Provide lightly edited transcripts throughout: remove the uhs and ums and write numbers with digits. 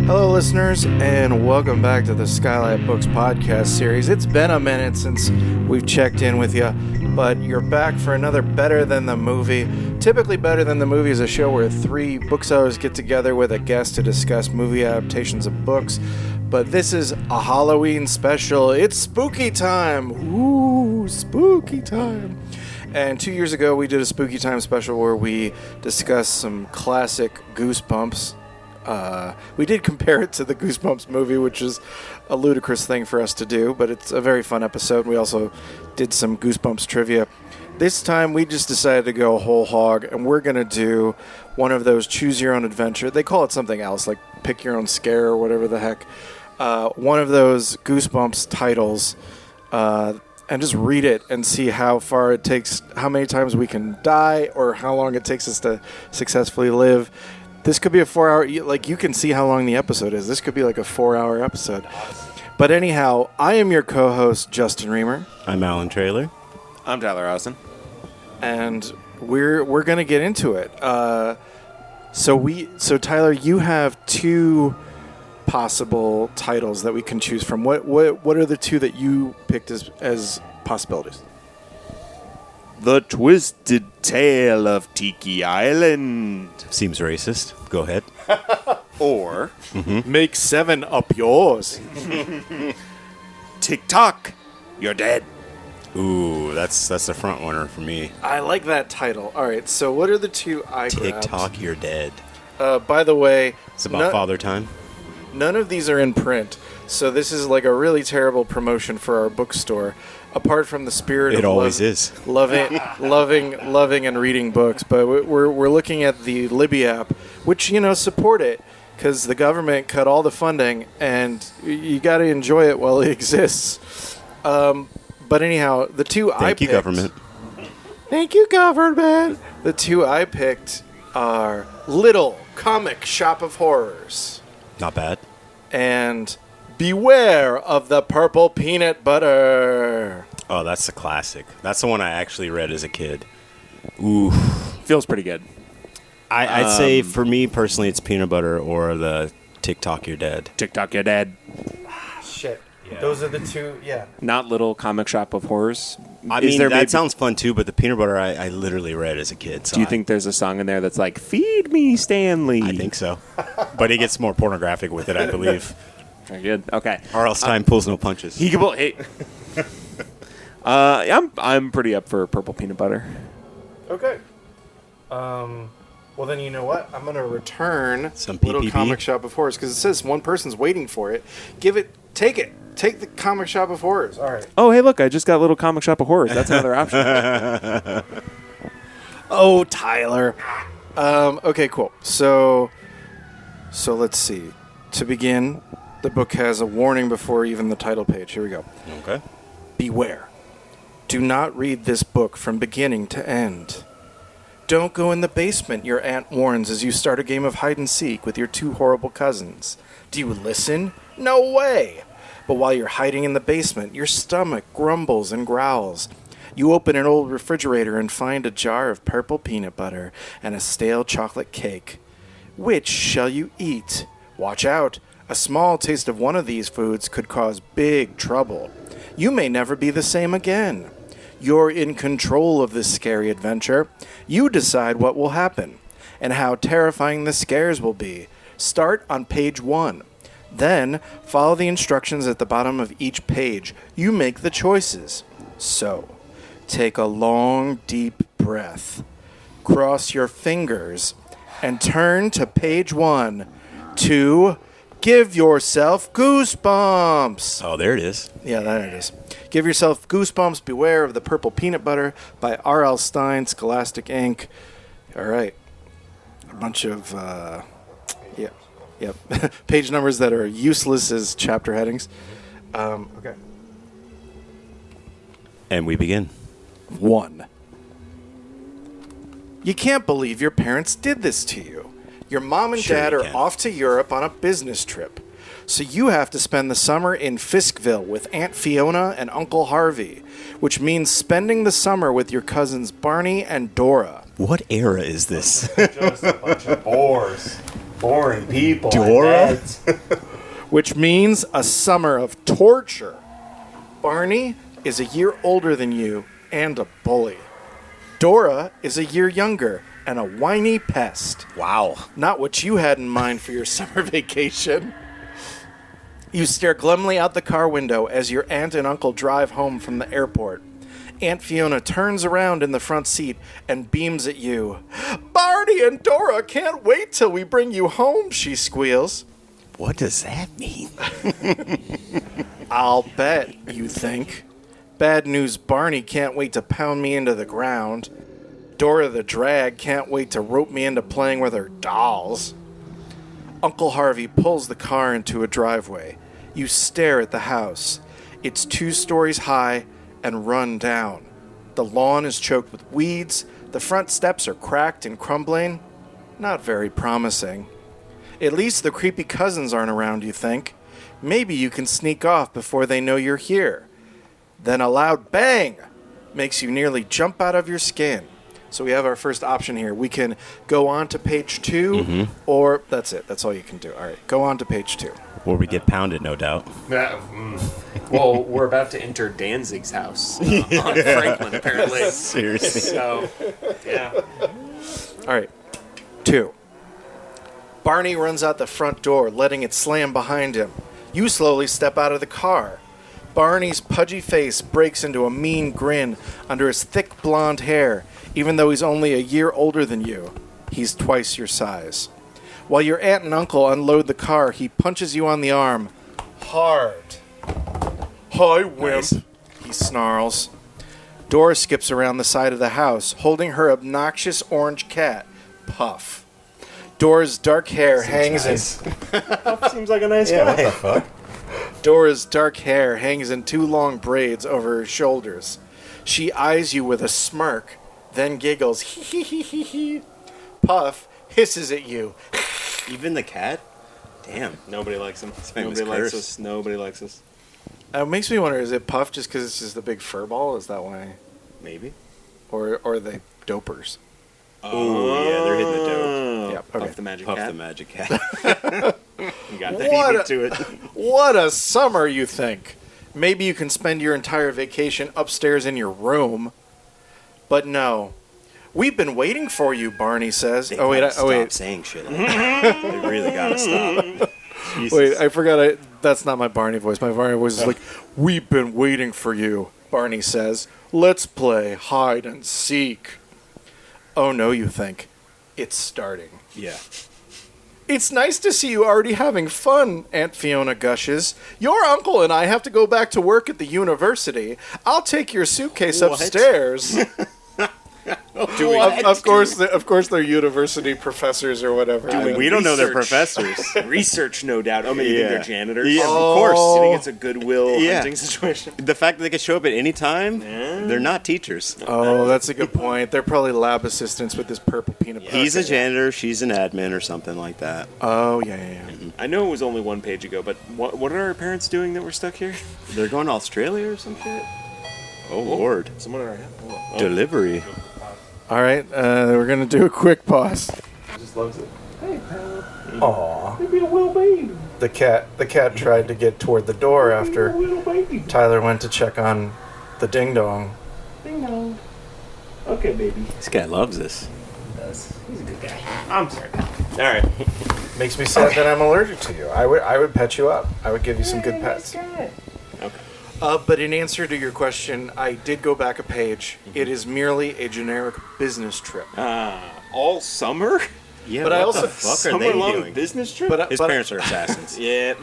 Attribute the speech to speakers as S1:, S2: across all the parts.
S1: Hello, listeners, and welcome back to the Skylight Books podcast series. It's been a minute since we've checked in with you, but you're back for another Better Than the Movie. Typically, Better Than the Movie is a show where three booksellers get together with a guest to discuss movie adaptations of books, but this is a Halloween special. It's spooky time. Ooh, spooky time. And 2 years ago, we did a spooky time special where we discussed some classic Goosebumps. We did compare it to the Goosebumps movie, which is a ludicrous thing for us to do, but it's a very fun episode. We also did some Goosebumps trivia. This time, we just decided to go whole hog, and we're going to do one of those choose your own adventure. They call it something else, like pick your own scare or whatever the heck. One of those Goosebumps titles, and just read it and see how far it takes, how many times we can die, or how long it takes us to successfully live. This could be a 4-hour, like you can see how long the episode is. This could be like a 4-hour episode. But anyhow, I am your co-host, Justin Remer.
S2: I'm Allan, Traylor.
S3: I'm Tyler Austin.
S1: And we're going to get into it. So Tyler, you have two possible titles that we can choose from. What are the two that you picked as possibilities?
S3: The Twisted Tale of Tiki Island.
S2: Seems racist. Go ahead.
S3: Or
S1: Make 7 up yours.
S3: TikTok, you're dead.
S2: Ooh, that's the front runner for me.
S1: I like that title. All right, so what are the two I grabbed?
S2: TikTok, you're dead.
S1: By the way,
S2: It's about father time.
S1: none of these are in print, so this is like a really terrible promotion for our bookstore. Apart from the spirit
S2: It
S1: of
S2: always is.
S1: loving and reading books, but we're looking at the Libby app, which support it because the government cut all the funding, and you got to enjoy it while it exists. But anyhow, the two I picked.
S2: Thank you, government.
S1: Thank you, government. The two I picked are Little Comic Shop of Horrors
S2: Not bad.
S1: and Beware of the Purple Peanut Butter.
S2: Oh, that's a classic. That's the one I actually read as a kid. Ooh.
S3: Feels pretty good.
S2: I'd say for me personally, it's peanut butter or the TikTok, you're dead.
S3: TikTok, you're dead.
S1: Shit.
S2: Yeah.
S1: Those are the two, yeah.
S3: Not Little Comic Shop of Horrors.
S2: I mean, that sounds fun too, but the peanut butter I literally read as a kid. So
S3: Do you think there's a song in there that's like, Feed me, Stanley?
S2: I think so. But he gets more pornographic with it, I believe.
S3: Very good. Okay.
S2: Or else Stine pulls no punches.
S3: He can pull. Hey. I'm pretty up for purple peanut butter.
S1: Okay. Well, then you know what? I'm going to return
S2: Some
S1: Little
S2: PPP?
S1: Comic Shop of Horrors because it says one person's waiting for it. Take it. Take the Comic Shop of Horrors. All right.
S3: Oh, hey, look, I just got Little Comic Shop of Horrors. That's another option.
S1: Oh, Tyler. Okay, cool. So let's see. To begin, the book has a warning before even the title page. Here we go.
S2: Okay.
S1: Beware. Do not read this book from beginning to end. Don't go in the basement, your aunt warns as you start a game of hide and seek with your two horrible cousins. Do you listen? No way! But while you're hiding in the basement, your stomach grumbles and growls. You open an old refrigerator and find a jar of purple peanut butter and a stale chocolate cake. Which shall you eat? Watch out! A small taste of one of these foods could cause big trouble. You may never be the same again. You're in control of this scary adventure. You decide what will happen and how terrifying the scares will be. Start on page 1. Then follow the instructions at the bottom of each page. You make the choices. So, take a long, deep breath. Cross your fingers and turn to page 1 to Give Yourself Goosebumps.
S2: Oh, there it is.
S1: Yeah, there it is. Give Yourself Goosebumps, Beware of the Purple Peanut Butter by R.L. Stine, Scholastic Inc. All right. A bunch of, page numbers that are useless as chapter headings. Okay.
S2: And we begin.
S1: 1. You can't believe your parents did this to you. Your mom and
S2: Sure
S1: dad
S2: you
S1: are
S2: can.
S1: off to Europe on a business trip. So you have to spend the summer in Fiskville with Aunt Fiona and Uncle Harvey, which means spending the summer with your cousins Barney and Dora.
S2: What era is this?
S1: Just a bunch of bores.
S4: Boring people.
S2: Dora?
S1: Which means a summer of torture. Barney is a year older than you and a bully. Dora is a year younger and a whiny pest.
S2: Wow.
S1: Not what you had in mind for your summer vacation. You stare glumly out the car window as your aunt and uncle drive home from the airport. Aunt Fiona turns around in the front seat and beams at you. Barney and Dora can't wait till we bring you home, she squeals.
S2: What does that mean?
S1: I'll bet, you think. Bad news, Barney can't wait to pound me into the ground. Dora the drag can't wait to rope me into playing with her dolls. Uncle Harvey pulls the car into a driveway. You stare at the house. It's 2 stories high and run down. The lawn is choked with weeds. The front steps are cracked and crumbling. Not very promising. At least the creepy cousins aren't around, you think. Maybe you can sneak off before they know you're here. Then a loud bang makes you nearly jump out of your skin. So we have our first option here. We can go on to page 2, or that's it. That's all you can do. All right, go on to page 2.
S2: Or we get pounded, no doubt.
S4: Well, we're about to enter Danzig's house on Franklin, apparently.
S2: Seriously.
S4: So, yeah.
S1: All right, 2. Barney runs out the front door, letting it slam behind him. You slowly step out of the car. Barney's pudgy face breaks into a mean grin under his thick blonde hair. Even though he's only a year older than you, he's twice your size. While your aunt and uncle unload the car, he punches you on the arm. Hard. Hi, wimp,
S2: Nice.
S1: he snarls. Dora skips around the side of the house, holding her obnoxious orange cat, Puff. Dora's dark hair hangs in...
S4: Seems like a nice guy.
S5: What the fuck?
S1: Dora's dark hair hangs in 2 long braids over her shoulders. She eyes you with a smirk, then giggles. Hee hee hee hee. Puff hisses at you.
S2: Even the cat? Damn.
S4: Nobody likes him.
S2: famous
S4: Nobody likes
S2: curse.
S4: us. Nobody likes us.
S1: It makes me wonder, is it Puff just because it's just a big fur ball? Is that why?
S4: Maybe.
S1: Or are they dopers?
S2: Oh, yeah, they're hitting the dope.
S1: Yep, okay.
S4: Puff the magic
S2: Puff
S4: cat.
S2: the magic cat.
S4: You got
S1: What
S4: that
S1: a-
S4: to it.
S1: What a summer, you think. Maybe you can spend your entire vacation upstairs in your room. But no. We've been waiting for you, Barney says.
S2: They
S1: Oh, wait.
S2: gotta
S1: Oh, wait.
S2: Stop saying shit like that. They really gotta stop. Jesus.
S1: Wait, I forgot. That's not my Barney voice. My Barney voice is like, "We've been waiting for you," Barney says. "Let's play hide and seek." Oh no, you think. It's starting.
S2: Yeah.
S1: It's nice to see you already having fun, Aunt Fiona gushes. Your uncle and I have to go back to work at the university. I'll take your suitcase
S2: What?
S1: upstairs. Of course, they're university professors or whatever.
S2: We don't know they're
S4: Research.
S2: professors.
S4: Research, no doubt. Oh, maybe you think
S2: Yeah.
S4: they're janitors?
S2: Yeah, of
S1: Oh.
S2: course.
S4: You think it's a goodwill
S2: Yeah.
S4: hunting situation?
S2: The fact that they can show up at any time, they're not teachers.
S1: Oh, that's a good point. They're probably lab assistants with this purple peanut butter.
S2: He's a janitor, she's an admin or something like that.
S1: Oh, yeah.
S4: I know it was only 1 page ago, but what are our parents doing that we're stuck here?
S2: They're going to Australia or some shit? Oh, Lord.
S4: Someone already hold on.
S2: Delivery.
S1: All right, we're going to do a quick pause.
S4: Just loves it. Hey, pal.
S1: Aw.
S4: Maybe a little baby.
S1: The cat tried to get toward the door after
S4: Little baby.
S1: Tyler went to check on the ding-dong.
S4: Ding dong. Okay, baby.
S2: This guy loves this.
S4: He's a good guy. I'm sorry, pal. All right.
S1: Makes me sad that I'm allergic to you. I would pet you up. I would give you some good pets.
S4: Okay.
S1: But in answer to your question, I did go back a page. It is merely a generic business trip.
S4: All summer?
S2: Yeah,
S1: But
S2: what
S1: I also-
S2: the fuck are
S4: Summer
S2: they
S4: long
S2: doing?
S4: business trip?
S1: But,
S2: His
S1: but,
S2: parents are assassins.
S4: yeah,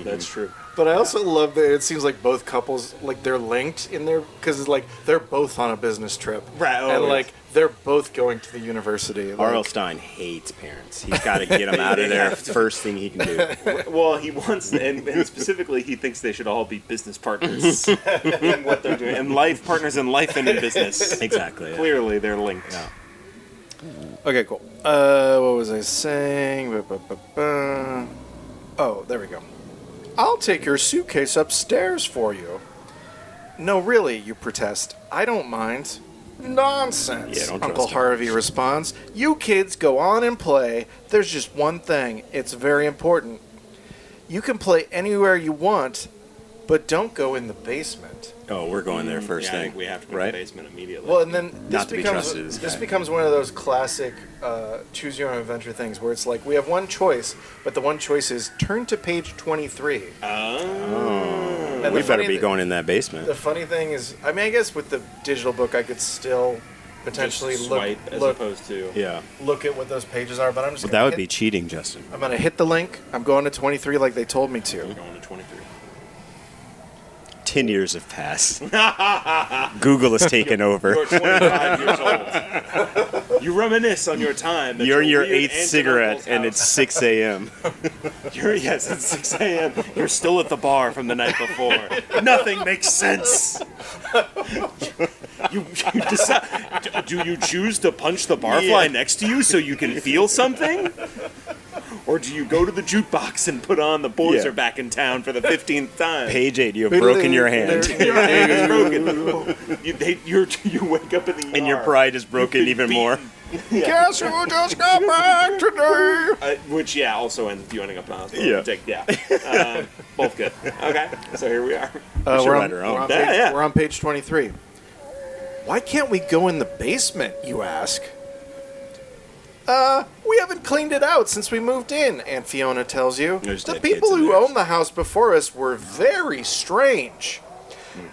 S4: that's true.
S1: but I also love that it seems like both couples, like, they're linked in there because it's like they're both on a business trip.
S4: Right, oh,
S1: and
S4: yes.
S1: like they're both going to the university.
S2: R.L.
S1: Like,
S2: Stein hates parents. He's got to get them out of there first thing he can do.
S4: Well, he wants, and specifically, he thinks they should all be business partners in what they're doing, and life partners in life and in business.
S2: Exactly. Yeah.
S4: Clearly, they're linked.
S2: Yeah.
S1: Okay, cool. What was I saying? Oh, there we go. I'll take your suitcase upstairs for you. No, really, you protest. I don't mind. Nonsense,
S2: Yeah, don't trust
S1: Uncle
S2: him.
S1: Harvey responds. You kids go on and play. There's just one thing. It's very important. You can play anywhere you want, but don't go in the basement.
S2: Oh, we're going there first
S4: I
S2: thing.
S4: think we have to go
S2: right?
S4: to the basement immediately.
S1: Well, and then
S2: Not to be trusted,
S1: this
S2: guy.
S1: becomes one of those classic choose your own adventure things where it's like we have one choice, but the one choice is turn to page 23. And
S2: We
S1: the
S2: better
S1: funny
S2: be going in that basement.
S1: The funny thing is, I mean, I guess with the digital book, I could still potentially
S4: Just swipe as opposed to.
S2: Yeah.
S1: look at what those pages are, but I'm just
S2: But
S1: gonna
S2: that would
S1: hit-
S2: be cheating, Justin.
S1: I'm gonna hit the link. I'm going to 23 like they told me to.
S4: Going to 23.
S2: 10 years have passed. Google has taken over.
S4: You're 25 years old. You reminisce on your time. at
S2: You're in your
S4: weird
S2: 8th
S4: aunt and
S2: cigarette,
S4: uncle's
S2: and
S4: house.
S2: it's 6 a.m.
S4: Yes, it's 6 a.m. You're still at the bar from the night before. Nothing makes sense. You decide, do you choose to punch the barfly next to you so you can feel something? Or do you go to the jukebox and put on The Boys
S2: Yeah.
S4: Are Back in Town for the 15th time?
S2: Page 8, you have broken your hand.
S4: Your hand is broken. You wake up in the ER.
S2: And your pride is broken even more.
S1: Guess who just got back today?
S4: Which, also ends with you ending up in the hospital.
S2: Yeah.
S4: Both good. Okay, so here we are.
S2: We should
S1: We're
S2: write
S1: on,
S2: our own.
S1: we're on
S4: Yeah,
S1: page,
S4: yeah.
S1: we're on page 23. Why can't we go in the basement, you ask? We haven't cleaned it out since we moved in, Aunt Fiona tells you.
S2: There's
S1: The
S2: dead
S1: people
S2: kids in
S1: who
S2: there.
S1: owned the house before us were very strange.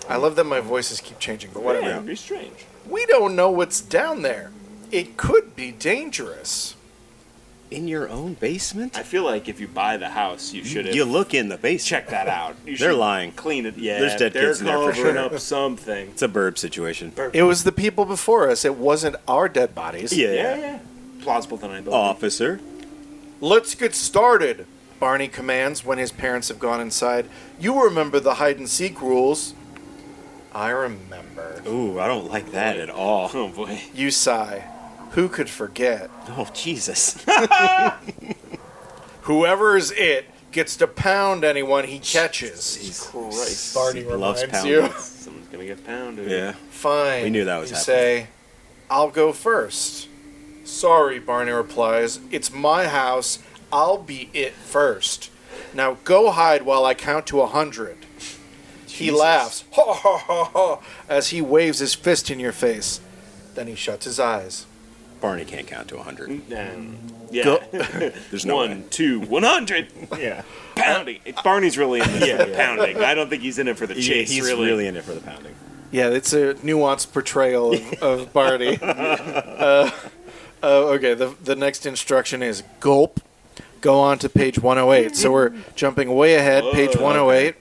S1: I love that my voices keep changing, but whatever.
S4: Yeah, it'd be strange.
S1: We don't know what's down there. It could be dangerous.
S2: In your own basement?
S4: I feel like if you buy the house, you should have
S2: You look in the basement.
S4: check that out. You
S2: They're
S4: should
S2: lying.
S4: Clean it. Yeah,
S2: There's dead
S4: they're
S2: kids in there for
S4: covering
S2: sure.
S4: up something.
S2: It's a burb situation.
S1: It was the people before us. It wasn't our dead bodies.
S4: Yeah. Plausible deniability.
S2: Officer.
S1: Let's get started, Barney commands when his parents have gone inside. You remember the hide-and-seek rules. I remember.
S2: Ooh, I don't like that at all.
S4: Oh boy.
S1: You sigh. Who could forget?
S2: Oh, Jesus.
S1: Whoever is it gets to pound anyone he catches.
S4: Christ.
S1: Barney
S2: Loves
S1: reminds
S2: pounding.
S1: you.
S4: Someone's gonna get pounded.
S2: Yeah.
S1: Fine.
S2: We knew that was
S1: you
S2: happening.
S1: say, I'll go first. Sorry, Barney replies. It's my house. I'll be it first. Now go hide while I count to 100. He
S2: Jesus.
S1: laughs, ha ha ha ha, as he waves his fist in your face. Then he shuts his eyes.
S2: Barney can't count to 100.
S4: Yeah.
S1: Go-
S2: There's no way.
S4: 1, 2, 100.
S2: Yeah.
S4: Pounding. Barney's really in this for the pounding. I don't think he's in it for the chase.
S2: He's really in it for the pounding.
S1: Yeah, it's a nuanced portrayal of Barney. Okay, the next instruction is gulp. Go on to page 108. So we're jumping way ahead. Page 108.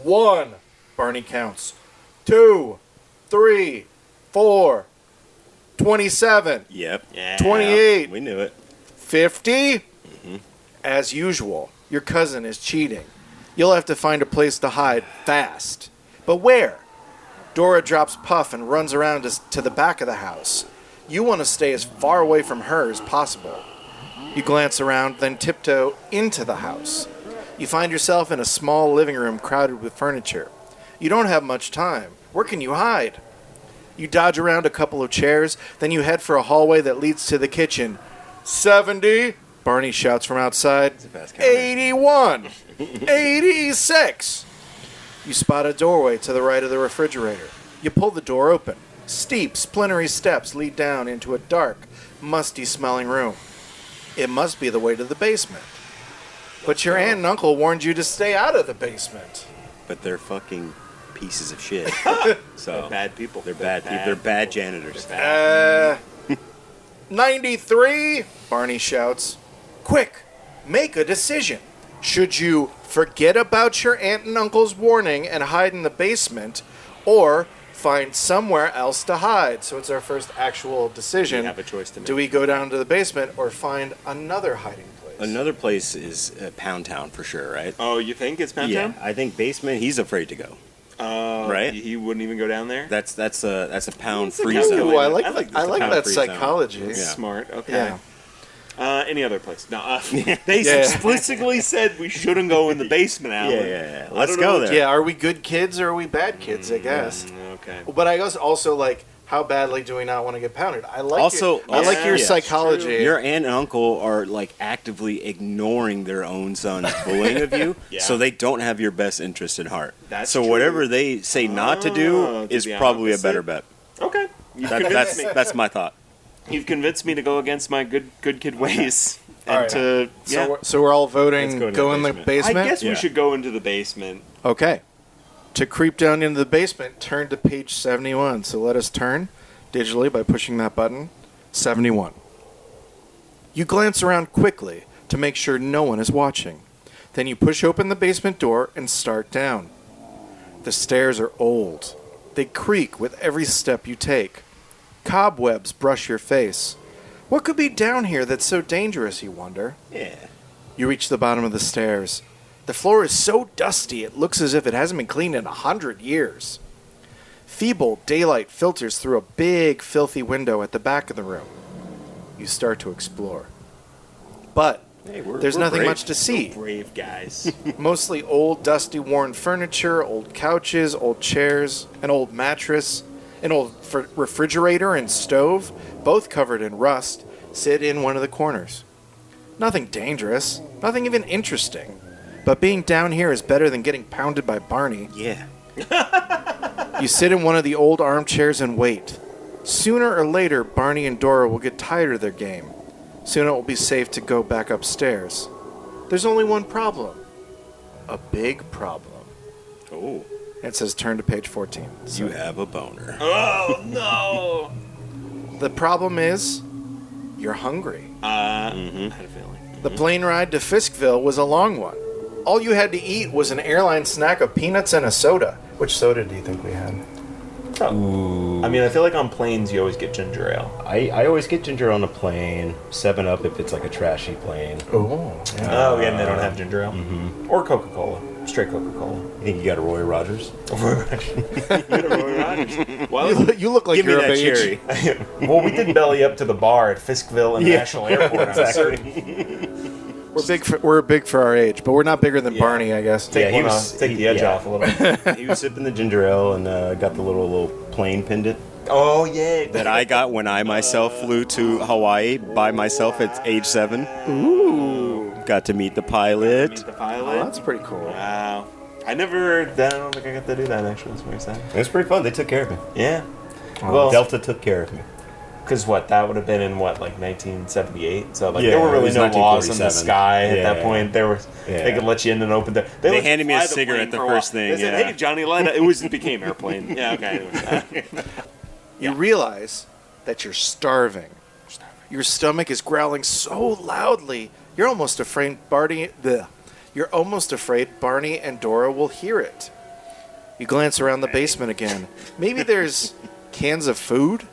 S1: 1. Barney counts. 2, 3, 4, 27,
S2: Yep.
S4: Yeah.
S1: 28,
S2: We knew it.
S1: 50. As usual, your cousin is cheating. You'll have to find a place to hide fast. But where? Dora drops Puff and runs around to the back of the house. You want to stay as far away from her as possible. You glance around, then tiptoe into the house. You find yourself in a small living room crowded with furniture. You don't have much time. Where can you hide? You dodge around a couple of chairs, then you head for a hallway that leads to the kitchen. 70, Barney shouts from outside.
S2: a fast counter.
S1: 81, 86. You spot a doorway to the right of the refrigerator. You pull the door open. Steep, splintery steps lead down into a dark, musty-smelling room. It must be the way to the basement. But your aunt and uncle warned you to stay out of the basement.
S2: But they're fucking pieces of shit. So
S4: Bad people.
S2: they're bad people. They're bad janitors.
S1: 93, Barney shouts. Quick, make a decision. Should you forget about your aunt and uncle's warning and hide in the basement, or find somewhere else to hide? So it's our first actual decision.
S4: We have a choice to make.
S1: Do we go down to the basement or find another hiding place?
S2: Another place is Pound Town for sure, right?
S4: Oh, you think it's Pound
S2: Yeah,
S4: Town?
S2: I think basement. He's afraid to go. Right?
S4: He wouldn't even go down there?
S2: That's a pound
S4: It's a
S2: free
S4: calculated-
S2: zone.
S1: Ooh, I like
S4: I like
S1: I
S2: the
S1: like
S2: pound
S1: that
S2: free zone.
S1: psychology.
S2: Yeah.
S4: Smart. Okay.
S1: Yeah.
S4: Any other place? No. They
S1: Yeah.
S4: explicitly said we shouldn't go in the basement, Allan.
S2: Yeah.
S4: I
S2: Let's
S4: don't
S2: go
S4: know.
S2: there.
S1: Yeah, are we good kids or are we bad kids, I guess?
S4: Okay. Okay.
S1: But I guess also, like, how badly do we not want to get pounded? I like
S2: Also-
S1: I like your
S2: yeah,
S1: psychology.
S2: Your aunt and uncle are like actively ignoring their own son's bullying of you,
S4: Yeah.
S2: so they don't have your best interest at heart.
S4: That's
S2: so
S4: true.
S2: whatever they say not to do
S4: to
S2: is
S4: the
S2: probably a
S4: opposite.
S2: better bet.
S4: Okay. You've convinced me.
S2: That's my thought.
S4: You've convinced me to go against my good kid ways. And
S1: All right.
S4: to
S1: So we're all voting
S2: Let's
S1: go in the
S2: basement.
S1: basement?
S4: I guess
S2: Yeah.
S4: we should go into the basement.
S1: Okay. To creep down into the basement, turn to page 71. So let us turn digitally by pushing that button. 71. You glance around quickly to make sure no one is watching. Then you push open the basement door and start down. The stairs are old. They creak with every step you take. Cobwebs brush your face. What could be down here that's so dangerous, you wonder?
S2: Yeah.
S1: You reach the bottom of the stairs. The floor is so dusty it looks as if it hasn't been cleaned in 100 years. Feeble daylight filters through a big, filthy window at the back of the room. You start to explore. But
S2: Hey,
S1: there's
S2: we're
S1: nothing
S2: brave.
S1: much to see.
S4: Brave guys.
S1: Mostly old, dusty, worn furniture, old couches, old chairs, an old mattress, an old refrigerator and stove, both covered in rust, sit in one of the corners. Nothing dangerous, nothing even interesting. But being down here is better than getting pounded by Barney.
S2: Yeah.
S1: You sit in one of the old armchairs and wait. Sooner or later, Barney and Dora will get tired of their game. Soon it will be safe to go back upstairs. There's only one problem. A big problem.
S2: Oh,
S1: It says turn to page 14. So
S2: you have a boner.
S4: Oh, no.
S1: the problem is, you're hungry.
S4: I had a feeling.
S1: The plane ride to Fiskville was a long one. All you had to eat was an airline snack of peanuts and a soda. Which soda do you think we had?
S5: Ooh.
S3: I mean, I feel like on planes you always get ginger ale.
S5: I always get ginger on a plane. 7-Up if it's like a trashy plane.
S1: Oh, yeah.
S3: Oh, yeah, and they don't have ginger ale. Mm-hmm. Or Coca-Cola. Straight Coca-Cola.
S5: You think you got a Roy Rogers?
S4: Well,
S1: You look like
S2: Give me
S1: you're of
S2: that
S1: age.
S2: cherry.
S3: Well, we did belly up to the bar at Fiskville International Airport.
S5: Exactly.
S1: We're big for our age, but we're not bigger than
S3: Yeah.
S1: Barney, I guess.
S3: Take,
S5: Yeah,
S3: take the edge
S5: yeah.
S3: off a little.
S5: He was sipping the ginger ale and got the little plane pendant.
S3: Oh, yeah.
S2: That I got when I myself flew to Hawaii by myself at age 7.
S1: Ooh.
S2: Got to meet the pilot.
S4: meet the
S1: Oh,
S4: pilot.
S1: that's pretty cool.
S4: Wow.
S3: I don't think I got to do that, actually. That's very sad.
S5: It was pretty fun. They took care of me.
S3: Yeah. Well,
S5: Delta took care of me.
S3: because that would have been in, like 1978? So,
S5: Yeah,
S3: there were
S5: it
S3: really
S5: was
S3: no laws in the
S5: 1947.
S3: sky at
S5: Yeah.
S3: that point. They could let you in and open the...
S2: They
S3: let
S2: handed
S3: you
S2: me a
S3: fly the
S2: cigarette
S3: plane
S2: the
S3: for a while.
S2: first thing,
S3: They said,
S2: yeah.
S3: hey, Johnny, light up. It became airplane. Yeah, okay.
S1: You realize that you're starving. Your stomach is growling so loudly, you're almost afraid Barney and Dora will hear it. You glance around the basement again. Maybe there's cans of food?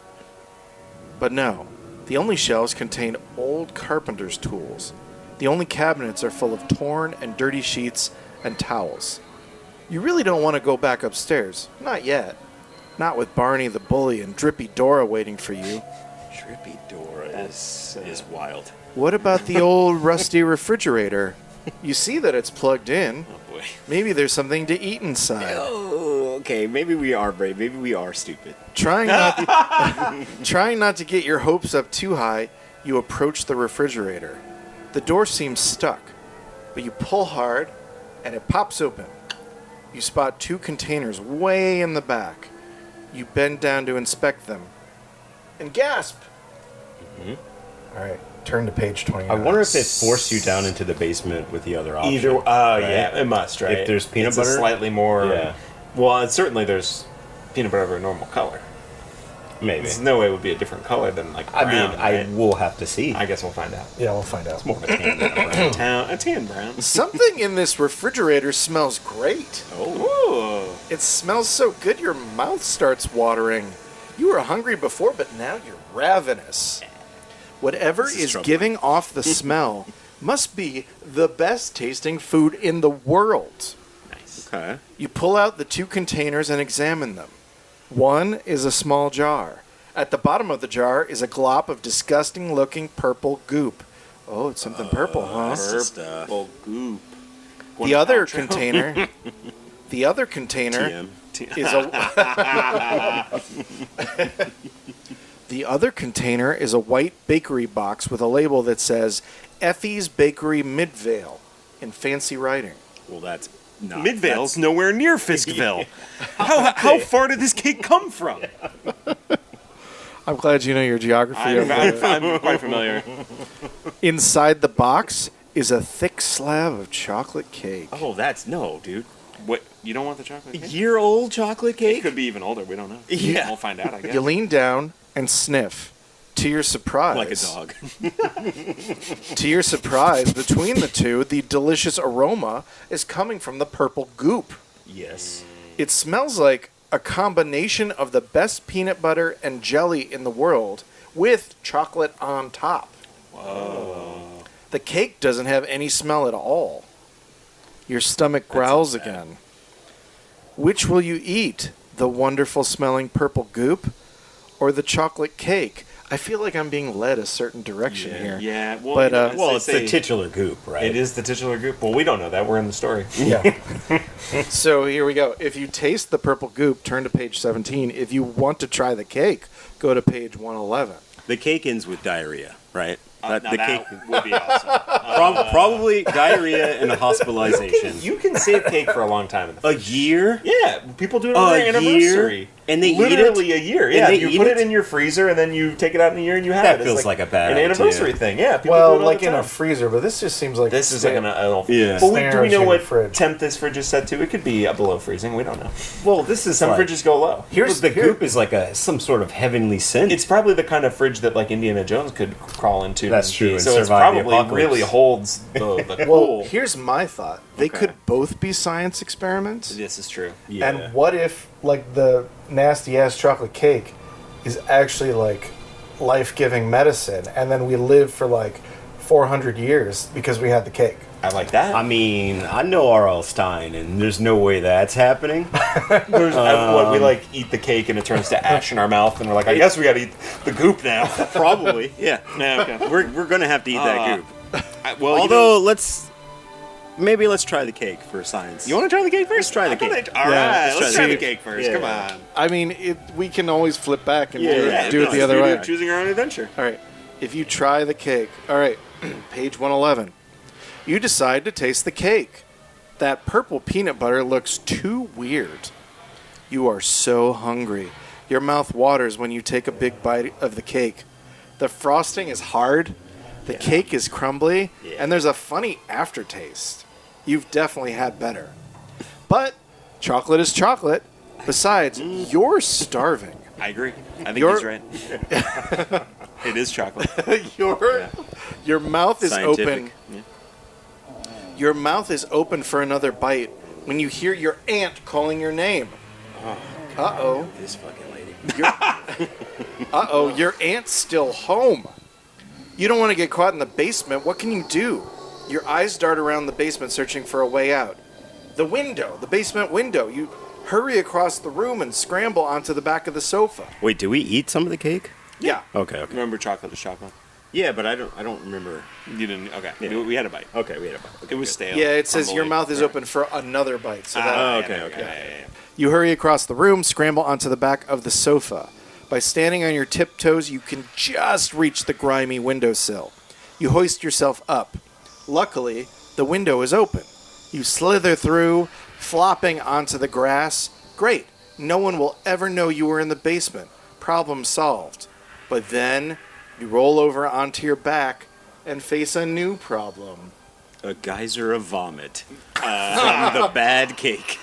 S1: But no. The only shelves contain old carpenter's tools. The only cabinets are full of torn and dirty sheets and towels. You really don't want to go back upstairs. Not yet. Not with Barney the bully and Drippy Dora waiting for you.
S2: Drippy Dora is wild.
S1: What about the old rusty refrigerator? You see that it's plugged in.
S2: Oh boy.
S1: Maybe there's something to eat inside.
S2: Oh, okay. Maybe we are brave. Maybe we are stupid.
S1: Trying not to get your hopes up too high, you approach the refrigerator. The door seems stuck, but you pull hard and it pops open. You spot 2 containers way in the back. You bend down to inspect them and gasp. All right, turn to page 29.
S5: I wonder if it forced you down into the basement with the other option.
S3: Either,
S5: right?
S3: yeah, it must, right?
S5: If there's peanut
S3: It's
S5: butter?
S3: a slightly more.
S5: Yeah.
S3: Well, and certainly there's peanut butter of a normal color.
S5: Maybe.
S3: There's no way it would be a different color than like
S5: I
S3: brown.
S5: mean, I
S3: right?
S5: will have to see.
S3: I guess we'll find out.
S1: Yeah, we'll find out.
S5: More of a tan than a brown.
S3: A tan brown.
S1: Something in this refrigerator smells great.
S4: Oh.
S1: It smells so good your mouth starts watering. You were hungry before, but now you're ravenous. Whatever
S2: This is
S1: is
S2: troubling.
S1: giving off the smell must be the best tasting food in the world.
S4: Nice.
S2: Okay.
S1: You pull out the 2 containers and examine them. One is a small jar. At the bottom of the jar is a glop of disgusting looking purple goop. Oh, it's something purple, huh?
S2: That's the stuff.
S4: Purple goop.
S1: The other container is a the other container is a white bakery box with a label that says Effie's Bakery Midvale in fancy writing.
S2: Well, that's not.
S4: Midvale's nowhere near Fiskville. How far did this cake come from?
S1: I'm glad you know your geography.
S4: I'm quite familiar.
S1: Inside the box is a thick slab of chocolate cake.
S2: Oh, that's no, dude.
S4: What? You don't want the chocolate cake?
S2: Year-old chocolate
S4: It
S2: cake?
S4: could be even older. We don't know.
S2: Yeah.
S4: We'll find out, I guess.
S1: You lean down and sniff. To your surprise,
S2: Like a dog.
S1: To your surprise, between the two, the delicious aroma is coming from the purple goop.
S2: Yes.
S1: It smells like a combination of the best peanut butter and jelly in the world with chocolate on top. Whoa. The cake doesn't have any smell at all. Your stomach growls again. Which will you eat? The wonderful smelling purple goop or the chocolate cake? I feel like I'm being led a certain direction here.
S4: Yeah, well,
S1: But,
S5: Well, it's the titular goop, right?
S4: It is the titular goop. Well, we don't know that. We're in the story.
S1: Yeah. So here we go. If you taste the purple goop, turn to page 17. If you want to try the cake, go to page 111.
S2: The cake ends with diarrhea, right?
S4: Now
S2: the cake
S4: that would be awesome.
S2: probably diarrhea and a hospitalization.
S5: You can save cake for a long time. In the
S2: A year?
S4: Yeah, people do it on their anniversary.
S2: And they
S4: literally
S2: eat it?
S4: a year.
S2: And
S4: Yeah,
S2: they
S4: you
S2: eat
S4: put
S2: it?
S4: it in your freezer and then you take it out in a year and you have
S5: That
S4: it. It's
S5: feels like a bad
S4: an
S5: idea.
S4: anniversary thing. Yeah, people
S1: Well,
S4: do it all
S1: like
S4: the
S1: in a
S4: time.
S1: freezer, but this just seems like
S4: This is like an
S2: Yeah.
S4: But do we
S1: Snares
S4: know
S1: in
S4: what
S1: the fridge.
S4: temp this fridge is set to? It could be below freezing. We don't know.
S5: Well, this is
S4: Some
S5: like,
S4: fridges go low.
S1: Here's
S5: the goop is like some sort of heavenly scent.
S4: It's probably the kind of fridge that like Indiana Jones could crawl into.
S5: That's
S4: and
S5: true,
S4: be-
S5: and
S4: So it's
S5: survive the
S4: probably
S5: apocalypse.
S4: really holds the
S1: Well,
S4: cool.
S1: here's my thought. They
S4: Okay.
S1: could both be science experiments.
S4: This is true.
S5: yeah.
S1: And what if, like, the nasty-ass chocolate cake is actually, like, life-giving medicine, and then we live for, like, 400 years because we had the cake?
S4: I like that.
S5: I mean, I know R.L. Stine, and there's no way that's happening.
S4: What we like eat the cake and it turns to ash in our mouth and we're like, I guess we got to eat the goop now.
S2: Probably, yeah.
S4: Yeah, okay.
S2: We're gonna have to eat that goop.
S4: Well,
S2: Although let's try the cake for science.
S4: you want to try the cake first?
S2: Let's try the cake.
S4: All
S1: Yeah,
S4: right,
S1: let's
S4: let's
S1: try
S4: try
S1: the
S4: the cake first.
S2: Yeah.
S4: Come on.
S1: I mean, we can always flip back and
S2: Yeah,
S1: do it the other way.
S4: Choosing our own adventure.
S1: All right. If you try the cake, all right, page 111. You decide to taste the cake. That purple peanut butter looks too weird. You are so hungry. Your mouth waters when you take a big bite of the cake. The frosting is hard, the cake is crumbly, and there's a funny aftertaste. You've definitely had better. But chocolate is chocolate. Besides, you're starving.
S4: I agree. I think
S1: You're-
S4: he's right. It is chocolate.
S1: Your mouth is
S2: Scientific.
S1: open. Your mouth is open for another bite when you hear your aunt calling your name. Uh-oh.
S2: This fucking lady.
S1: Uh-oh, your aunt's still home. You don't want to get caught in the basement. What can you do? Your eyes dart around the basement searching for a way out. The window, the basement window. You hurry across the room and scramble onto the back of the sofa.
S2: Wait, do we eat some of the cake?
S1: Yeah.
S2: Okay.
S4: Remember, chocolate is chocolate.
S2: Yeah, but I don't remember.
S4: You didn't. Okay.
S2: Yeah.
S4: We had a bite.
S2: Okay, we had a bite. Okay,
S4: It was
S2: good.
S4: stale.
S1: Yeah, it says your
S4: Crumbly.
S1: mouth is open for another bite. So that,
S2: Oh, okay.
S4: Yeah.
S1: You hurry across the room, scramble onto the back of the sofa. By standing on your tiptoes, you can just reach the grimy windowsill. You hoist yourself up. Luckily, the window is open. You slither through, flopping onto the grass. Great. No one will ever know you were in the basement. Problem solved. But then you roll over onto your back and face a new problem.
S2: A geyser of vomit from the bad cake.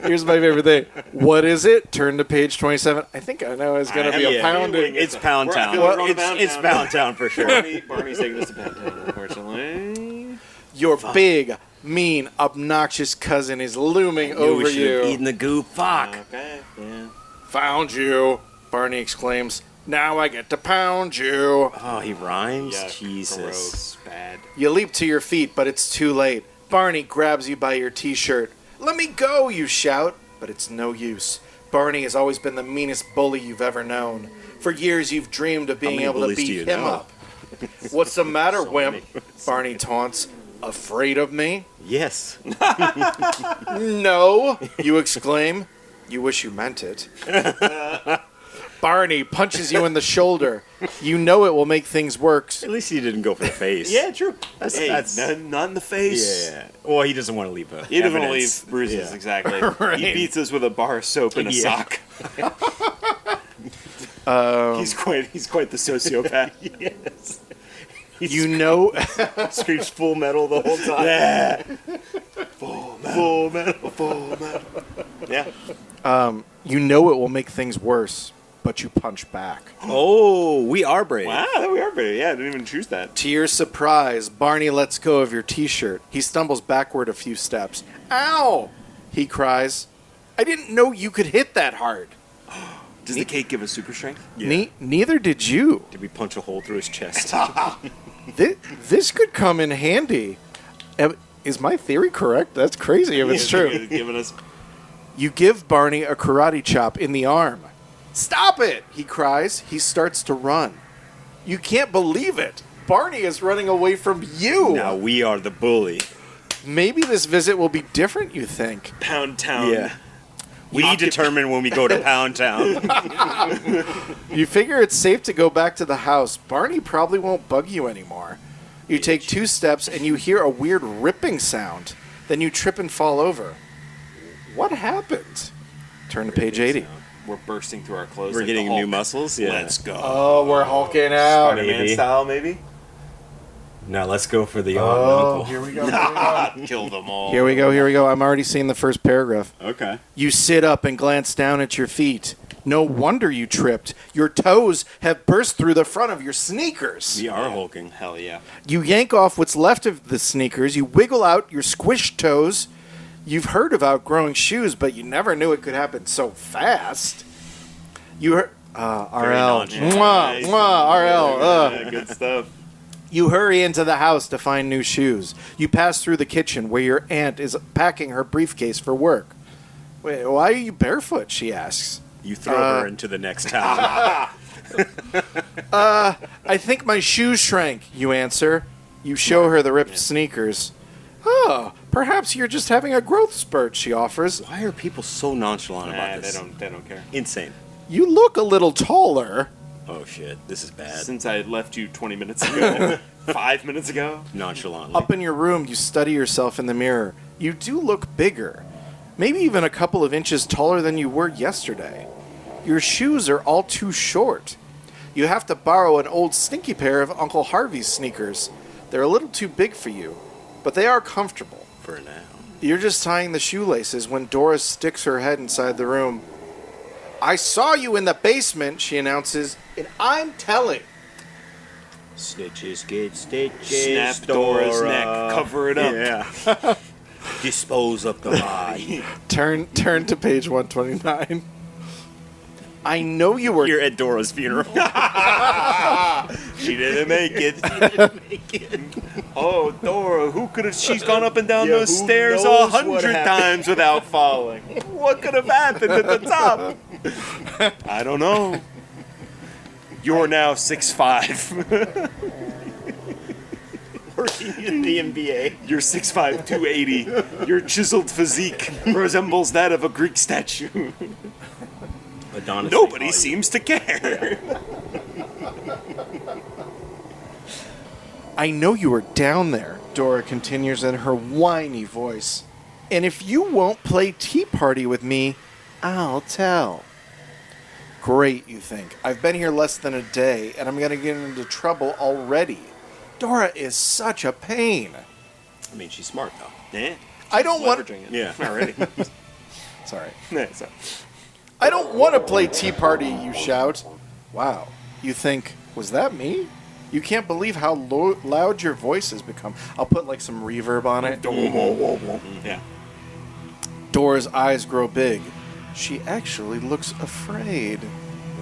S1: Here's my favorite thing. What is it? Turn to page 27. I think I know it's going to be a
S2: Yeah.
S1: pounding.
S2: It's Pound
S4: I
S2: Town.
S4: feel like we're on
S2: It's
S4: Pound Town.
S2: Pound Town for sure.
S4: Barney's taking us to Pound Town, unfortunately.
S1: Your big, mean, obnoxious cousin is looming
S2: Knew
S1: over
S2: we should have
S1: you.
S2: eaten the goop. Fuck.
S4: Okay. Yeah.
S1: Found you, Barney exclaims. Now I get to pound you.
S2: Oh, he rhymes?
S4: Yuck,
S2: Jesus.
S4: Gross. Bad.
S1: You leap to your feet, but it's too late. Barney grabs you by your t-shirt. Let me go, you shout. But it's no use. Barney has always been the meanest bully you've ever known. For years you've dreamed of being
S2: many
S1: able to
S2: bullies do
S1: beat
S2: you
S1: him
S2: know?
S1: up. What's the matter, wimp? Barney taunts. Afraid of me?
S2: Yes.
S1: No, you exclaim. You wish you meant it. Barney punches you in the shoulder. You know it will make things worse.
S2: At least he didn't go for the face.
S4: Yeah, true.
S2: That's
S4: Not in the face.
S2: yeah. Well, he doesn't want to leave
S4: He doesn't want to
S2: evidence.
S4: leave bruises,
S2: Yeah.
S4: exactly.
S1: Right.
S4: He beats us with a bar of soap and a
S2: Yeah.
S4: sock. He's quite the sociopath.
S2: Yes.
S1: You know...
S2: Screams Full Metal the whole time.
S4: Yeah. Full metal. Yeah.
S1: You know it will make things worse, but you punch back.
S2: Oh, we are brave.
S4: Wow, we are brave. Yeah, I didn't even choose that.
S1: To your surprise, Barney lets go of your t-shirt. He stumbles backward a few steps. Ow! He cries. I didn't know you could hit that hard.
S4: Does the cake give us super strength?
S2: Yeah.
S1: Neither did you.
S2: Did we punch a hole through his chest?
S1: This could come in handy. Is my theory correct? That's crazy if it's true.
S4: Giving us.
S1: You give Barney a karate chop in the arm. Stop it! He cries. He starts to run. You can't believe it. Barney is running away from you.
S2: Now we are the bully.
S1: Maybe this visit will be different, you think.
S4: Pound Town.
S2: Yeah. We determine when we go to Pound Town.
S1: You figure it's safe to go back to the house. Barney probably won't bug you anymore. You take 2 steps and you hear a weird ripping sound. Then you trip and fall over. What happened? Turn to page 80.
S4: We're bursting through our clothes.
S2: We're
S4: like
S2: getting
S4: the
S2: new
S4: Hulk.
S2: muscles. Yeah.
S4: Let's go.
S1: Oh, we're hulking out.
S4: Spider-Man
S2: maybe.
S4: style, maybe?
S2: Now let's go for the aunt and uncle.
S1: Here we go.
S4: Kill them all.
S1: Here we go. I'm already seeing the first paragraph.
S2: Okay.
S1: You sit up and glance down at your feet. No wonder you tripped. Your toes have burst through the front of your sneakers.
S2: We are hulking.
S4: Hell yeah.
S1: You yank off what's left of the sneakers. You wiggle out your squished toes. You've heard of outgrowing shoes, but you never knew it could happen so fast. You heard... RL. Mwah, mwah, RL.
S4: Yeah, good stuff.
S1: You hurry into the house to find new shoes. You pass through the kitchen where your aunt is packing her briefcase for work. Wait, why are you barefoot? She asks.
S2: You throw her into the next town.
S1: I think my shoes shrank, you answer. You show her the ripped sneakers. Oh, perhaps you're just having a growth spurt, she offers.
S2: Why are people so nonchalant about
S4: They
S2: this?
S4: don't care.
S2: Insane.
S1: You look a little taller.
S2: Oh shit, this is bad.
S4: Since I left you 20 minutes ago, 5 minutes ago.
S2: Nonchalantly.
S1: Up in your room, you study yourself in the mirror. You do look bigger. Maybe even a couple of inches taller than you were yesterday. Your shoes are all too short. You have to borrow an old stinky pair of Uncle Harvey's sneakers. They're a little too big for you, but they are comfortable.
S2: For now.
S1: You're just tying the shoelaces when Doris sticks her head inside the room. I saw you in the basement, she announces, and I'm telling.
S2: Snitches get stitches.
S4: Snap Dora's neck. Cover it up.
S2: Yeah. Dispose of the body.
S1: Turn to page 129. I know you were...
S2: You're at Dora's funeral.
S4: She didn't make it. Oh, Dora, who could have... She's gone up and down
S2: Yeah,
S4: those
S2: who
S4: stairs
S2: knows what
S4: 100
S2: happened?
S4: times without falling. What could have happened at the top? I don't know. You're now 6'5".
S2: Working in the NBA.
S4: You're 6'5", 280. Your chiseled physique resembles that of a Greek statue.
S2: Adonis
S4: Nobody seems to care.
S1: I know you were down there, Dora continues in her whiny voice. And if you won't play Tea Party with me, I'll tell. Great, you think. I've been here less than a day, and I'm going to get into trouble already. Dora is such a pain.
S2: I mean, she's smart though.
S4: Yeah.
S1: I don't want...
S4: Leveraging it.
S2: Yeah.
S4: Already.
S1: Sorry.
S4: Yeah, so-
S1: I don't want to play Tea Party, you shout. Wow. You think, was that me? You can't believe how loud your voice has become. I'll put like some reverb on it.
S4: Yeah.
S1: Dora's eyes grow big. She actually looks afraid.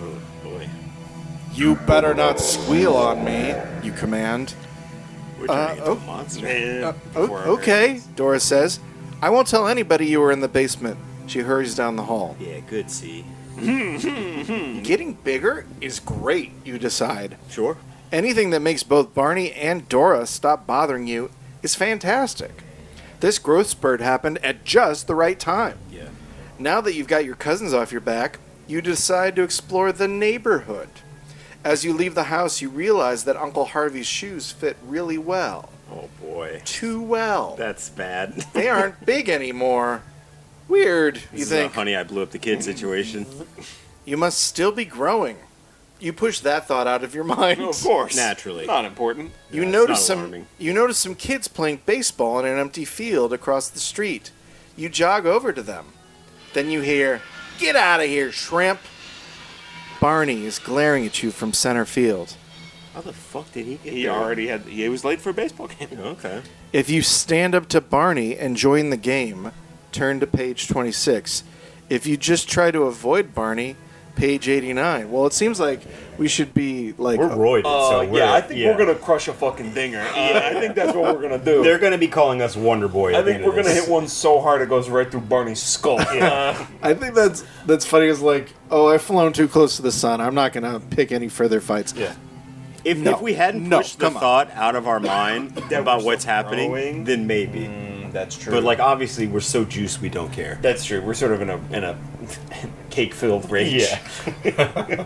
S2: Oh boy.
S1: You better not squeal on me, you command.
S2: We're turning into
S1: oh.
S2: a monster.
S4: Man.
S1: Okay, Dora says. I won't tell anybody you were in the basement. She hurries down the hall.
S2: Yeah, good. See.
S1: Getting bigger is great, you decide.
S2: Sure.
S1: Anything that makes both Barney and Dora stop bothering you is fantastic. This growth spurt happened at just the right time.
S2: Yeah.
S1: Now that you've got your cousins off your back, you decide to explore the neighborhood. As you leave the house, you realize that Uncle Harvey's shoes fit really well.
S2: Oh, boy.
S1: Too well.
S2: That's bad.
S1: They aren't big anymore. Weird, you
S2: This is
S1: think.
S2: a honey, I blew up the kid situation.
S1: You must still be growing. You push that thought out of your mind.
S4: Of course.
S2: Naturally.
S4: Not important.
S1: You
S2: Yeah, it's
S1: notice
S2: not alarming.
S1: you notice some kids playing baseball in an empty field across the street. You jog over to them. Then you hear, "Get out of here, shrimp!" Barney is glaring at you from center field.
S2: How the fuck did he get
S4: He already had. He was late for a baseball game.
S2: Okay.
S1: If you stand up to Barney and join the game, turn to page 26. If you just try to avoid Barney, page 89. Well, it seems like we should be like...
S5: We're roided, so we're...
S4: I think we're gonna crush a fucking dinger. I think that's what we're gonna do.
S5: They're gonna be calling us Wonder Boy.
S4: I think we're gonna hit one so hard it goes right through Barney's skull.
S1: I think that's funny as like, oh, I've flown too close to the sun. I'm not going to pick any further fights.
S5: Yeah.
S2: If we hadn't pushed the
S1: come on.
S2: thought out of our mind about what's happening,
S4: growing.
S2: then maybe.
S4: That's true.
S5: But like, obviously, we're so juiced we don't care.
S4: that's true. We're sort of in a cake-filled rage.
S5: Yeah.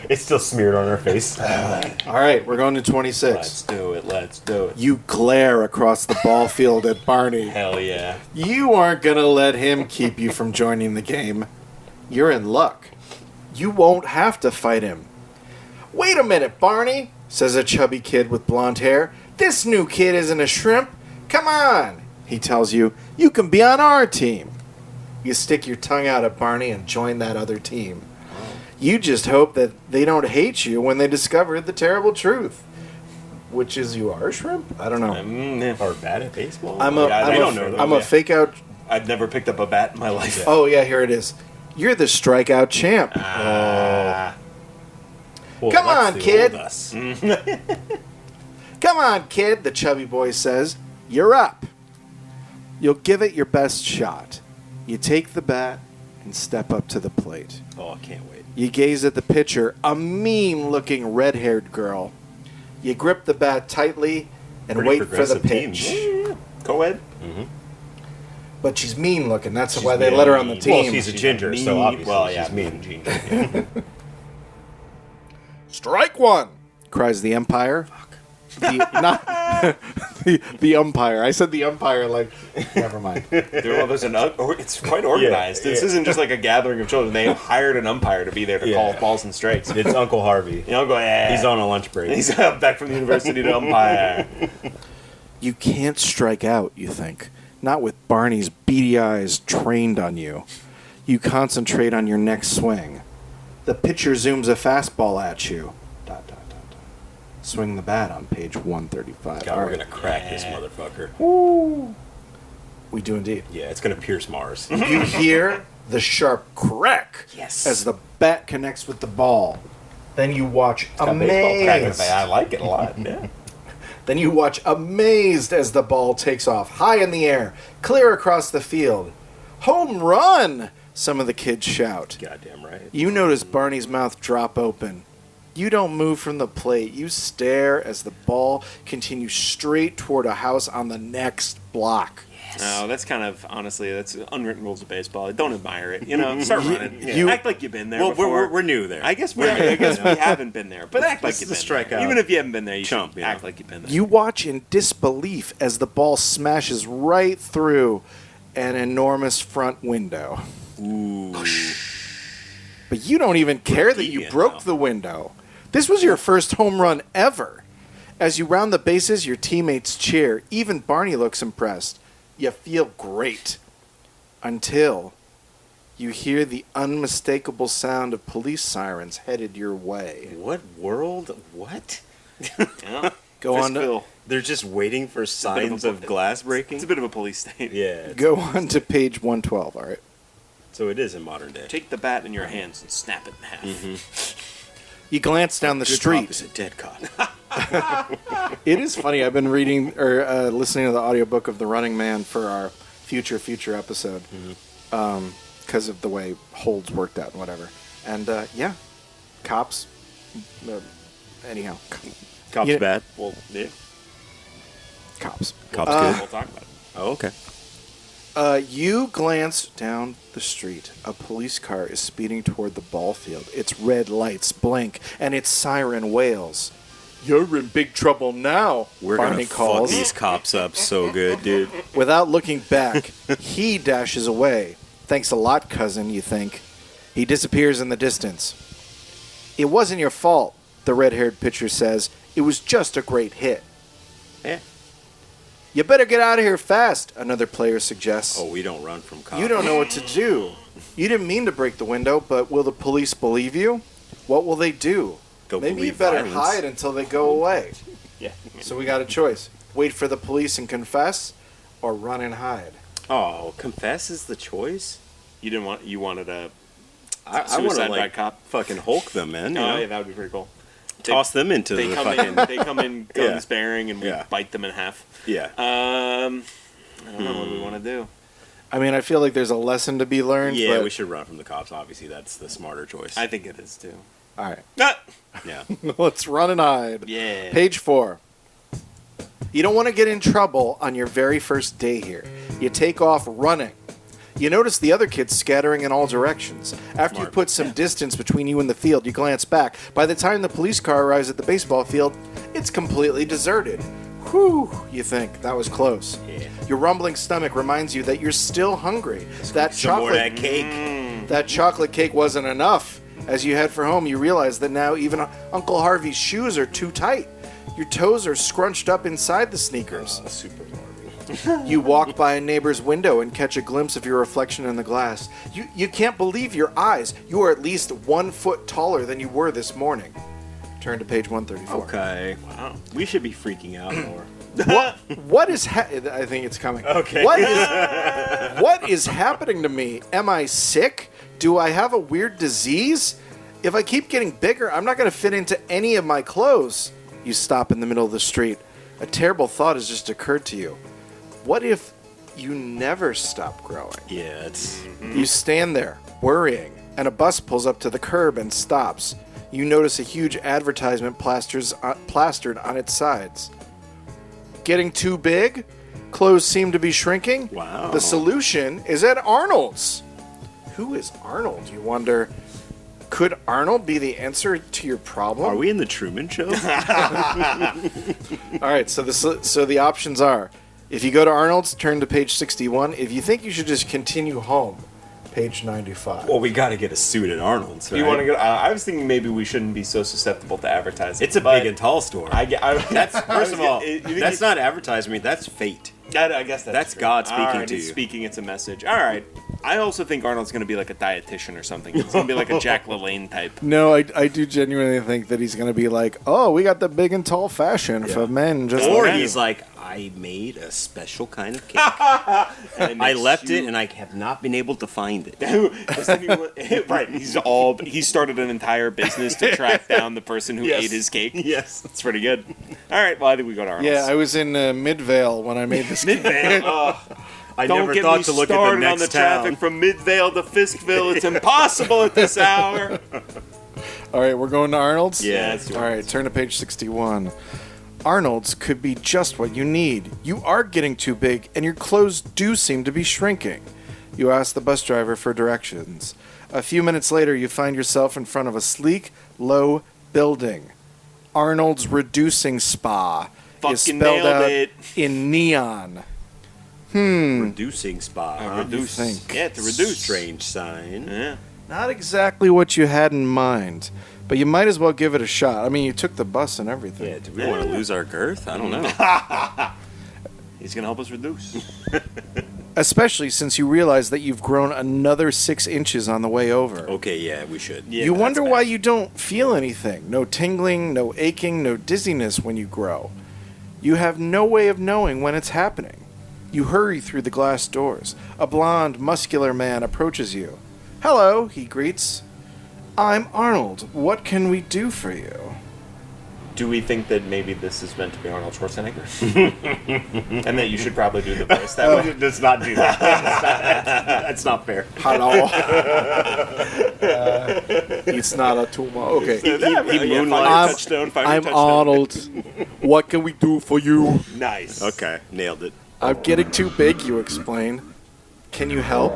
S5: It's still smeared on our face.
S1: All right, we're going to 26.
S4: Let's do it. Let's do it.
S1: You glare across the ball field at Barney.
S4: Hell yeah.
S1: You aren't going to let him keep you from joining the game. You're in luck. You won't have to fight him. "Wait a minute, Barney," says a chubby kid with blonde hair. "This new kid isn't a shrimp. Come on," he tells you. "You can be on our team." You stick your tongue out at Barney and join that other team. You just hope that they don't hate you when they discover the terrible truth. Which is you are a shrimp? I don't know.
S5: Or bad at baseball.
S1: I'm
S5: I'm
S1: a fake out.
S4: I've never picked up a bat in my life.
S1: Oh, yeah, here it is. You're the strikeout champ.
S5: Well,
S1: Come
S5: that's
S1: on,
S5: the
S1: kid.
S5: old us.
S1: "Come on, kid," the chubby boy says. "You're up." You'll give it your best shot. You take the bat and step up to the plate.
S2: Oh, I can't wait.
S1: You gaze at the pitcher, a mean-looking red-haired girl. You grip the bat tightly and
S5: Pretty
S1: wait for the
S5: progressive
S1: pitch.
S5: team.
S4: Co-ed?
S1: But she's mean-looking. That's why they let her on the team.
S5: Well, she's a ginger, so
S4: mean.
S5: obviously
S4: Well,
S5: she's
S4: yeah,
S5: mean.
S4: ginger.
S1: "Strike one!" cries the umpire. The umpire. I said the umpire like, never mind.
S4: It's quite organized.
S5: Yeah,
S4: This
S5: yeah.
S4: isn't just like a gathering of children. They hired an umpire to be there to
S5: Yeah.
S4: call balls and strikes.
S5: It's Uncle Harvey.
S4: You know, go, yeah.
S5: He's on a lunch break.
S4: He's back from the university to umpire.
S1: You can't strike out, you think. Not with Barney's beady eyes trained on you. You concentrate on your next swing. The pitcher zooms a fastball at you. ... Swing the bat on page 135.
S5: God,
S1: All
S5: we're
S1: right.
S5: gonna crack this motherfucker.
S1: We do indeed.
S5: Yeah, it's gonna pierce Mars.
S1: You hear the sharp crack as the bat connects with the ball. Then you watch amazed.
S5: I like it a lot. Yeah.
S1: Then you watch amazed as the ball takes off high in the air, clear across the field. "Home run!" some of the kids shout.
S5: Goddamn right.
S1: You notice Barney's mouth drop open. You don't move from the plate. You stare as the ball continues straight toward a house on the next block.
S4: No, that's kind of, honestly, that's unwritten rules of baseball. Don't admire it. You know, start running.
S1: You-
S4: act like you've been there
S2: Well,
S4: before.
S2: we're new there.
S4: I guess we haven't been there, but act like
S2: This
S4: you've
S2: is a
S4: been there.
S2: strikeout.
S4: Even if you haven't been there, you
S2: Chump,
S4: should
S2: you know?
S4: act like you've been there.
S1: You watch in disbelief as the ball smashes right through an enormous front window.
S2: Ooh.
S1: But you don't even care that you
S2: deviant,
S1: broke
S2: though.
S1: the window. This was your first home run ever. As you round the bases, your teammates cheer. Even Barney looks impressed. You feel great. Until you hear the unmistakable sound of police sirens headed your way.
S2: What world? What?
S4: Yeah.
S1: Go on to,
S4: Fistful.
S2: They're just waiting for signs
S4: a-
S2: of glass breaking?
S4: It's a bit of a police state.
S2: Yeah.
S1: go on to page 112, all right?
S2: So it is in modern day.
S4: Take the bat in your hands and snap it in half.
S2: Mm-hmm.
S1: You glance down the
S2: Good
S1: street.
S2: cop is a dead cop.
S1: It is funny. I've been reading or listening to the audiobook of The Running Man for our future episode because of the way holds worked out and whatever. And yeah, cops. Anyhow,
S2: Cop's
S1: Yeah.
S4: Well, yeah.
S1: cops.
S2: Cop's
S1: Uh,
S2: good.
S4: We'll talk about it.
S2: Oh, okay.
S1: You glance down the street. A police car is speeding toward the ball field. Its red lights blink, and its siren wails. You're in big trouble now,
S2: We're
S1: Barney
S2: gonna
S1: calls.
S2: fuck these cops up so good, dude.
S1: Without looking back, he dashes away. Thanks a lot, cousin, you think. He disappears in the distance. It wasn't your fault, the red-haired pitcher says. It was just a great hit.
S2: Eh.
S1: You better get out of here fast, another player suggests.
S2: Oh, we don't run from cops.
S1: You don't know what to do. You didn't mean to break the window, but will the police believe you? What will they do?
S2: They'll
S1: Maybe you
S2: believe
S1: better
S2: violence.
S1: hide until they go away.
S4: Yeah.
S1: So we got a choice. Wait for the police and confess, or run and hide.
S2: Oh, confess is the choice?
S4: You wanted a
S2: I want to,
S4: suicide by
S2: like,
S4: cop.
S2: fucking Hulk them, man. You
S4: Oh,
S2: know?
S4: yeah, that would be pretty cool.
S2: Toss them into
S4: They
S2: the
S4: come
S2: fucking...
S4: in. They come in guns
S2: Yeah.
S4: bearing, and we
S2: Yeah.
S4: bite them in half.
S2: Yeah.
S4: I don't know what we want to do.
S1: I mean, I feel like there's a lesson to be learned.
S2: Yeah,
S1: but...
S2: we should run from the cops. Obviously, that's the smarter choice.
S4: I think it is too.
S1: All right.
S4: Ah!
S2: Yeah.
S1: Let's run and hide.
S4: Yeah.
S1: Page 4. You don't want to get in trouble on your very first day here. You take off running. You notice the other kids scattering in all directions. After you
S2: Smart.
S1: put some distance between you and the field, you glance back. By the time the police car arrives at the baseball field, it's completely deserted. Whew, you think. That was close.
S2: Yeah.
S1: Your rumbling stomach reminds you that you're still hungry. That
S2: Some more of
S1: chocolate
S2: that cake.
S1: That chocolate cake wasn't enough. As you head for home, you realize that now even Uncle Harvey's shoes are too tight. Your toes are scrunched up inside the sneakers.
S2: Super Harvey.
S1: You walk by a neighbor's window and catch a glimpse of your reflection in the glass. You can't believe your eyes. You are at least 1 foot taller than you were this morning. Turn to page 134.
S2: Okay. Wow. We should be freaking out more.
S1: What is I think it's coming.
S2: Okay.
S1: What is happening to me? Am I sick? Do I have a weird disease? If I keep getting bigger, I'm not going to fit into any of my clothes. You stop in the middle of the street. A terrible thought has just occurred to you. What if you never stop growing?
S2: Yeah, it's...
S1: You stand there, worrying, and a bus pulls up to the curb and stops. You notice a huge advertisement plastered on its sides. Getting too big? Clothes seem to be shrinking?
S2: Wow.
S1: The solution is at Arnold's. Who is Arnold, you wonder? Could Arnold be the answer to your problem?
S2: Are we in the Truman Show?
S1: All right, so the options are, if you go to Arnold's, turn to page 61. If you think you should just continue home, page 95.
S2: Well, we got to get a suit at Arnold's, right?
S4: You want to go? I was thinking maybe we shouldn't be so susceptible to advertising.
S2: It's a big and tall store.
S4: That's
S2: First of all, that's not advertisement. That's fate.
S4: I guess that's true.
S2: God speaking
S4: All right,
S2: to
S4: it's
S2: you.
S4: speaking, it's a message. All right. I also think Arnold's going to be like a dietitian or something. He's going to be like a Jack LaLanne type.
S1: No, I do genuinely think that he's going to be like, oh, we got the big and tall fashion for men. Just
S2: Or
S1: like
S2: he's like, I made a special kind of cake.
S4: And
S2: I left it, and I have not been able to find it.
S4: Right. He started an entire business to track down the person who ate his cake.
S2: Yes.
S4: It's pretty good. All right. Well, I think we go to Arnold's.
S1: Yeah, I was in Midvale when I made this.
S2: I
S4: Don't
S2: never
S4: get
S2: thought
S4: me
S2: to look at the
S4: started
S2: next
S4: on the
S2: town.
S4: traffic from Midvale to Fiskville. It's impossible at this hour.
S1: All right, we're going to Arnold's?
S2: Yeah,
S4: let's do
S1: All right, turn to page 61. Arnold's could be just what you need. You are getting too big, and your clothes do seem to be shrinking. You ask the bus driver for directions. A few minutes later, you find yourself in front of a sleek, low building. Arnold's Reducing Spa is
S4: Fucking
S1: spelled
S4: nailed
S1: out
S4: it.
S1: in neon.
S2: Reducing spa. huh?
S4: Reduce.
S1: think?
S4: Yeah, to reduce.
S2: Strange sign.
S4: Yeah.
S1: Not exactly what you had in mind, but you might as well give it a shot. I mean, you took the bus and everything.
S2: Yeah, do we want to lose our girth? I don't know.
S4: He's going to help us reduce.
S1: Especially since you realize that you've grown another 6 inches on the way over.
S2: Okay, yeah, we should.
S4: Yeah,
S1: You
S4: that's
S1: wonder
S4: bad.
S1: why you don't feel anything. No tingling, no aching, no dizziness when you grow. You have no way of knowing when it's happening. You hurry through the glass doors. A blond, muscular man approaches you. Hello, he greets. I'm Arnold. What can we do for you?
S4: Do we think that maybe this is meant to be Arnold Schwarzenegger? And that you should probably do the voice that way?
S2: Let's not do that. That's not fair.
S1: Hello. It's not a tumor. Okay.
S4: Touchdown,
S1: I'm Arnold. What can we do for you?
S4: Nice.
S2: Okay, nailed it.
S1: I'm getting too big, you explain. Can you help?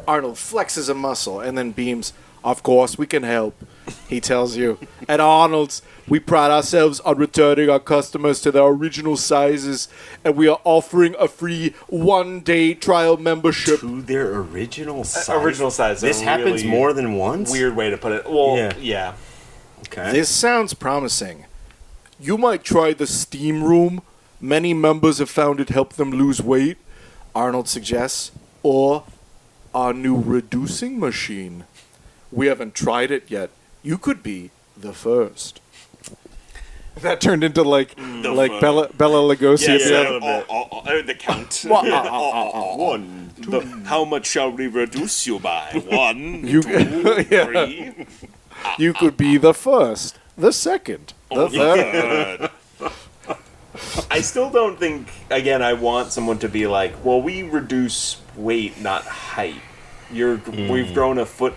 S1: Arnold flexes a muscle and then beams. Of course we can help, he tells you. At Arnold's, we pride ourselves on returning our customers to their original sizes, and we are offering a free 1-day trial membership.
S5: To their original size?
S4: Original size.
S5: This happens
S4: really
S5: more than once?
S4: Weird way to put it. Well,
S5: Yeah.
S4: yeah.
S5: Okay.
S1: This sounds promising. You might try the steam room. Many members have found it helped them lose weight, Arnold suggests. Or our new reducing machine. We haven't tried it yet. You could be the first. That turned into like Bella Lugosi.
S4: The count.
S5: 1, 2.
S4: How much shall we reduce you by? 1,
S1: You-
S4: 2,
S1: Yeah.
S4: 3.
S1: You could be the first, the second, the third.
S4: I still don't think, again, I want someone to be like, well, we reduce weight, not height. We've grown 1.5 foot.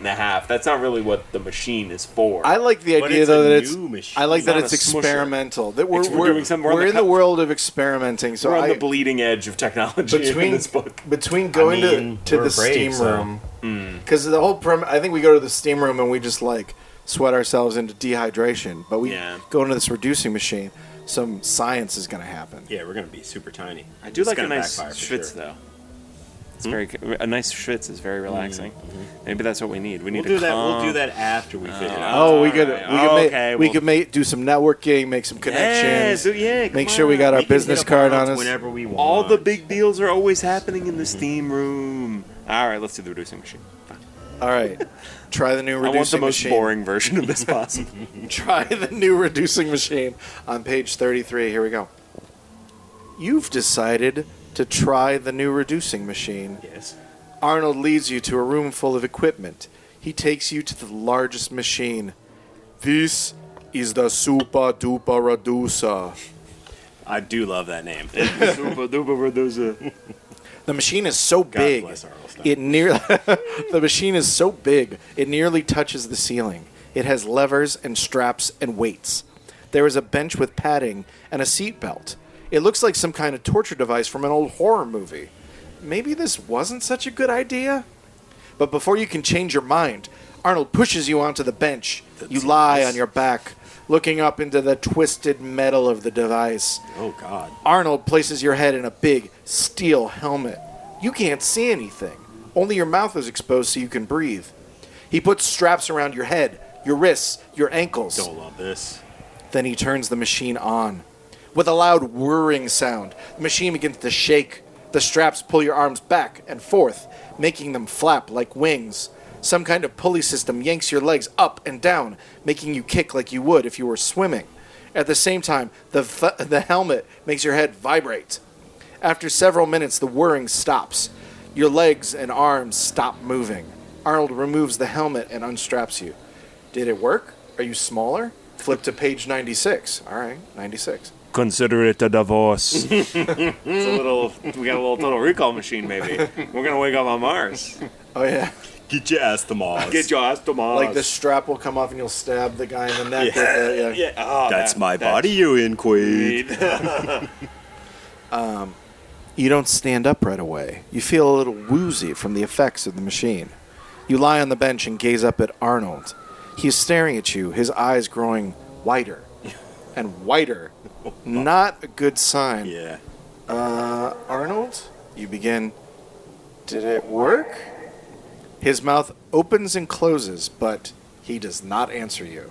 S4: That's not really what the machine is for.
S1: I like the
S5: But
S1: idea
S5: it's
S1: though
S5: a
S1: that it's.
S5: new machine.
S1: I like
S4: It's
S1: that
S4: not
S1: it's
S4: a smusher.
S1: experimental. That
S4: We're doing something- we're on
S1: we're
S4: the
S1: in the
S4: cu-
S1: world of experimenting. So
S4: We're on
S1: I,
S4: the bleeding edge of technology in this book.
S1: between going to
S5: we're
S1: the
S5: brave,
S1: steam
S5: so-
S1: room, because the whole I think we go to the steam room and we just like sweat ourselves into dehydration. But we
S4: Yeah.
S1: go into this reducing machine. Some science is going to happen.
S5: Yeah, we're going to be super tiny.
S4: I do
S5: It's
S4: like a
S5: gonna
S4: nice
S5: backfire for
S4: schwitz,
S5: sure.
S4: though. It's a nice schwitz is very relaxing. Maybe that's what we need. We need
S5: We'll do
S4: a
S5: that.
S4: calm.
S5: We'll do that after we figure it out.
S1: Oh, we could
S4: Okay,
S1: we
S4: well-
S1: could do some networking, make some connections.
S4: Come
S1: Make sure we got our
S5: We can
S1: business
S5: hit up
S1: card on
S5: Arnold's
S1: us.
S5: whenever we want.
S4: All the big deals are always happening in the steam room. All right, let's do the reducing machine.
S1: All right, try the new
S4: I want the
S1: reducing
S4: most
S1: machine.
S4: boring version of this possible.
S1: Try the new reducing machine on page 33. Here we go. You've decided to try the new reducing machine.
S5: Yes.
S1: Arnold leads you to a room full of equipment. He takes you to the largest machine. This is the Super Duper Reducer.
S5: I do love that name.
S4: Super duper reducer.
S1: The machine is so
S5: God
S1: big.
S5: bless Arnold.
S1: The machine is so big it nearly touches the ceiling. It has levers and straps and weights. There is a bench with padding and a seat belt. It looks like some kind of torture device from an old horror movie. Maybe this wasn't such a good idea? But before you can change your mind, Arnold pushes you onto the bench. You lie on your back, looking up into the twisted metal of the device.
S5: Oh, God.
S1: Arnold places your head in a big steel helmet. You can't see anything. Only your mouth is exposed so you can breathe. He puts straps around your head, your wrists, your ankles.
S5: Don't love this.
S1: Then he turns the machine on. With a loud whirring sound, the machine begins to shake. The straps pull your arms back and forth, making them flap like wings. Some kind of pulley system yanks your legs up and down, making you kick like you would if you were swimming. At the same time, the helmet makes your head vibrate. After several minutes, the whirring stops. Your legs and arms stop moving. Arnold removes the helmet and unstraps you. Did it work? Are you smaller? Flip to page 96. All right, 96.
S4: Consider it a divorce. It's a little. We got a little Total Recall machine. Maybe we're gonna wake up on Mars.
S1: Oh, yeah.
S5: Get your ass to Mars.
S4: Get your ass to Mars.
S1: Like the strap will come off and you'll stab the guy in the neck.
S5: Yeah.
S1: With it.
S4: Yeah. Oh,
S5: That's my body you in, Quaid.
S1: You don't stand up right away. You feel a little woozy from the effects of the machine. You lie on the bench and gaze up at Arnold. He is staring at you, his eyes growing whiter and whiter. Not a good sign.
S5: Yeah.
S1: Arnold? You begin. Did it work? His mouth opens and closes, but he does not answer you.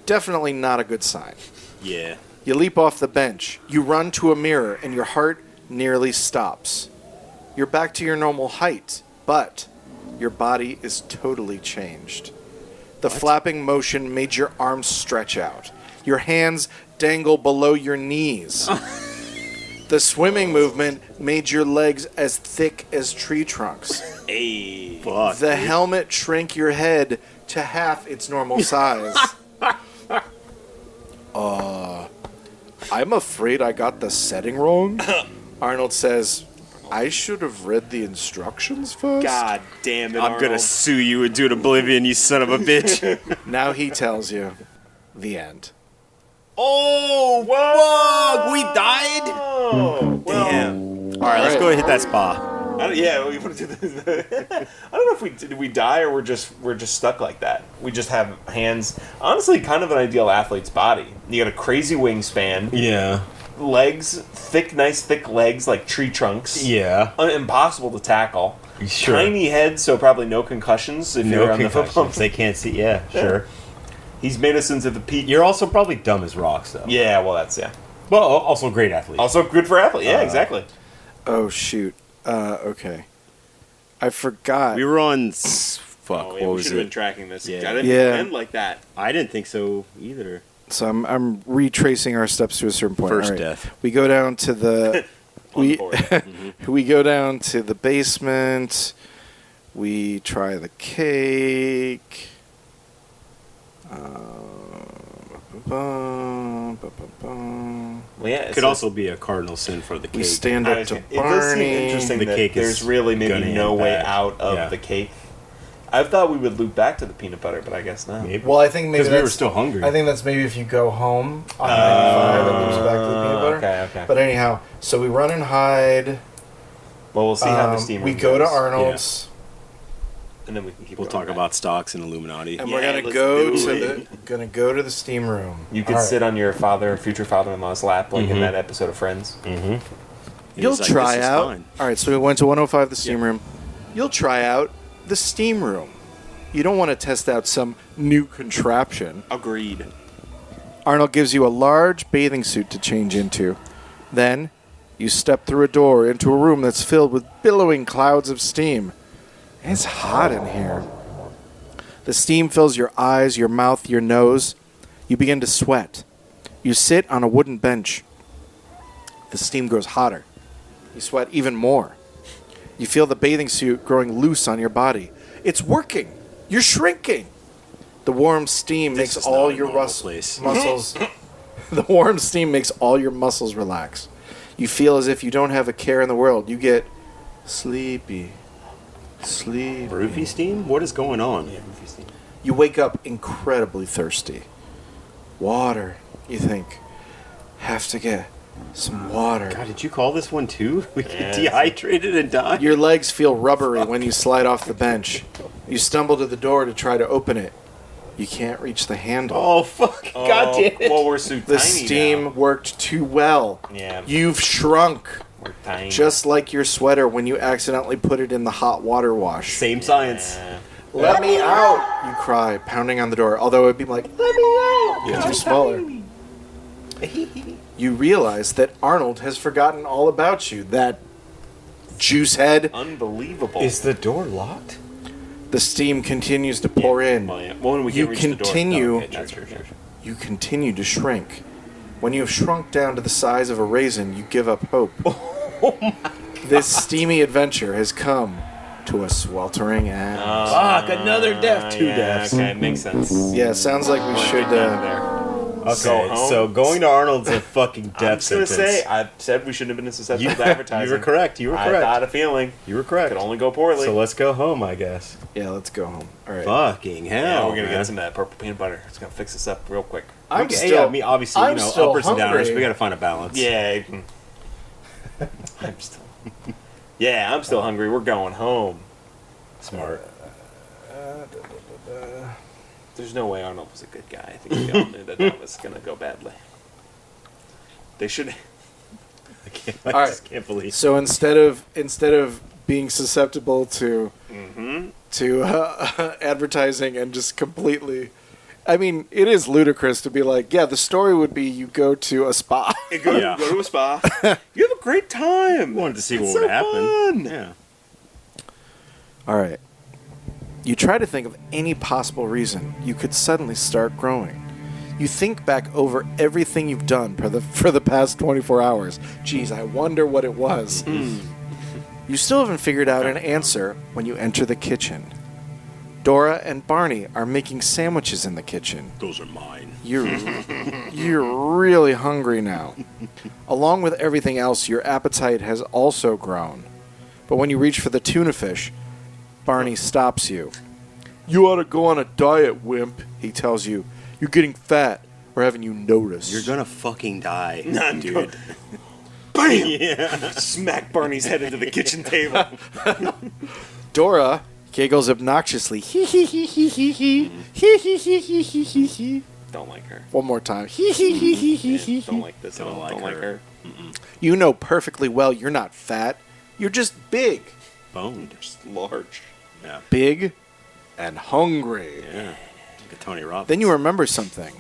S1: Definitely not a good sign.
S5: Yeah.
S1: You leap off the bench. You run to a mirror, and your heart nearly stops. You're back to your normal height, but your body is totally changed. The flapping motion made your arms stretch out. Your hands dangle below your knees. The swimming movement made your legs as thick as tree trunks.
S4: Hey.
S5: Fuck.
S1: The helmet shrank your head to half its normal size. I'm afraid I got the setting wrong. Arnold says, I should have read the instructions first.
S4: God damn it!
S5: I'm
S4: Arnold.
S5: gonna sue you and do an oblivion, you son of a bitch.
S1: Now he tells you the end.
S5: Oh, whoa! We died?
S4: Oh, well,
S5: Damn. All right, let's go hit that spa.
S4: We put it to the. I don't know if did we die or we're just stuck like that. We just have hands. Honestly, kind of an ideal athlete's body. You got a crazy wingspan.
S5: Yeah.
S4: Legs, nice thick legs like tree trunks.
S5: Yeah.
S4: Impossible to tackle.
S5: Sure.
S4: Tiny head, so probably no concussions if you're on the football.
S5: They can't see. Yeah, sure.
S4: He's made us into the peak.
S5: You're also probably dumb as rocks, though.
S4: Yeah, well, that's
S5: Well, also a great athlete.
S4: Also good for athlete. Yeah, exactly.
S1: Oh shoot. Okay. I forgot.
S2: We were on. Fuck. What
S4: we
S2: was
S4: should have been
S2: it?
S4: tracking this.
S2: Yeah.
S4: I didn't
S1: Yeah.
S4: end like that.
S2: I didn't think so either.
S1: So I'm retracing our steps to a certain point.
S2: First
S1: All right.
S2: death.
S1: We go down to the we we go down to the basement. We try the cake.
S4: Well, yeah,
S2: Could also be a cardinal sin for the cake.
S1: We stand up to
S4: It does seem
S1: Barney.
S4: interesting
S5: The
S4: that
S5: cake is
S4: there's really maybe
S5: gonna
S4: no
S5: end
S4: way
S5: bad.
S4: out of
S5: Yeah.
S4: the cake. I thought we would loop back to the peanut butter, but I guess not.
S5: Maybe.
S1: Well, I think maybe
S5: Because we were
S1: that's-
S5: still hungry.
S1: I think that's maybe if you go home on 95 and lose back to the peanut butter.
S4: Okay.
S1: But anyhow, so we run and hide.
S4: Well, we'll see how the steam
S1: We
S4: room
S1: go to
S4: goes,
S1: Arnold's,
S4: and then we can keep.
S2: We'll
S4: going
S2: talk
S4: back.
S2: about stocks and Illuminati.
S1: and
S4: Yeah,
S1: we're gonna
S4: let's
S1: go
S4: do
S1: to
S4: it.
S1: the steam room.
S4: You could
S1: All right.
S4: sit on your future father-in-law's lap, like in that episode of Friends.
S1: You'll
S2: He's like,
S1: try
S2: "This is
S1: out.
S2: fine."
S1: All right, so we went to 105, the steam room. You'll try out the steam room. You don't want to test out some new contraption.
S4: Agreed.
S1: Arnold gives you a large bathing suit to change into. Then, you step through a door into a room that's filled with billowing clouds of steam. It's hot in here. The steam fills your eyes, your mouth, your nose. You begin to sweat. You sit on a wooden bench. The steam grows hotter. You sweat even more. You feel the bathing suit growing loose on your body. It's working. You're shrinking. The warm steam makes
S2: is
S1: all
S2: not a
S1: your
S2: normal place.
S1: muscles. The warm steam makes all your muscles relax. You feel as if you don't have a care in the world. You get sleepy.
S2: Roofie steam? What is going on?
S1: You wake up incredibly thirsty. Water. You think, have to get some water.
S5: God, did you call this one too? We get
S4: Yeah.
S5: dehydrated and die?
S1: Your legs feel rubbery when you slide off the bench. You stumble to the door to try to open it. You can't reach the handle.
S5: Oh, fuck. God damn it.
S4: Well, we're so
S1: The
S4: tiny
S1: steam
S4: now.
S1: worked too well.
S4: Yeah.
S1: You've shrunk.
S4: We're tiny.
S1: Just like your sweater when you accidentally put it in the hot water wash.
S5: Same science.
S1: Let me out! You cry, pounding on the door. Although it'd be like, let me out! Because you're smaller. You realize that Arnold has forgotten all about you. That juice head.
S4: Unbelievable.
S5: Is the door locked?
S1: The steam continues to pour in.
S4: Well, yeah. Well, when we
S1: You
S4: can't reach the door.
S1: continue-
S4: Oh, okay, that's true.
S1: You continue to shrink. When you have shrunk down to the size of a raisin, you give up hope. This steamy adventure has come to a sweltering end.
S5: Fuck, another death. Two deaths.
S4: Okay, makes sense.
S1: Yeah, sounds like we should.
S5: Okay,
S4: home.
S5: so going to Arnold's a fucking
S4: I'm
S5: death
S4: just gonna
S5: sentence.
S4: say, I said we shouldn't have been susceptible
S5: You-
S4: to advertising.
S5: you were correct, you were
S4: I
S5: correct.
S4: had a feeling
S5: You were correct.
S4: it could only go poorly.
S5: So let's go home, I guess.
S1: Yeah, let's go home. All right.
S2: Fucking hell.
S4: yeah, we're gonna
S2: man.
S4: get some of that purple peanut butter. It's gonna fix us up real quick.
S1: I'm
S5: Okay,
S1: still.
S5: yeah, I mean, obviously,
S1: I'm still
S5: uppers and downers.
S1: hungry.
S5: We got to find a balance.
S4: Yeah. I'm still. Yeah, I'm still hungry. We're going home.
S5: Smart.
S4: There's no way Arnold was a good guy. I think we all knew that was gonna go badly. They should.
S5: I
S1: All
S5: just can't believe.
S1: So instead of being susceptible to advertising and just completely, I mean, it is ludicrous to be like, yeah, the story would be you go to a spa.
S4: Go
S2: Yeah.
S4: to a spa. You have a great time.
S2: Wanted to see
S4: It's
S2: what
S4: so
S2: would happen.
S4: fun.
S2: Yeah.
S1: All right. You try to think of any possible reason you could suddenly start growing. You think back over everything you've done for the past 24 hours. Geez, I wonder what it was. You still haven't figured out an answer when you enter the kitchen. Dora and Barney are making sandwiches in the kitchen.
S2: Those are mine.
S1: You're really hungry now. Along with everything else, your appetite has also grown. But when you reach for the tuna fish, Barney stops you. You ought to go on a diet, wimp, he tells you. You're getting fat, or haven't you noticed?
S2: You're gonna fucking die, dude.
S4: Bam!
S2: Yeah.
S4: Smack Barney's head into the kitchen table.
S1: Dora giggles obnoxiously. Hee hee hee hee hee hee. Hee hee hee hee hee hee hee.
S4: Don't like her.
S1: One more time. Hee hee hee hee hee hee.
S4: Don't like this at all. Don't like her.
S1: You know perfectly well you're not fat. You're just big.
S2: Boned.
S4: Just large.
S2: Yeah.
S1: Big and hungry.
S2: Yeah. Like a Tony Robbins.
S1: Then you remember something.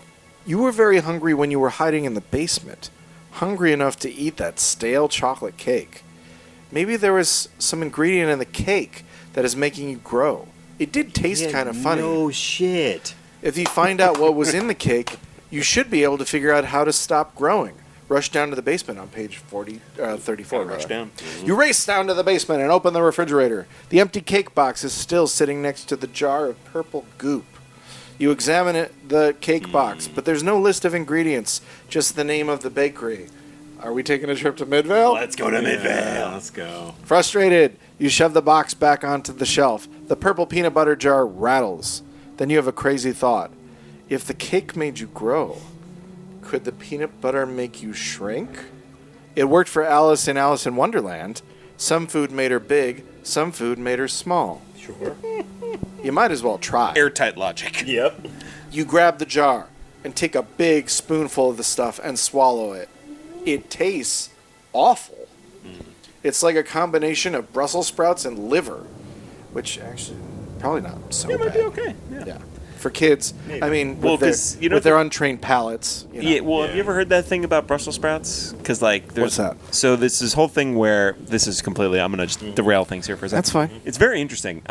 S1: You were very hungry when you were hiding in the basement. Hungry enough to eat that stale chocolate cake. Maybe there was some ingredient in the cake that is making you grow. It did taste kind of funny.
S2: No shit.
S1: If you find out what was in the cake, you should be able to figure out how to stop growing. Rush down to the basement on page 34.
S4: Rush down.
S1: You race down to the basement and open the refrigerator. The empty cake box is still sitting next to the jar of purple goop. You examine the cake box, but there's no list of ingredients, just the name of the bakery. Are we taking a trip to Midvale?
S4: Let's go to Midvale.
S2: Yeah, let's go.
S1: Frustrated, you shove the box back onto the shelf. The purple peanut butter jar rattles. Then you have a crazy thought. If the cake made you grow, could the peanut butter make you shrink? It worked for Alice in Alice in Wonderland. Some food made her big, some food made her small.
S2: Sure.
S1: You might as well try.
S4: Airtight logic.
S2: Yep.
S1: You grab the jar and take a big spoonful of the stuff and swallow it. It tastes awful. It's like a combination of Brussels sprouts and liver, which actually probably not so
S4: It
S1: bad.
S4: might be okay. Yeah.
S1: For kids, I mean,
S4: Well,
S1: with their,
S4: 'cause, you know,
S1: with their untrained palates. You know.
S4: Yeah, well, have you ever heard that thing about Brussels sprouts? Because, like, there's...
S1: What's that?
S4: So this whole thing where... This is completely... I'm going to just derail things here for a second.
S1: That's fine.
S4: It's very interesting.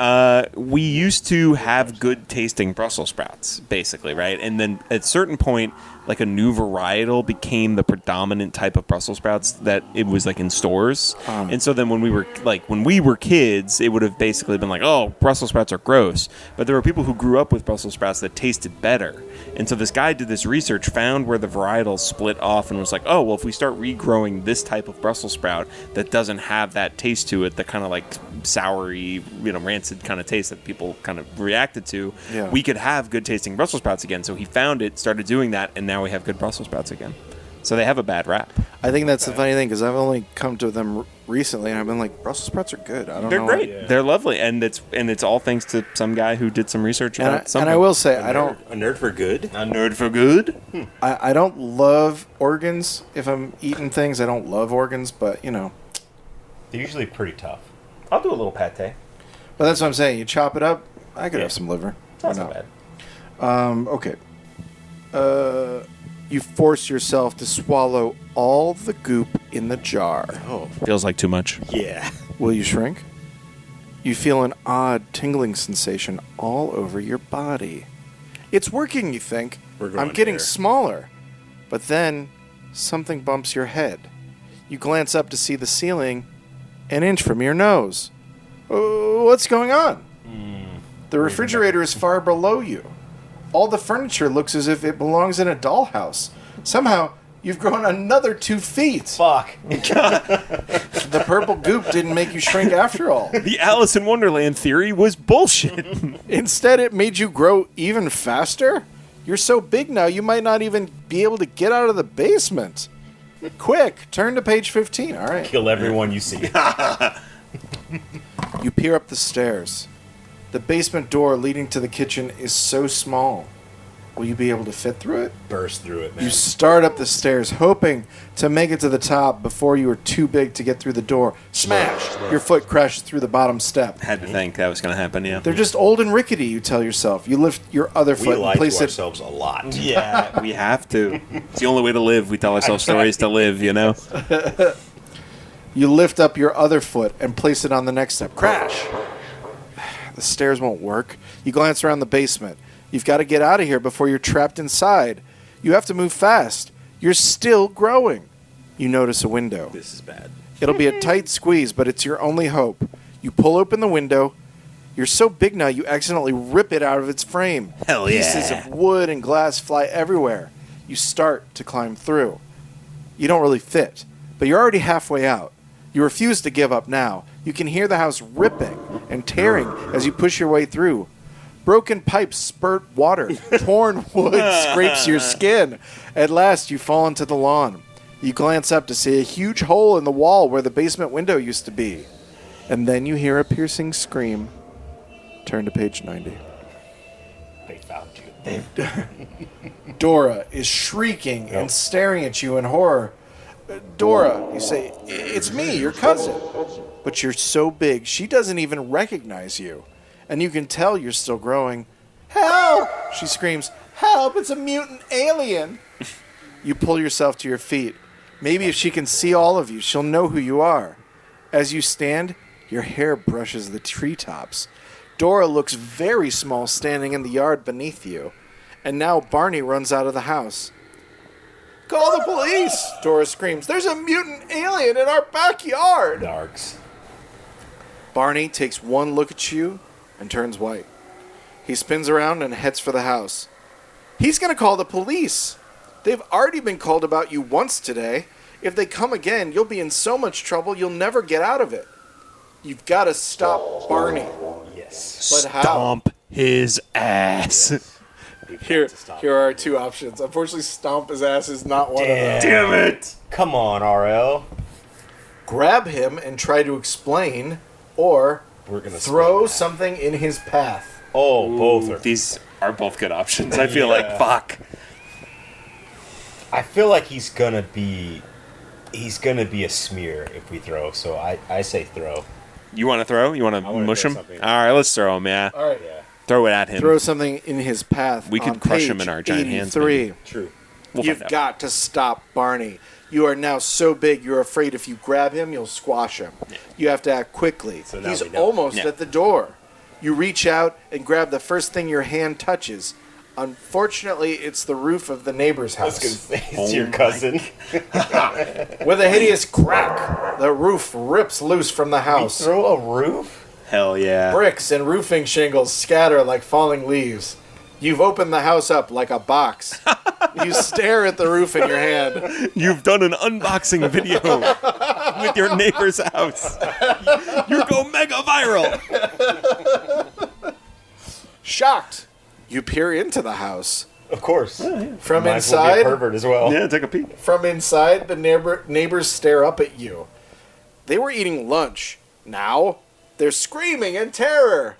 S4: We used to have good-tasting Brussels sprouts, basically, right? And then at a certain point, like, a new varietal became the predominant type of Brussels sprouts that it was, like, in stores. And so then when we were kids, it would have basically been like, oh, Brussels sprouts are gross. But there were people who grew up with Brussels sprouts that tasted better. And so this guy did this research, found where the varietals split off, and was like, oh, well, if we start regrowing this type of Brussels sprout that doesn't have that taste to it, that kind of like soury, rancid kind of taste that people kind of reacted to, we could have good tasting Brussels sprouts again. So he found it, started doing that, and now we have good Brussels sprouts again. So they have a bad rap.
S1: I think that's the funny thing, because I've only come to them recently, and I've been like, Brussels sprouts are good. I don't
S4: They're
S1: know.
S4: great.
S5: Yeah.
S4: They're lovely, and it's all thanks to some guy who did some research about something.
S1: And I will say,
S2: A nerd for good.
S4: A nerd for good.
S1: I don't love organs. If I'm eating things, I don't love organs, but,
S5: They're usually pretty tough.
S4: I'll do a little pate.
S1: But that's what I'm saying. You chop it up, I could have some liver.
S4: That's
S1: Why
S4: not
S1: not?
S4: bad.
S1: Okay. You force yourself to swallow all the goop in the jar.
S2: Oh,
S4: Feels like too much.
S2: yeah.
S1: Will you shrink? You feel an odd tingling sensation all over your body. It's working, you think.
S2: We're growing
S1: I'm getting
S2: hair.
S1: smaller. But then something bumps your head. You glance up to see the ceiling an inch from your nose. What's going on? The refrigerator is far below you. All the furniture looks as if it belongs in a dollhouse. Somehow, you've grown another 2 feet.
S5: Fuck.
S1: The purple goop didn't make you shrink after all.
S4: The Alice in Wonderland theory was bullshit.
S1: Instead, it made you grow even faster? You're so big now, you might not even be able to get out of the basement. Quick, turn to page 15. All right.
S5: Kill everyone you see.
S1: You peer up the stairs. The basement door leading to the kitchen is so small. Will you be able to fit through it?
S5: Burst through it, man.
S1: You start up the stairs, hoping to make it to the top before you are too big to get through the door. Smash! Your foot crashes through the bottom step.
S4: Had to think that was going to happen, yeah.
S1: They're just old and rickety, you tell yourself. You lift your other
S5: we
S1: foot
S5: lie
S1: and
S5: to
S1: place it.
S5: ourselves a lot.
S4: Yeah, we have to. It's the only way to live. We tell ourselves stories to live,
S1: You lift up your other foot and place it on the next step. Crash! The stairs won't work. You glance around the basement. You've got to get out of here before you're trapped inside. You have to move fast. You're still growing. You notice a window.
S2: This is bad.
S1: It'll be a tight squeeze, but it's your only hope. You pull open the window. You're so big now you accidentally rip it out of its frame.
S2: Hell
S1: Pieces
S2: yeah.
S1: of wood and glass fly everywhere. You start to climb through. You don't really fit, but you're already halfway out. You refuse to give up now. You can hear the house ripping and tearing as you push your way through. Broken pipes spurt water. Torn wood scrapes your skin. At last, you fall into the lawn. You glance up to see a huge hole in the wall where the basement window used to be. And then you hear a piercing scream. Turn to page 90.
S5: They found you.
S1: Dora is shrieking and staring at you in horror. Dora, you say, it's me, your cousin. But you're so big, she doesn't even recognize you. And you can tell you're still growing. Help! She screams, help, it's a mutant alien. You pull yourself to your feet. Maybe if she can see all of you, she'll know who you are. As you stand, your hair brushes the treetops. Dora looks very small standing in the yard beneath you. And now Barney runs out of the house. Call the police! Dora screams. There's a mutant alien in our backyard!
S5: Narcs.
S1: Barney takes one look at you and turns white. He spins around and heads for the house. He's going to call the police. They've already been called about you once today. If they come again, you'll be in so much trouble you'll never get out of it. You've got to stop Barney.
S5: Yes.
S1: But how?
S3: Stomp his ass.
S1: Here are our two options. Unfortunately, stomp his ass is not one of them.
S5: Damn it! Come on, RL.
S1: Grab him and try to explain, or
S5: We're gonna
S1: throw something in his path.
S5: Oh, both are.
S4: These are both good options. I feel like fuck.
S5: I feel like he's gonna be a smear if we throw. So I say throw.
S4: You want to throw? You want to
S5: wanna
S4: mush
S5: throw
S4: him?
S5: something.
S4: All right, let's throw him. Yeah,
S1: All right.
S5: Yeah.
S4: throw it at him.
S1: Throw something in his path.
S4: We can
S1: on
S4: crush him
S1: page
S4: in our giant hands,
S1: 83.
S4: maybe.
S5: True.
S4: We'll
S1: You've
S4: find out.
S1: got to stop Barney. You are now so big, you're afraid if you grab him, you'll squash him. You have to act quickly.
S5: So now
S1: He's
S5: we know.
S1: almost
S4: Yeah.
S1: at the door. You reach out and grab the first thing your hand touches. Unfortunately, it's the roof of the neighbor's
S5: I was gonna
S1: house.
S5: say it's your cousin.
S1: With a hideous crack, the roof rips loose from the house.
S5: Throw a roof?
S4: Hell yeah.
S1: Bricks and roofing shingles scatter like falling leaves. You've opened the house up like a box. You stare at the roof in your hand.
S4: You've done an unboxing video with your neighbor's house. You go mega viral.
S1: Shocked, you peer into the house.
S5: Of course.
S1: From
S5: Might as well be a
S1: inside,
S5: pervert as well.
S4: Yeah, take a peek.
S1: the neighbors stare up at you. They were eating lunch. Now, they're screaming in terror.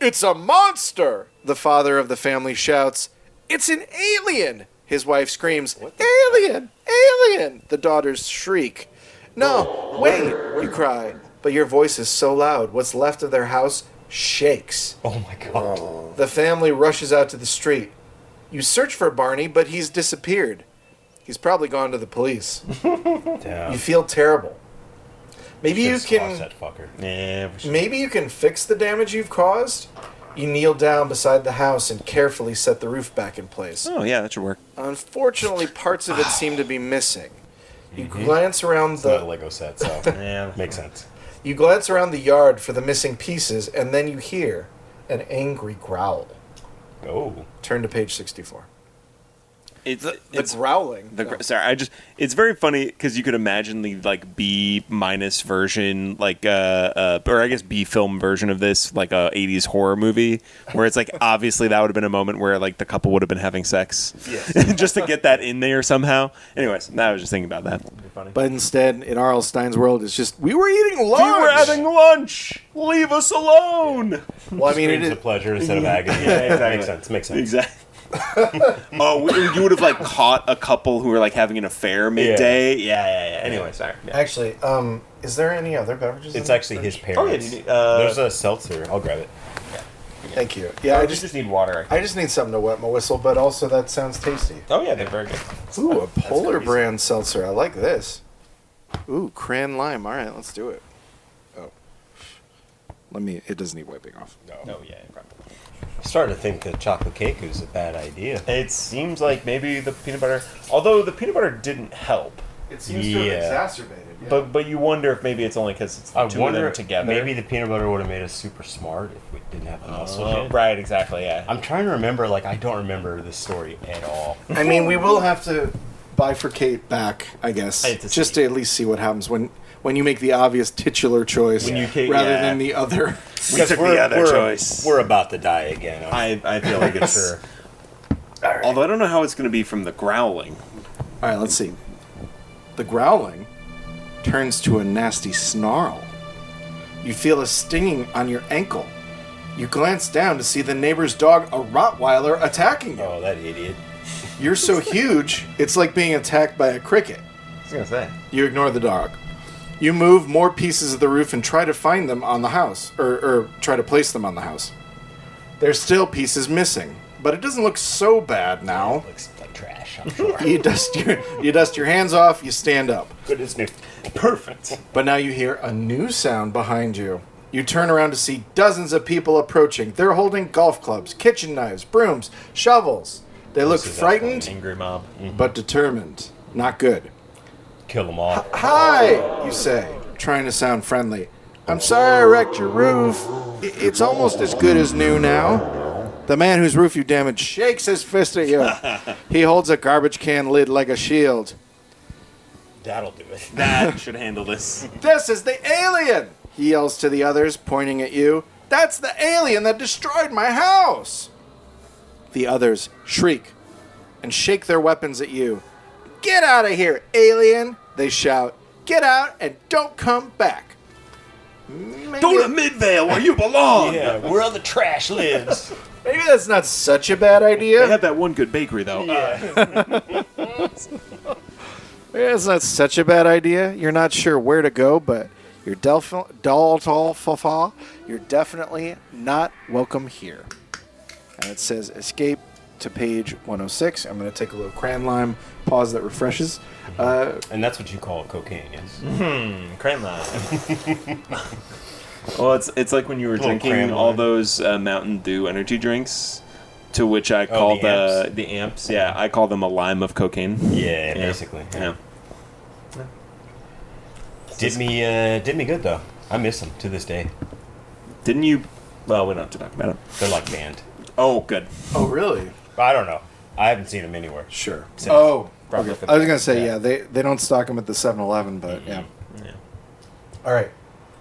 S1: It's a monster! The father of the family shouts. It's an alien! His wife screams. Alien! Alien! The daughters shriek. No, wait, you cry. But your voice is so loud, what's left of their house shakes.
S5: Oh my god.
S1: The family rushes out to the street. You search for Barney, but he's disappeared. He's probably gone to the police.
S5: Damn.
S1: You feel terrible. Maybe you
S5: Should've
S1: can
S5: squashed that fucker.
S4: Yeah,
S1: maybe you can fix the damage you've caused. You kneel down beside the house and carefully set the roof back in place.
S4: Oh, yeah, that should work.
S1: Unfortunately, parts of it seem to be missing. You glance around
S5: It's not a
S1: the
S5: Lego set, so
S4: Yeah.
S5: makes sense.
S1: you glance around the yard for the missing pieces, and then you hear an angry growl.
S5: Oh.
S1: Turn to page 64.
S4: It's
S1: The growling.
S4: it's very funny because you could imagine the like B- version, like or I guess B film version of this, like a 80s horror movie where it's like obviously that would have been a moment where like the couple would have been having sex.
S5: Yes.
S4: Just to get that in there somehow. Anyways, I was just thinking about that.
S1: But instead, in R.L. Stein's world, it's just, we were eating lunch!
S4: We were having lunch! Leave us alone!
S1: Well, I mean, it
S5: Screams
S1: is,
S5: of pleasure instead of agony.
S4: Yeah, exactly.
S5: Makes sense. Makes sense.
S4: Exactly. You would have like caught a couple who were like having an affair midday. Yeah. Anyway, sorry. Yeah.
S1: actually, is there any other beverages?
S5: It's
S1: in
S5: actually
S1: the
S5: his
S1: fridge?
S5: parents.
S4: Oh, yeah, do you need-
S5: There's a seltzer. I'll grab it.
S1: Thank you. Yeah, I just
S4: need water.
S1: I just need something to wet my whistle, but also that sounds tasty.
S4: Oh yeah, they're very good.
S1: Ooh, a Polar
S5: crazy.
S1: brand seltzer. I like this. Ooh, cran lime. All right, let's do it. Oh, it doesn't need wiping off.
S4: No, yeah, probably.
S5: I'm starting to think that chocolate cake is a bad idea.
S4: It seems like maybe the peanut butter, although the peanut butter didn't help.
S1: It
S5: seems to have Yeah.
S1: exacerbated.
S4: But you wonder if maybe it's only because it's the
S5: I
S4: two of
S5: wonder
S4: them together.
S5: maybe the peanut butter would have made us super smart if we didn't have the muscle. Kid.
S4: Right, exactly, yeah.
S5: I'm trying to remember. Like I don't remember this story at all.
S1: I mean, we will have to bifurcate back, I guess,
S4: I hate to
S1: just
S4: see.
S1: to at least see what happens when you make the obvious titular choice
S4: When you
S1: rather
S4: yeah.
S1: than the other.
S4: We took the other choice.
S5: We're about to die again.
S4: I feel like it's
S5: sure.
S4: Although I don't know how it's going to be from the growling.
S1: All right, let's see. The growling turns to a nasty snarl. You feel a stinging on your ankle. You glance down to see the neighbor's dog, a Rottweiler, attacking you.
S5: Oh, that idiot.
S1: You're so huge, it's like being attacked by a cricket.
S5: I was going to say.
S1: You ignore the dog. You move more pieces of the roof and try to find them on the house, or try to place them on the house. There's still pieces missing, but it doesn't look so bad now.
S5: It looks like trash, I'm sure.
S1: You dust your hands off, you stand up.
S5: Good as new. Perfect.
S1: But now you hear a new sound behind you. You turn around to see dozens of people approaching. They're holding golf clubs, kitchen knives, brooms, shovels. They look frightened,
S5: Angry mob.
S1: but determined. Not good.
S5: Kill them all.
S1: Hi, you say, trying to sound friendly. I'm sorry I wrecked your roof. It's almost as good as new now. The man whose roof you damaged shakes his fist at you. He holds a garbage can lid like a shield.
S5: That'll do it.
S4: That should handle this.
S1: This is the alien, he yells to the others, pointing at you. That's the alien that destroyed my house. The others shriek and shake their weapons at you. Get out of here, alien, they shout. Get out and don't come back.
S4: Go to Midvale where you belong.
S5: Yeah, where all the trash lives.
S1: Maybe that's not such a bad idea.
S4: They have that one good bakery though.
S1: Maybe that's not such a bad idea. You're not sure where to go, but you're you're definitely not welcome here. And it says escape to page 106. I'm going to take a little crayon lime pause that refreshes.
S5: And that's what you call cocaine, yes?
S4: Cran line. Well, it's like when you were drinking
S5: cran
S4: all
S5: line.
S4: those Mountain Dew energy drinks, to which I call the amps. Yeah, I call them a lime of cocaine.
S5: Yeah, basically.
S4: Yeah.
S5: Did me good, though. I miss them to this day.
S4: Didn't you? Well, we don't have to talk about it.
S5: They're like banned.
S4: Oh, good.
S1: Oh, really?
S5: I don't know. I haven't seen them anywhere.
S1: Sure.
S5: So,
S1: Oh,
S5: probably
S1: okay.
S5: for
S1: I was
S5: the-
S1: going to say,
S5: yeah.
S1: they don't stock them at the 7-Eleven, but yeah.
S4: Yeah.
S1: All right.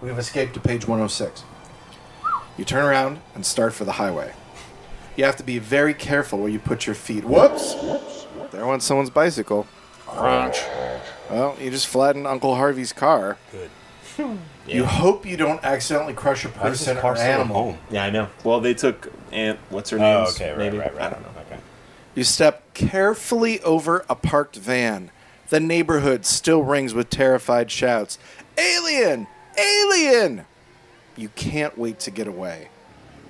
S1: We've escaped to page 106. You turn around and start for the highway. You have to be very careful where you put your feet. Whoops! There went someone's bicycle. Crunch. Well, you just flattened Uncle Harvey's car.
S5: Good.
S1: You hope you don't accidentally crush a
S5: Why is this
S1: person
S5: car
S1: or
S5: still at
S1: animal.
S5: home?
S4: Yeah, I know. Well, they took Aunt. What's her name?
S5: Oh, okay, right.
S4: I don't know.
S5: Okay.
S1: You step carefully over a parked van. The neighborhood still rings with terrified shouts. Alien! Alien! You can't wait to get away.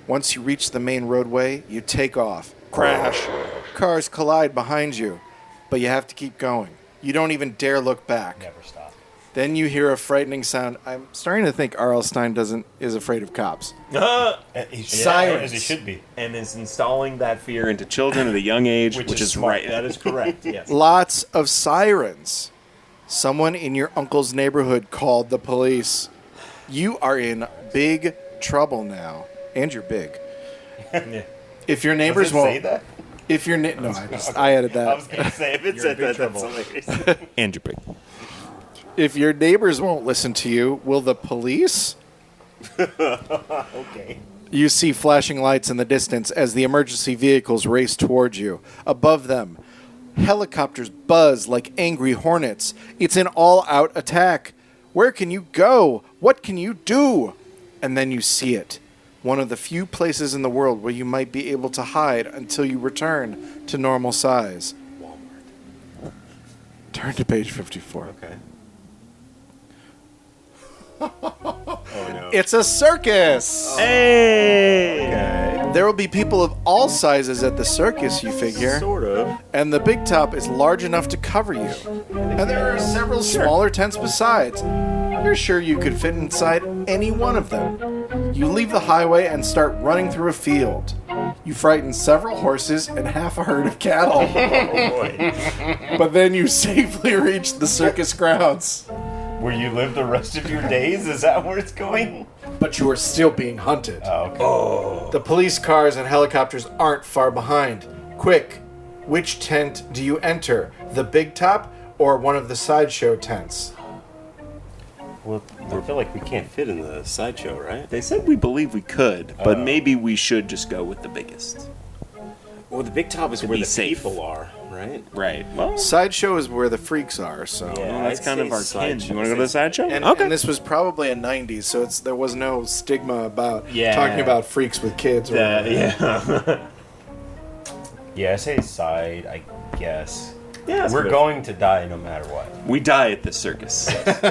S1: Once you reach the main roadway, you take off. Crash. Cars collide behind you. But you have to keep going. You don't even dare look back.
S5: Never stop.
S1: Then you hear a frightening sound. I'm starting to think R.L. Stein is afraid of cops.
S5: Sirens. As he should be.
S4: And is installing that fear into children at a young age,
S5: Which
S4: which
S5: is
S4: is
S5: smart.
S4: right. That is correct. Yes.
S1: Lots of sirens. Someone in your uncle's neighborhood called the police. You are in big trouble now. And you're big.
S5: Yeah.
S1: If your neighbors won't...
S5: say that?
S1: If your no, I added that.
S5: I was going to say, if it said that, that's hilarious.
S4: Andrew Pig.
S1: If your neighbors won't listen to you, will the police?
S5: Okay.
S1: You see flashing lights in the distance as the emergency vehicles race towards you. Above them, helicopters buzz like angry hornets. It's an all-out attack. Where can you go? What can you do? And then you see it. One of the few places in the world where you might be able to hide until you return to normal size. Walmart. Turn to page 54.
S5: Okay. Oh, no.
S1: It's a circus!
S4: Hey.
S1: There will be people of all sizes at the circus, you figure.
S4: Sort of.
S1: And the big top is large enough to cover you. And there are several smaller tents besides. You're sure you could fit inside any one of them. You leave the highway and start running through a field. You frighten several horses and half a herd of cattle. But then you safely reach the circus grounds.
S5: Where you live the rest of your days? Is that where it's going?
S1: But you are still being hunted.
S5: Oh, okay.
S1: The police cars and helicopters aren't far behind. Quick, which tent do you enter? The big top or one of the sideshow tents?
S2: Well, I feel like we can't fit in the sideshow, right?
S4: They said we believe we could, but maybe we should just go with the biggest.
S2: Well, the big top is where
S4: be
S2: the
S4: safe.
S2: people are, right?
S5: right?
S4: Right. Well,
S1: Sideshow is where the freaks are, so.
S5: Yeah.
S4: well, that's
S5: I'd
S4: kind of
S5: say
S4: our kin.
S5: sideshow.
S4: You want to go to the sideshow?
S1: And this was probably a 90s, so there was no stigma about
S4: Yeah.
S1: talking about freaks with kids. Or whatever.
S4: Yeah.
S5: Yeah, I say side, I guess.
S4: Yeah, that's
S5: We're
S4: good.
S5: going to die no matter what.
S4: We die at the circus.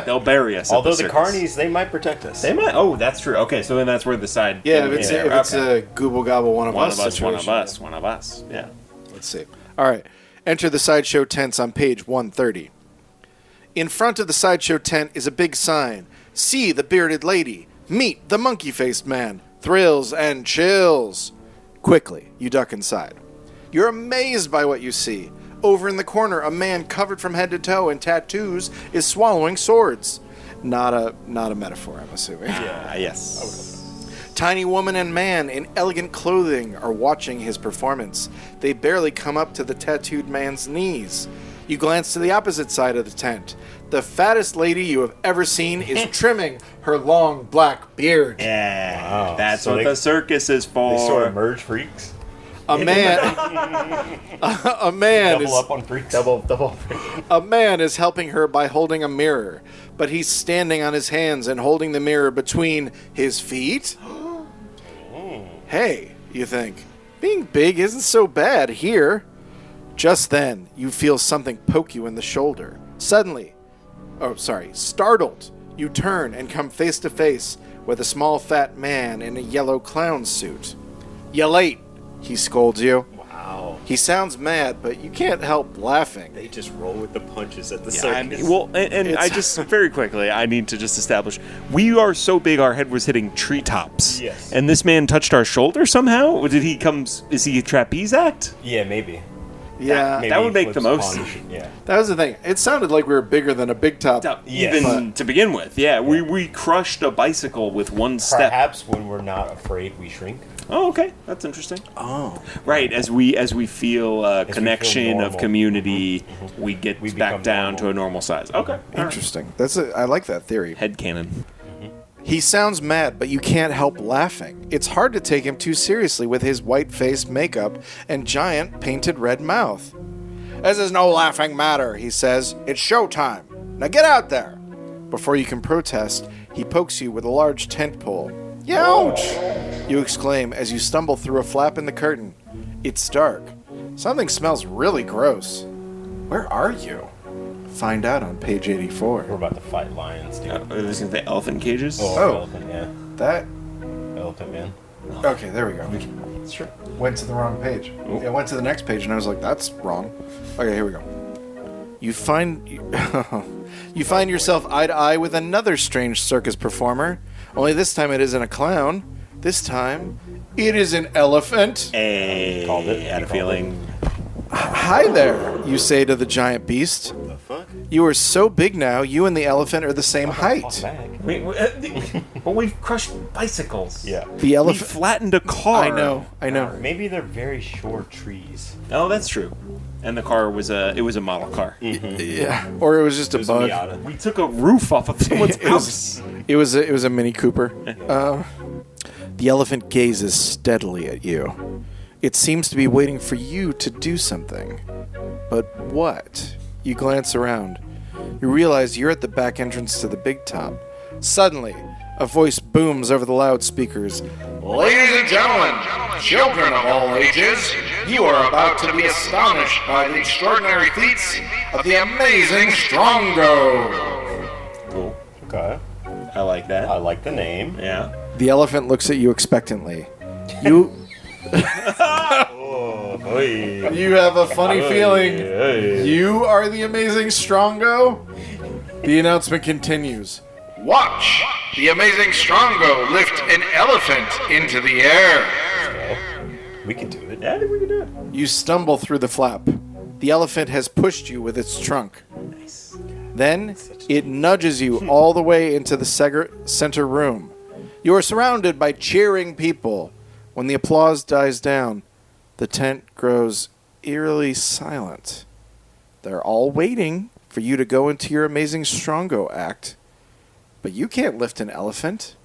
S4: They'll bury us.
S5: Although
S4: at the
S5: the
S4: circus.
S5: carnies, they might protect us.
S4: They might. Oh, that's true. Okay, so then that's where the side.
S1: Yeah, if it's,
S4: there.
S1: if it's
S4: Okay.
S1: a Google Gobble one of
S4: One
S1: us
S4: of us,
S1: situation.
S4: one of us. Yeah.
S1: Let's see. All right. Enter the sideshow tents on page 130. In front of the sideshow tent is a big sign. See the bearded lady. Meet the monkey-faced man. Thrills and chills. Quickly, you duck inside. You're amazed by what you see. Over in the corner, a man covered from head to toe in tattoos is swallowing swords. Not a metaphor, I'm assuming.
S4: Yes.
S1: Tiny woman and man in elegant clothing are watching his performance. They barely come up to the tattooed man's knees. You glance to the opposite side of the tent. The fattest lady you have ever seen is trimming her long black beard.
S4: Yeah.
S5: Wow.
S4: That's
S5: So
S4: what
S5: they-
S4: the circus is for.
S5: They sort of merge freaks.
S1: A man
S5: Double
S1: is
S5: up on freaks.
S4: double.
S1: a man is helping her by holding a mirror, but he's standing on his hands and holding the mirror between his feet. Hey, you think, being big isn't so bad here. Just then, you feel something poke you in the shoulder. Startled, you turn and come face to face with a small fat man in a yellow clown suit. "You late," he scolds you.
S5: Wow.
S1: He sounds mad, but you can't help laughing.
S5: They just roll with the punches at the
S4: Yeah,
S5: circus.
S4: I mean, well, and I just very quickly, I need to just establish we are so big, our head was hitting treetops.
S5: Yes.
S4: And this man touched our shoulder somehow. Or did he come? Is he a trapeze act?
S5: Yeah, maybe.
S1: Yeah,
S5: Maybe
S4: that would
S5: he
S4: make the
S5: flips
S4: most-
S5: upon the yeah.
S1: that was the thing. It sounded like we were bigger than a big top.
S5: Yes.
S4: Even to begin with, yeah, we crushed a bicycle with one step.
S5: Perhaps when we're not afraid, we shrink.
S4: Oh, okay, that's interesting.
S1: Oh,
S4: Right, as we feel a
S5: feel
S4: connection of
S5: normal.
S4: community, we get
S5: We
S4: back
S5: become
S4: down
S5: normal.
S4: to a normal size. Okay, all right.
S1: interesting. I like that theory.
S4: Head cannon.
S1: He sounds mad, but you can't help laughing. It's hard to take him too seriously with his white face, makeup, and giant painted red mouth. "This is no laughing matter," he says. "It's showtime. Now get out there." Before you can protest, he pokes you with a large tent pole. "Ouch!" you exclaim as you stumble through a flap in the curtain. It's dark. Something smells really gross. Where are you? Find out on page 84.
S5: We're about to fight lions, dude.
S4: Are these the elephant cages?
S1: Oh.
S5: Elephant, yeah.
S1: That...
S5: Elephant man.
S1: Okay, there we go.
S5: Sure.
S1: Went to the wrong page.
S4: Oh.
S1: I went to the next page and I was like, that's wrong. Okay, here we go. You find yourself eye to eye with another strange circus performer. Only this time it isn't a clown. This time it is an elephant.
S4: Hey,
S5: Called it.
S4: had a
S5: Called
S4: feeling.
S1: Hi there, you say to the giant beast.
S5: The fuck?
S1: You are so big now, you and the elephant are the same
S5: Fall
S1: height.
S5: back.
S4: But we've crushed bicycles.
S5: Yeah.
S1: The
S4: We
S1: elephant.
S4: flattened a car.
S1: I know.
S5: Maybe they're very short trees.
S4: Oh, that's true. And the car was a model car.
S1: Yeah, or it was just a
S5: There's a
S1: bug.
S5: Miata.
S4: We took a roof off of someone's house.
S1: It was a Mini Cooper. The elephant gazes steadily at you. It seems to be waiting for you to do something. But what? You glance around. You realize you're at the back entrance to the big top. Suddenly, a voice booms over the loudspeakers. "Ladies and gentlemen, children of all ages, you are about to be astonished by the extraordinary feats of the amazing Strongo."
S4: Cool.
S5: Okay.
S4: I like that.
S5: I like the name.
S4: Yeah.
S1: The elephant looks at you expectantly. You
S5: Hey.
S1: you have a funny feeling you are the amazing Strongo? The announcement continues. "Watch the amazing Strongo lift an elephant into the air."
S5: We can do it.
S4: Yeah, I think we can do it.
S1: You stumble through the flap. The elephant has pushed you with its trunk.
S4: Nice.
S1: Then it nudges you all the way into the center room. You are surrounded by cheering people. When the applause dies down, the tent grows eerily silent. They're all waiting for you to go into your amazing Strongo act. But you can't lift an elephant.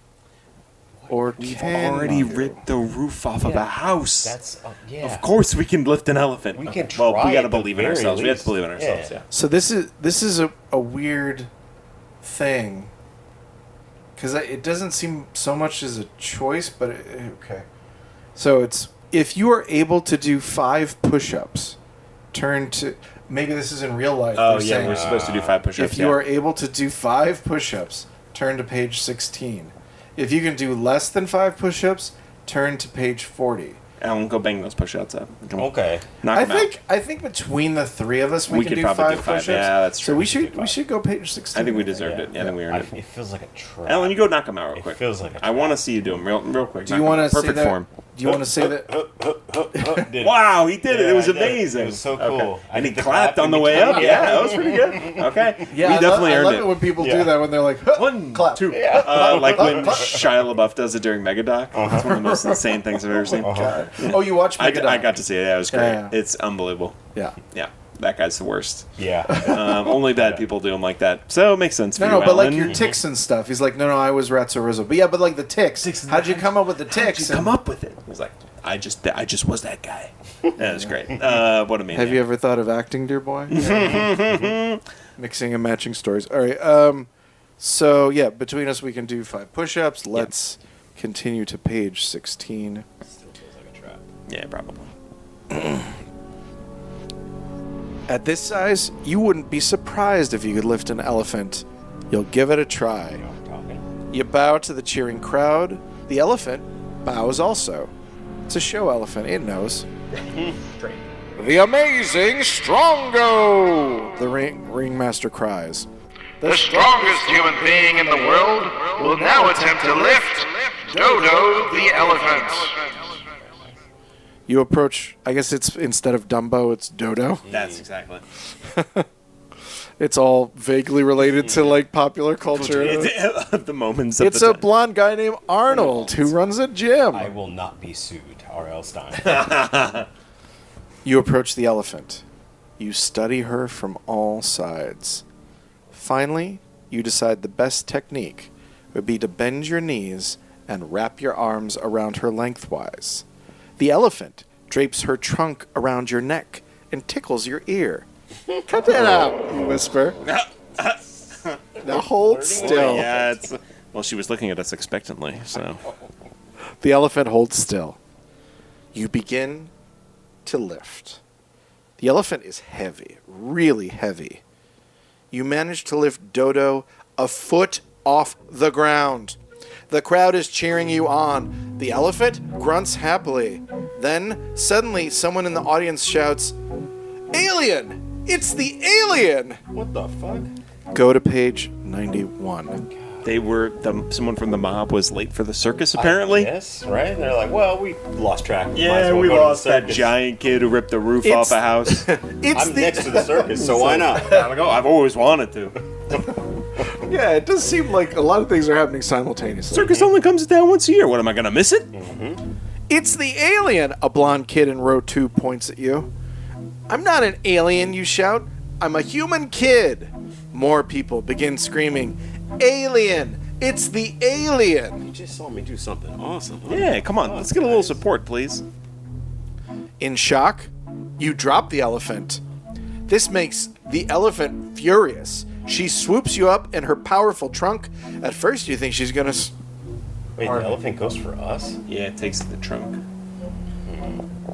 S1: Or
S4: We've
S1: can
S4: already
S1: you?
S4: ripped the roof off of a house.
S5: That's yeah.
S4: Of course we can lift an elephant.
S5: We can
S4: Well,
S5: try
S4: we got to
S5: at the
S4: believe in
S5: very
S4: ourselves. We have to
S5: least.
S4: believe in ourselves, yeah.
S1: So this is a weird thing. Because it doesn't seem so much as a choice, but okay. So it's if you are able to do 5 push-ups, turn to maybe this is in real life.
S4: Oh,
S1: they're
S4: yeah,
S1: saying,
S4: we're supposed to do 5 push-ups.
S1: if you are able to do 5 push-ups, turn to page 16. If you can do less than 5 push-ups, turn to page 40.
S4: Alan, go bang those push-ups up.
S5: Okay.
S4: Knock them out.
S1: I think between the 3 of us we
S4: We
S1: can
S4: could
S1: do
S4: probably
S1: 5
S4: do 5.
S1: push-ups.
S4: Yeah, that's true.
S1: So we
S5: We should
S1: should
S5: do 5.
S1: go page 16.
S4: I think we deserved it. Yeah, I think we earned it.
S5: It feels like a trap.
S4: Alan, you go knock them out real
S5: It
S4: quick.
S5: feels like a
S4: I want to see you do them real quick.
S1: Do you want to say
S4: Perfect
S1: that?
S4: form.
S1: Do you want to say that?
S4: Wow, he did it. It was
S5: I did it.
S4: amazing.
S5: It was so
S4: Okay.
S5: cool. I
S4: And he
S5: did the
S4: clapped
S5: clap
S4: on the
S5: in
S4: way
S5: between.
S4: up. Yeah, that was pretty good. Okay.
S1: Yeah,
S4: we definitely
S1: I
S4: earned
S1: love
S4: it.
S1: it when people
S5: Yeah.
S1: do that when they're like,
S4: 1,
S1: clap.
S4: 2. Like when Shia LaBeouf does it during Megadoc. It's one of the most insane things I've ever seen.
S1: Oh, you watched
S4: I
S1: Megadon.
S4: got to see it. Yeah, it was great.
S1: Yeah.
S4: It's unbelievable.
S1: Yeah.
S4: Yeah, that guy's the worst.
S5: Yeah.
S4: Only bad people do him like that. So it makes sense for
S1: No,
S4: you,
S1: but like
S4: Alan.
S1: your ticks and stuff. He's like, no, I was Ratso Rizzo. But yeah, but like the ticks. How'd you come up with the ticks?
S4: come up with it? He's like, I just was that guy. That was great. What a man.
S1: Have you ever thought of acting, dear boy? Mixing and matching stories. All right. So yeah, between us we can do 5 push-ups. Let's continue to page 16.
S5: Still feels like a trap.
S4: Yeah, probably.
S1: At this size, you wouldn't be surprised if you could lift an elephant. You'll give it a try.
S5: I'm talking.
S1: You bow to the cheering crowd. The elephant bows also. It's a show elephant. It knows. The amazing Strongo! The ringmaster cries.
S6: The strongest human being in the world will now attempt to lift Dodo the elephant.
S1: You approach, I guess it's instead of Dumbo, it's Dodo.
S4: That's exactly.
S1: It's all vaguely related to like popular culture.
S4: The moments of
S1: It's
S4: the
S1: a blonde guy named Arnold who runs a gym.
S5: I will not be sued, R.L. Stine.
S1: You approach the elephant. You study her from all sides. Finally, you decide the best technique would be to bend your knees and wrap your arms around her lengthwise. The elephant drapes her trunk around your neck and tickles your ear. Cut that out, you whisper. Now hold still.
S4: Yeah, well, she was looking at us expectantly, so.
S1: The elephant holds still. You begin to lift. The elephant is heavy, really heavy. You manage to lift Dodo a foot off the ground. The crowd is cheering you on. The elephant grunts happily. Then, suddenly, someone in the audience shouts, "Alien! It's the alien!"
S5: What the fuck?
S1: Go to page 91.
S4: They were, someone from the mob was late for the circus, apparently.
S5: Yes, right? They're like, well, we lost track. Might
S4: Yeah,
S5: as well
S4: we
S5: go to the
S4: lost that
S5: circus.
S4: giant kid who ripped the roof
S1: It's-
S4: off a house.
S1: It's
S5: I'm next to the circus, so why not?
S4: Gotta go. I've always wanted to.
S1: Yeah, it does seem like a lot of things are happening simultaneously.
S4: Circus only comes to town once a year. What, am I gonna miss it?
S1: It's the alien! A blonde kid in row 2 points at you. I'm not an alien, you shout. I'm a human kid. More people begin screaming, "Alien! It's the alien!"
S2: You just saw me do something awesome. Huh?
S4: Yeah, come on. Let's get a little support, please.
S1: In shock, you drop the elephant. This makes the elephant furious. She swoops you up in her powerful trunk. At first, you think she's gonna.
S5: Wait, the elephant goes for us?
S4: Yeah, it takes the trunk.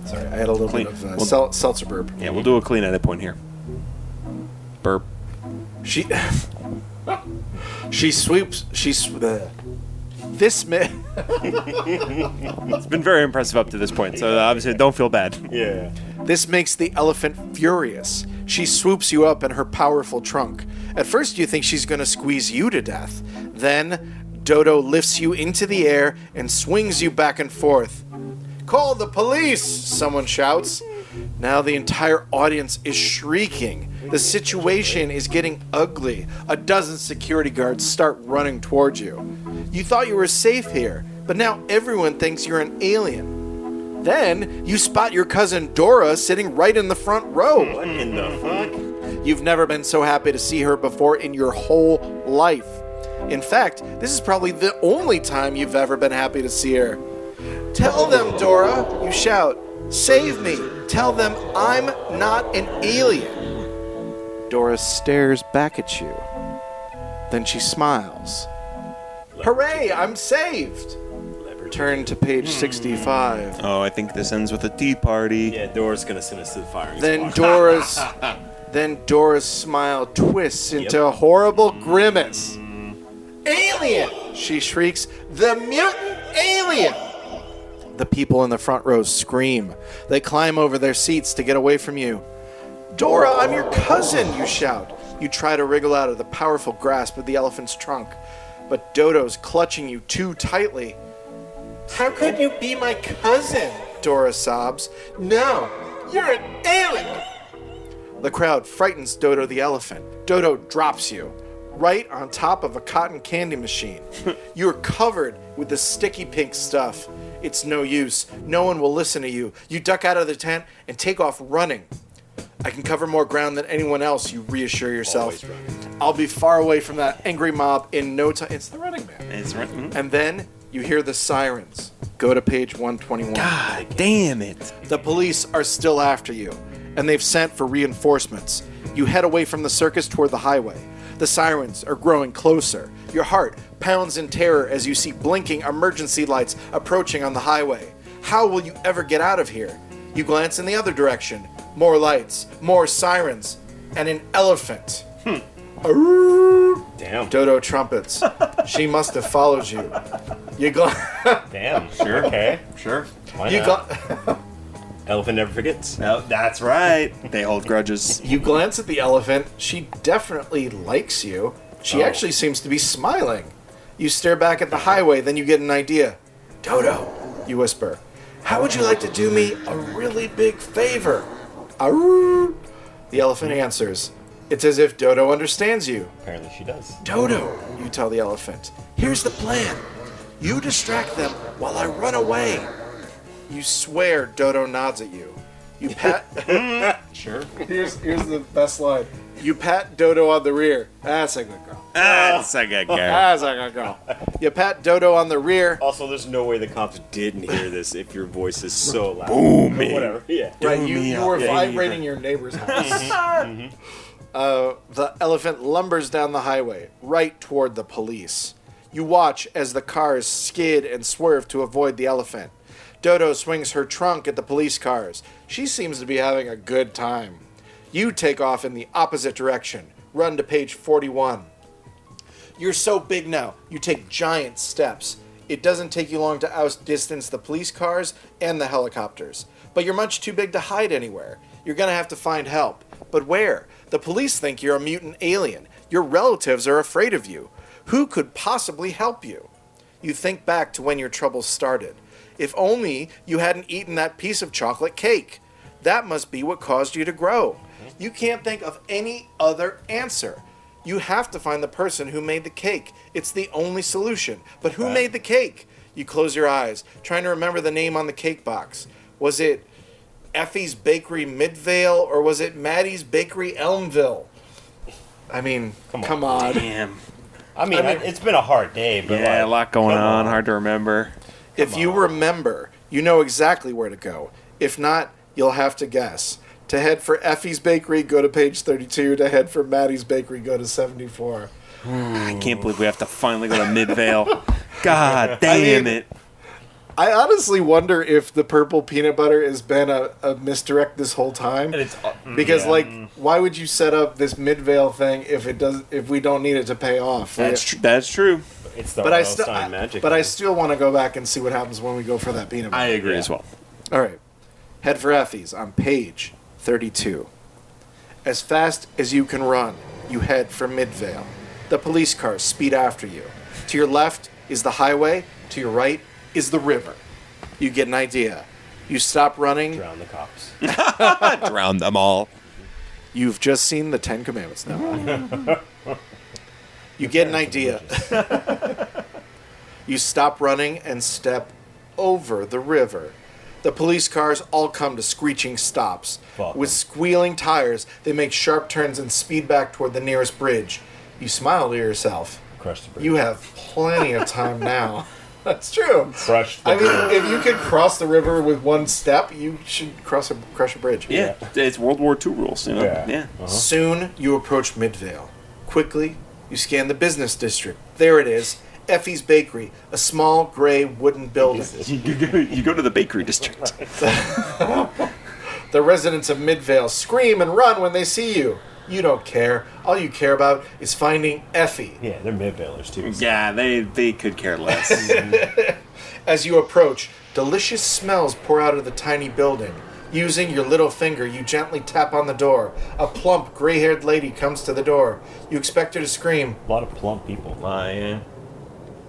S1: Sorry, I had a little
S4: Clean.
S1: bit of
S4: Well-
S1: seltzer burp.
S4: Yeah, we'll do a clean edit point here. Burp.
S1: She. She swoops. This man.
S4: It's been very impressive up to this point, so obviously don't feel bad.
S5: Yeah.
S1: This makes the elephant furious. She swoops you up in her powerful trunk. At first, you think she's going to squeeze you to death. Then, Dodo lifts you into the air and swings you back and forth. "Call the police!" someone shouts. Now the entire audience is shrieking. The situation is getting ugly. A dozen security guards start running towards you. You thought you were safe here, but now everyone thinks you're an alien. Then you spot your cousin Dora sitting right in the front row.
S5: What in the fuck?
S1: You've never been so happy to see her before in your whole life. In fact, this is probably the only time you've ever been happy to see her. Tell them, Dora, you shout. Save me. Tell them I'm not an alien. Dora stares back at you. Then she smiles. Hooray, I'm saved. Turn to page 65.
S3: Oh, I think this ends with a tea party.
S2: Yeah, Dora's gonna send us to the firing
S1: Then
S2: squad.
S1: Dora's smile twists into a horrible grimace. Alien! She shrieks, the mutant alien! The people in the front row scream. They climb over their seats to get away from you. Dora, I'm your cousin, you shout. You try to wriggle out of the powerful grasp of the elephant's trunk, but Dodo's clutching you too tightly. How could you be my cousin? Dora sobs. No, you're an alien! The crowd frightens Dodo the elephant. Dodo drops you right on top of a cotton candy machine. You're covered with the sticky pink stuff. It's no use. No one will listen to you. You duck out of the tent and take off running. I can cover more ground than anyone else, you reassure yourself. I'll be far away from that angry mob in no time. It's the Running Man.
S3: It's right.
S1: And then you hear the sirens. Go to page 121.
S3: God damn it.
S1: The police are still after you, and they've sent for reinforcements. You head away from the circus toward the highway. The sirens are growing closer. Your heart pounds in terror as you see blinking emergency lights approaching on the highway. How will you ever get out of here? You glance in the other direction. More lights, more sirens, and an elephant.
S5: Damn.
S1: Dodo trumpets. She must have followed you. You
S5: Damn. Sure. Okay.
S3: Sure.
S5: Why not? Elephant never forgets.
S3: No, that's right. They hold grudges.
S1: You glance at the elephant. She definitely likes you. She actually seems to be smiling. You stare back at the highway, then you get an idea. Dodo, you whisper, how would you like to do me a really big favor? Arroo! The elephant answers. It's as if Dodo understands you.
S5: Apparently she does.
S1: Dodo, you tell the elephant. Here's the plan. You distract them while I run away. You swear Dodo nods at you. You pat...
S5: Sure.
S1: Here's the best line. You pat Dodo on the rear. That's a good girl.
S3: That's a good girl.
S1: That's a good girl. You pat Dodo on the rear.
S5: Also, there's no way the cops
S2: Didn't hear this if your voice is so loud.
S3: Booming.
S5: Whatever. Yeah.
S1: Right, you were vibrating your neighbor's house. The elephant lumbers down the highway, right toward the police. You watch as the cars skid and swerve to avoid the elephant. Dodo swings her trunk at the police cars. She seems to be having a good time. You take off in the opposite direction. Run to page 41. You're so big now, you take giant steps. It doesn't take you long to outdistance the police cars and the helicopters. But you're much too big to hide anywhere. You're gonna have to find help. But where? The police think you're a mutant alien. Your relatives are afraid of you. Who could possibly help you? You think back to when your troubles started. If only you hadn't eaten that piece of chocolate cake. That must be what caused you to grow. You can't think of any other answer. You have to find the person who made the cake. It's the only solution. But who made the cake? You close your eyes, trying to remember the name on the cake box. Was it Effie's Bakery Midvale, or was it Maddie's Bakery Elmville? I mean, come on.
S3: Damn.
S5: I mean, it's been a hard day, but
S3: Yeah,
S5: like,
S3: a lot going
S5: come
S3: on. Hard to remember.
S1: If you remember, you know exactly where to go. If not, you'll have to guess. To head for Effie's Bakery, go to page 32. To head for Maddie's Bakery, go to 74.
S3: I can't believe we have to finally go to Midvale. God damn it.
S1: I honestly wonder if the purple peanut butter has been a misdirect this whole time.
S5: And it's
S1: Because, why would you set up this Midvale thing if we don't need it to pay off?
S3: That's true.
S5: It's the
S1: But I
S5: Stein magic.
S1: But I still want to go back and see what happens when we go for that peanut butter.
S3: I agree as well.
S1: All right. Head for Effie's on page 32. As fast as you can run, you head for Midvale. The police cars speed after you. To your left is the highway. To your right is the river. You get an idea. You stop running.
S5: Drown the cops.
S3: Drown them all.
S1: You've just seen the Ten Commandments now. You get an idea. You stop running and step over the river. The police cars all come to screeching stops. With squealing tires, they make sharp turns and speed back toward the nearest bridge. You smile to yourself.
S5: Crush the bridge.
S1: You have plenty of time now. That's true.
S5: Crush the
S1: I mean,
S5: bridge.
S1: if you could cross the river with one step, you should crush a bridge.
S3: Yeah, it's World War II rules, you know?
S5: Yeah.
S3: Yeah.
S1: Soon, you approach Midvale. Quickly, you scan the business district. There it is. Effie's Bakery, a small gray wooden building.
S3: You go to the bakery district.
S1: The residents of Midvale scream and run when they see you. You don't care. All you care about is finding Effie.
S5: Yeah, they're mid-veilers, too.
S3: Yeah, they could care less.
S1: As you approach, delicious smells pour out of the tiny building. Using your little finger, you gently tap on the door. A plump, gray-haired lady comes to the door. You expect her to scream,
S5: A lot of plump people.
S3: Yeah.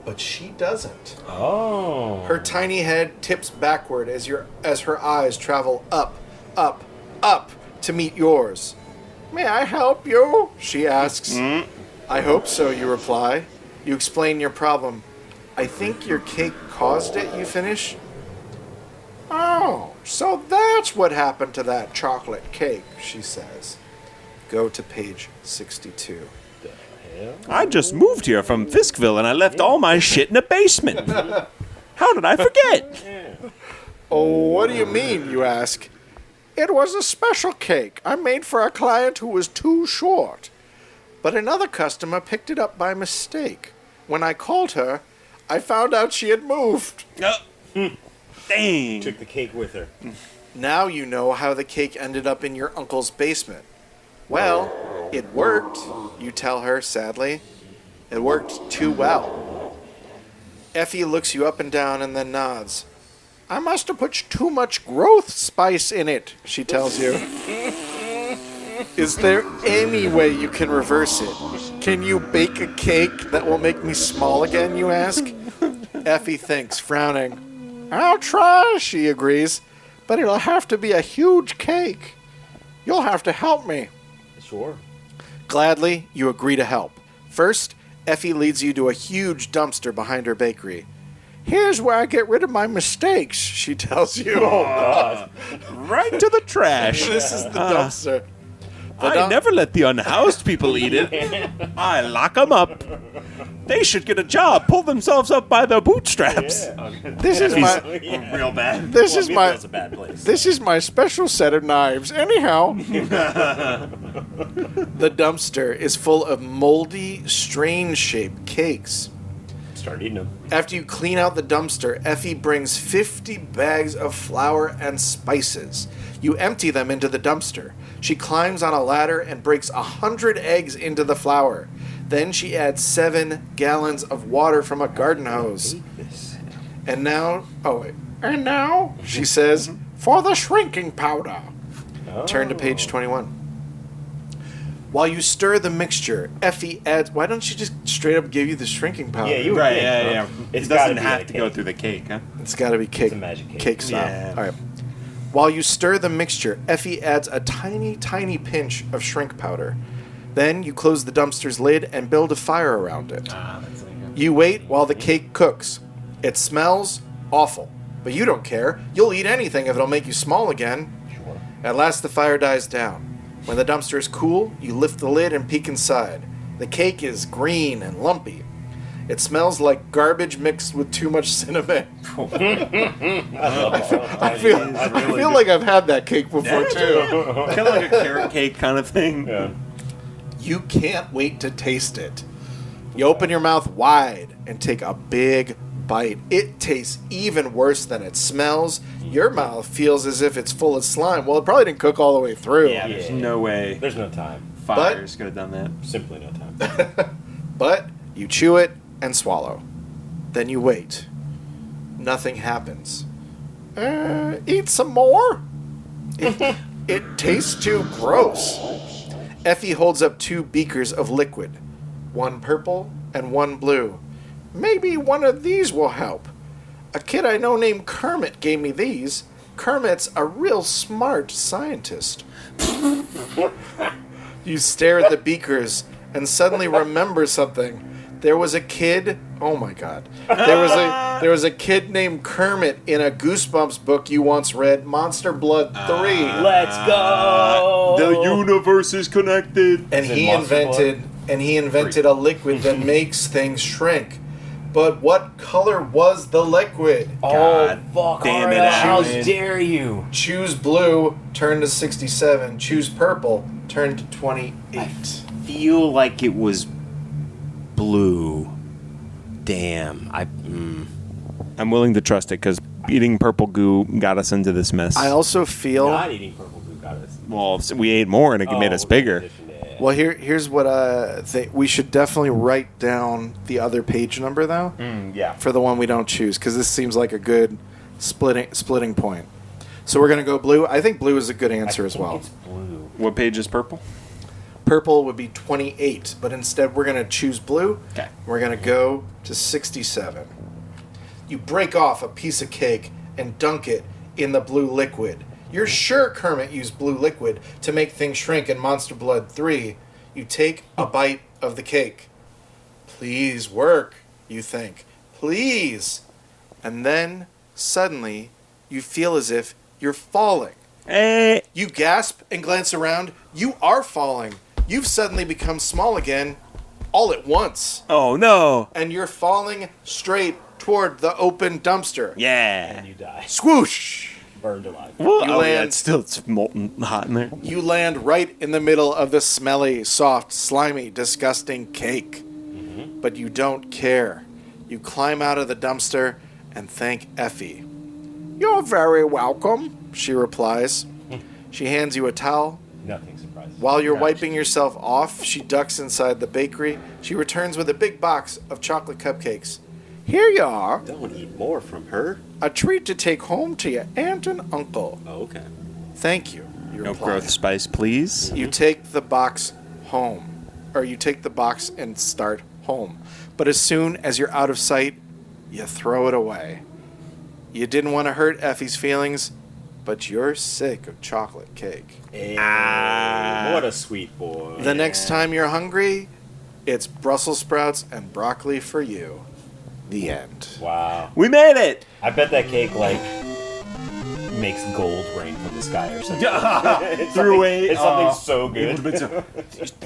S1: but she doesn't.
S5: Oh.
S1: Her tiny head tips backward as her eyes travel up, up, up to meet yours. May I help you? She asks. I hope so, you reply. You explain your problem. I think your cake caused it, you finish. Oh, so that's what happened to that chocolate cake, she says. Go to page 62.
S3: I just moved here from Fiskville and I left all my shit in a basement. How did I forget?
S1: Oh, what do you mean, you ask? It was a special cake I made for a client who was too short. But another customer picked it up by mistake. When I called her, I found out she had moved.
S3: Dang.
S5: Took the cake with her.
S1: Now you know how the cake ended up in your uncle's basement. Well, it worked, you tell her sadly. It worked too well. Effie looks you up and down and then nods. I must have put too much growth spice in it, she tells you. Is there any way you can reverse it? Can you bake a cake that will make me small again, you ask? Effie thinks, frowning. I'll try, she agrees, but it'll have to be a huge cake. You'll have to help me.
S5: Sure.
S1: Gladly, you agree to help. First, Effie leads you to a huge dumpster behind her bakery. Here's where I get rid of my mistakes, she tells you.
S5: Oh, God.
S3: Right to the trash.
S1: This is the dumpster.
S3: I never let the unhoused people eat it. I lock them up. They should get a job, pull themselves up by their bootstraps.
S1: This is my
S3: Real bad.
S1: this is my
S5: Midvale's a bad place.
S1: this is my special set of knives. Anyhow, the dumpster is full of moldy, strange-shaped cakes.
S5: Start eating them.
S1: After you clean out the dumpster, Effie brings 50 bags of flour and spices. You empty them into the dumpster. She climbs on a ladder and breaks 100 eggs into the flour. Then she adds 7 gallons of water from a garden hose. And now, she says, for the shrinking powder. Turn to page 21. While you stir the mixture, Effie adds... Why don't she just straight up give you the shrinking powder?
S5: Yeah, you would
S3: Right,
S5: think,
S3: yeah.
S5: It's
S3: It
S5: gotta
S3: doesn't
S5: be
S3: have
S5: like
S3: to go
S5: cake.
S3: through the cake, huh?
S1: It's got to be cake.
S5: It's a magic cake.
S1: Cake style.
S3: Yeah.
S1: All right. While you stir the mixture, Effie adds a tiny, tiny pinch of shrink powder. Then you close the dumpster's lid and build a fire around it. You wait while the cake cooks. It smells awful, but you don't care. You'll eat anything if it'll make you small again.
S5: Sure.
S1: At last the fire dies down. When the dumpster is cool, you lift the lid and peek inside. The cake is green and lumpy. It smells like garbage mixed with too much cinnamon. I feel like I've had that cake before too.
S3: Kind of like a carrot cake kind of thing.
S5: Yeah.
S1: You can't wait to taste it. You open your mouth wide and take a big bite. It tastes even worse than it smells. Your mouth feels as if it's full of slime. Well, it probably didn't cook all the way through.
S5: Yeah.
S3: There's no way
S5: There's no time.
S3: fires could have done that.
S5: Simply no time.
S1: But you chew it and swallow. Then you wait. Nothing happens. Eat some more? It tastes too gross. Effie holds up 2 beakers of liquid. One purple and one blue. Maybe one of these will help. A kid I know named Kermit gave me these. Kermit's a real smart scientist. You stare at the beakers and suddenly remember something. There was a kid. Oh my God! There was a kid named Kermit in a Goosebumps book you once read, Monster Blood 3,
S5: Let's go!
S3: The universe is connected.
S1: and
S5: Is it
S1: he
S5: Monster
S1: invented and he invented a liquid that makes things shrink. But what color was the liquid?
S5: Oh, fuck.
S3: damn
S5: all
S3: it,
S5: right, how
S3: Allan.
S5: dare you?
S1: Choose blue, turn to 67. Choose purple, turn to 28.
S2: Feel like it was blue. Damn.
S3: I'm willing to trust it because eating purple goo got us into this mess.
S1: I also feel...
S5: Not eating purple goo got us.
S3: Well, we ate more and it made us bigger.
S1: Well, here's what I think. We should definitely write down the other page number, though,
S5: Yeah.
S1: for the one we don't choose, because this seems like a good splitting point. So we're going to go blue. I think blue is a good answer as well.
S5: It's blue.
S3: What page is purple?
S1: Purple would be 28, but instead we're going to choose blue.
S3: Okay.
S1: We're going to go to 67. You break off a piece of cake and dunk it in the blue liquid. You're sure Kermit used blue liquid to make things shrink in Monster Blood 3. You take a bite of the cake. Please work, you think. Please. And then, suddenly, you feel as if you're falling. You gasp and glance around. You are falling. You've suddenly become small again, all at once.
S3: Oh, no.
S1: And you're falling straight toward the open dumpster.
S3: Yeah.
S5: And you die.
S1: Swoosh!
S5: Burned alive.
S3: Well,
S1: You
S3: yeah,
S1: land-
S3: it's molten hot in there.
S1: You land right in the middle of the smelly, soft, slimy, disgusting cake. But you don't care. You climb out of the dumpster and thank Effie. You're very welcome, she replies. She hands you a towel.
S5: Nothing surprising.
S1: While you're wiping yourself off, she ducks inside the bakery. She returns with a big box of chocolate cupcakes. Here you are.
S2: Don't eat more from her.
S1: A treat to take home to your aunt and uncle.
S2: Oh, okay.
S1: Thank you. You
S3: No
S1: reply.
S3: growth spice, please.
S1: You take the box home. Or you take the box and start home. But as soon as you're out of sight, you throw it away. You didn't want to hurt Effie's feelings, but you're sick of chocolate cake.
S5: What a sweet boy.
S1: The next time you're hungry, it's Brussels sprouts and broccoli for you. The end.
S5: Wow.
S3: We made it!
S5: I bet that cake, makes gold rain from the sky or something. It's something so good.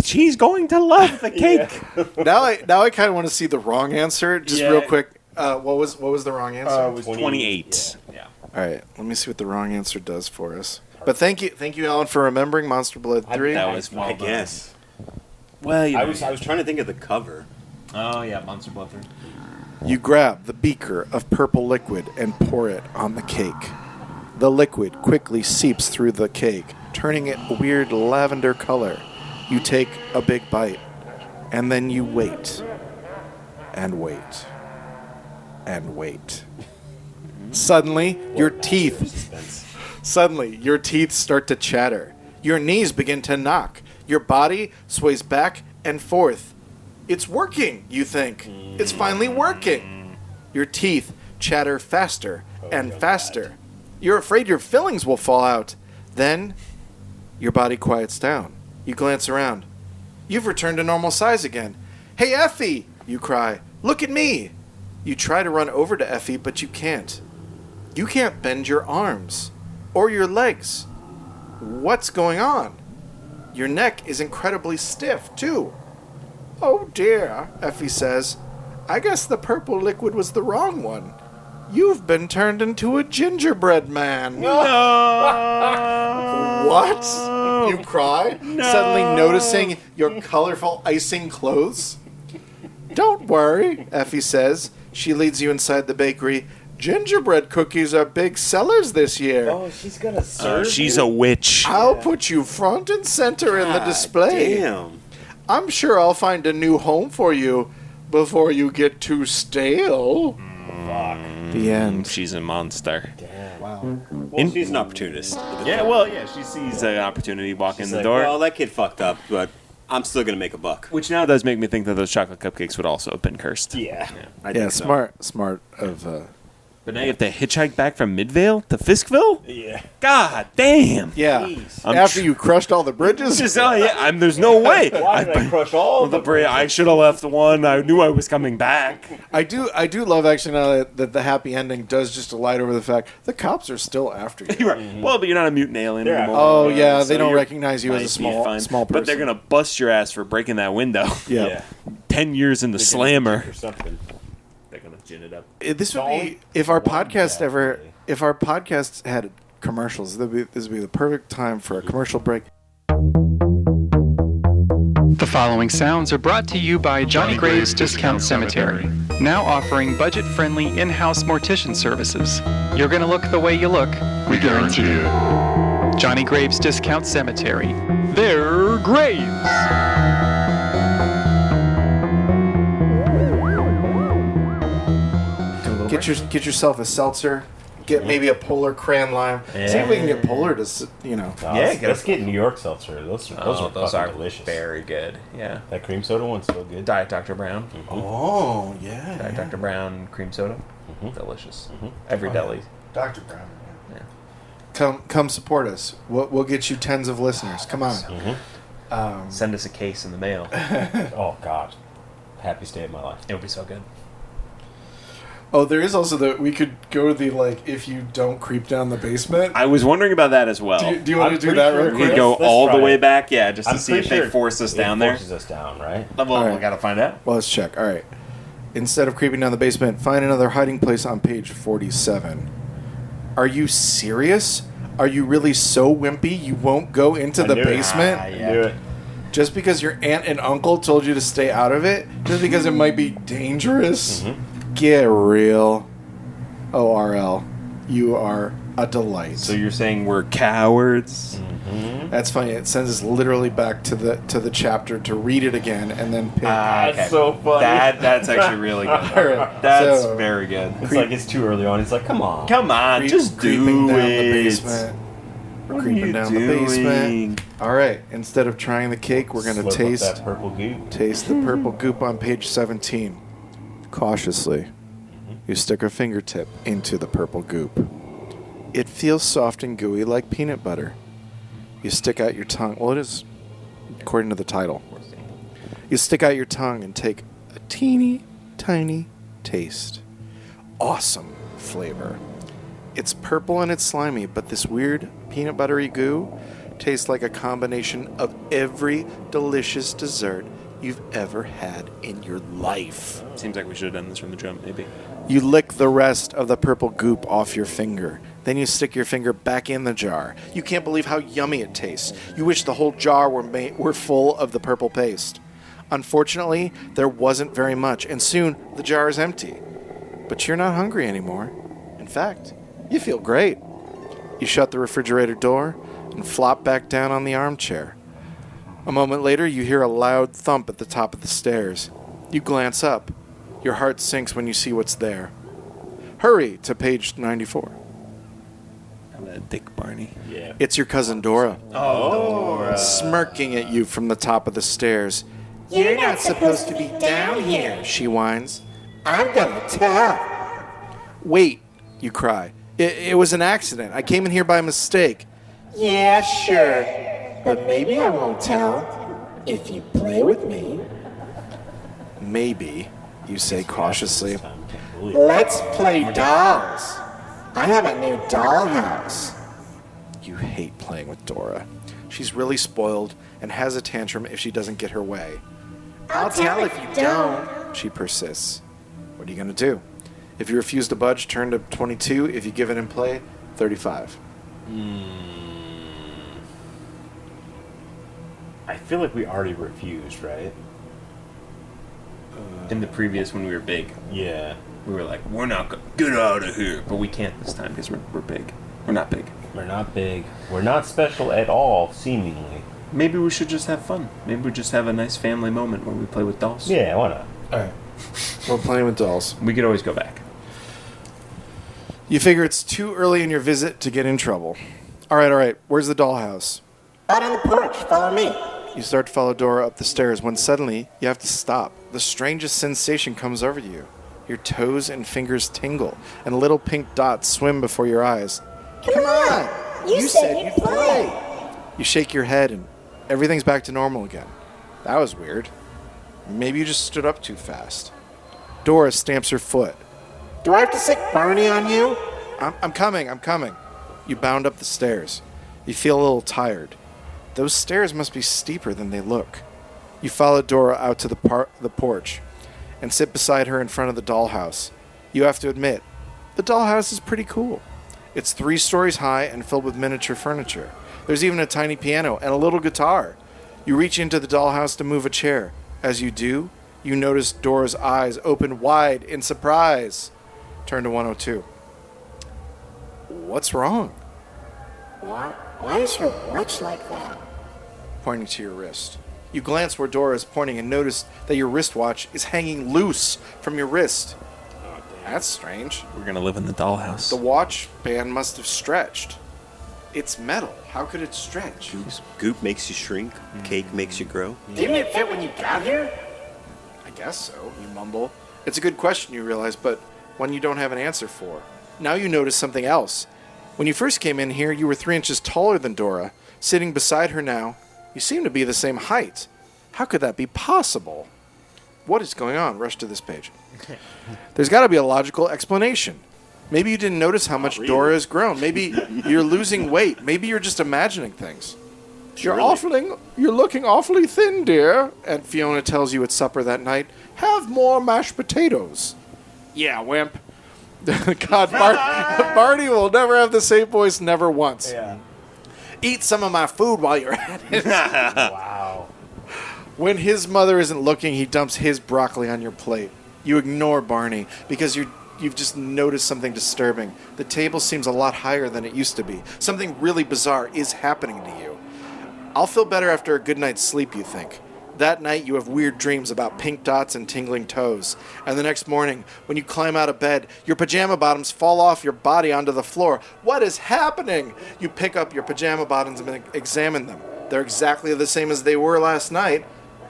S3: She's going to love the cake.
S1: Now I kind of want to see the wrong answer. Just
S3: Yeah.
S1: real quick. What was the wrong answer?
S3: It was 28.
S5: Yeah.
S1: All right, let me see what the wrong answer does for us. But thank you, Allan, for remembering Monster Blood 3.
S3: That was
S2: I guess.
S3: Well, you
S2: I was trying to think of the cover.
S3: Oh, yeah, Monster Blood 3.
S1: You grab the beaker of purple liquid and pour it on the cake. The liquid quickly seeps through the cake, turning it a weird lavender color. You take a big bite, and then you wait, and wait, and wait. Suddenly, your teeth start to chatter. Your knees begin to knock. Your body sways back and forth. It's working, you think. It's finally working. Your teeth chatter faster and faster. You're afraid your fillings will fall out. Then, your body quiets down. You glance around. You've returned to normal size again. Hey, Effie, you cry. Look at me. You try to run over to Effie, but you can't. You can't bend your arms or your legs. What's going on? Your neck is incredibly stiff, too. Oh dear, Effie says. I guess the purple liquid was the wrong one. You've been turned into a gingerbread man. What? You cry, suddenly noticing your colorful icing clothes? Don't worry, Effie says. She leads you inside the bakery. Gingerbread cookies are big sellers this year.
S5: Oh, she's gonna serve
S3: She's
S5: you?
S3: a witch.
S1: I'll put you front and center in the display.
S2: Damn.
S1: I'm sure I'll find a new home for you before you get too stale.
S5: Fuck.
S1: The end.
S3: She's a monster.
S5: Damn.
S1: Wow.
S2: Well, she's an opportunist.
S3: Yeah, well, yeah, she sees an opportunity walk in the
S5: like,
S3: door.
S2: Well, that kid fucked up, but I'm still gonna make a buck.
S3: Which now does make me think that those chocolate cupcakes would also have been cursed.
S5: Yeah.
S2: I
S1: Yeah,
S2: think so.
S1: smart of
S3: But now you have to hitchhike back from Midvale to Fiskville?
S5: Yeah.
S3: God damn.
S1: Yeah.
S3: I'm
S1: After you crushed all the bridges?
S3: Just, there's no way.
S5: Why did I crush all
S3: the bridge? I should have left one. I knew I was coming back.
S1: I do love actually now that the happy ending does just light over the fact the cops are still after you.
S3: You're right. Well, but you're not a mutant alien
S5: Yeah.
S3: anymore.
S1: Oh yeah,
S3: So
S1: they don't
S3: you're-
S1: recognize you as a
S3: might be
S1: small
S3: fine.
S1: person.
S3: But they're gonna bust your ass for breaking that window.
S1: Yeah.
S3: 10 years in the slammer.
S5: Or something.
S4: They're gonna gin it up.
S1: This would
S5: Don't
S1: be if our
S5: want
S1: podcast
S5: that,
S1: ever
S5: really.
S1: if our podcast had commercials. This would be the perfect time for a commercial break.
S7: The following sounds are brought to you by Johnny Graves Discount Cemetery, now offering budget-friendly in-house mortician services. You're gonna look the way you look, we guarantee it. Johnny Graves Discount Cemetery. They're graves.
S1: Get yourself a seltzer. Get maybe a Polar Cran Lime. See if we can get Polar to
S5: Let's get New York seltzer. Those are fucking delicious.
S3: very good. Yeah.
S5: That cream soda one's so good.
S3: Diet Dr. Brown.
S1: Oh yeah.
S3: Diet Dr. Brown cream soda. Delicious. Every deli.
S1: Dr. Brown. Come support us. We'll get you tens of listeners. Come on.
S3: Send us a case in the mail.
S5: Oh God, happiest day of my life.
S3: It would be so good.
S1: Oh, there is also we could go the if you don't creep down the basement.
S3: I was wondering about that as well.
S1: Do you want to do
S5: pretty
S1: that
S5: sure
S1: real
S3: We
S1: quick?
S3: could go
S5: Let's
S3: all the
S5: try
S3: way
S5: it.
S3: back, just to
S5: I'm
S3: see if
S5: pretty
S3: they
S5: sure
S3: force us down there.
S5: Forces us down, right?
S3: Well,
S1: All right.
S3: we gotta find out.
S1: Well, let's check. All right. Instead of creeping down the basement, find another hiding place on page 47. Are you serious? Are you really so wimpy you won't go into the
S5: knew it.
S1: basement?
S5: I knew it.
S1: Just because your aunt and uncle told you to stay out of it? Just because it might be dangerous? Get real. ORL. You are a delight.
S3: So you're saying we're cowards?
S1: That's funny. It sends us literally back to the chapter to read it again and then pick.
S5: That's so funny.
S3: That's actually really good.
S1: All right,
S3: That's
S1: so-
S3: very good.
S5: It's like it's too early on. It's like, come on.
S3: Come on, just
S1: creeping
S3: do
S1: down
S3: it.
S1: the basement. We're
S3: What are
S1: creeping
S3: you
S1: down
S3: doing?
S1: the basement. All right. Instead of trying the cake, we're going to
S5: Slurp up
S1: taste
S5: that purple goop.
S1: the purple goop on page 17. Cautiously, you stick a fingertip into the purple goop. It feels soft and gooey like peanut butter. You stick out your tongue. Well, it is, according to the title. You stick out your tongue and take a teeny tiny taste. Awesome flavor. It's purple and it's slimy, but this weird peanut buttery goo tastes like a combination of every delicious dessert you've ever had in your life.
S3: Seems like we should have done this from the jump, maybe.
S1: You lick the rest of the purple goop off your finger. Then you stick your finger back in the jar. You can't believe how yummy it tastes. You wish the whole jar were full of the purple paste. Unfortunately, there wasn't very much, and soon the jar is empty. But you're not hungry anymore. In fact, you feel great. You shut the refrigerator door and flop back down on the armchair. A moment later, you hear a loud thump at the top of the stairs. You glance up. Your heart sinks when you see what's there. Hurry to page 94.
S3: Dick Barney.
S5: Yeah.
S1: It's your cousin Dora,
S5: Oh.
S1: smirking at you from the top of the stairs. You're not supposed to be down here, she whines. I'm gonna tell. Wait, you cry. It was an accident. I came in here by mistake. Yeah, sure. But maybe I won't tell if you play with me. Maybe, you say cautiously. Let's play dolls. I have a new dollhouse. You hate playing with Dora. She's really spoiled and has a tantrum if she doesn't get her way. I'll tell if you don't, she persists. What are you going to do? If you refuse to budge, turn to 22. If you give it in play, 35.
S5: I feel like we already refused, right?
S3: In the previous, when we were big,
S5: Yeah.
S3: we were like, we're not going to get out of here. But we can't this time because we're big. We're not big.
S5: We're not big. We're not special at all, seemingly.
S3: Maybe we should just have fun. Maybe we just have a nice family moment where we play with dolls.
S5: Yeah, why not?
S1: All right. We're playing with dolls.
S3: We could always go back.
S1: You figure it's too early in your visit to get in trouble. All right. Where's the dollhouse?
S8: Out on the porch, follow me.
S1: You start to follow Dora up the stairs when suddenly you have to stop. The strangest sensation comes over you. Your toes and fingers tingle, and little pink dots swim before your eyes. Come on! You said you'd play! You shake your head, and everything's back to normal again. That was weird. Maybe you just stood up too fast. Dora stamps her foot.
S8: Do I have to sick Barney on you?
S1: I'm coming. You bound up the stairs. You feel a little tired. Those stairs must be steeper than they look. You follow Dora out to the porch and sit beside her in front of the dollhouse. You have to admit, the dollhouse is pretty cool. It's 3 stories high and filled with miniature furniture. There's even a tiny piano and a little guitar. You reach into the dollhouse to move a chair. As you do, you notice Dora's eyes open wide in surprise. Turn to 102. What's wrong?
S8: Why is your watch like that?
S1: Pointing to your wrist. You glance where Dora is pointing and notice that your wristwatch is hanging loose from your wrist. That's strange.
S3: We're gonna live in the dollhouse.
S1: The watch band must have stretched. It's metal. How could it stretch?
S2: Goop makes you shrink. Cake makes you grow.
S8: Didn't it fit when you got here?
S1: I guess so, you mumble. It's a good question, you realize, but one you don't have an answer for. Now you notice something else. When you first came in here, you were 3 inches taller than Dora. Sitting beside her now, you seem to be the same height. How could that be possible? What is going on? Rush to this page. There's got to be a logical explanation. Maybe you didn't notice how much Dora has grown. Maybe you're losing weight. Maybe you're just imagining things. You're looking awfully thin, dear. And Fiona tells you at supper that night, have more mashed potatoes. Yeah, wimp. God, Barney will never have the same voice, never once.
S5: Yeah.
S1: Eat some of my food while you're at it.
S5: Wow.
S1: When his mother isn't looking, he dumps his broccoli on your plate. You ignore Barney because you've just noticed something disturbing. The table seems a lot higher than it used to be. Something really bizarre is happening to you. I'll feel better after a good night's sleep, you think. That night, you have weird dreams about pink dots and tingling toes. And the next morning, when you climb out of bed, your pajama bottoms fall off your body onto the floor. What is happening? You pick up your pajama bottoms and examine them. They're exactly the same as they were last night.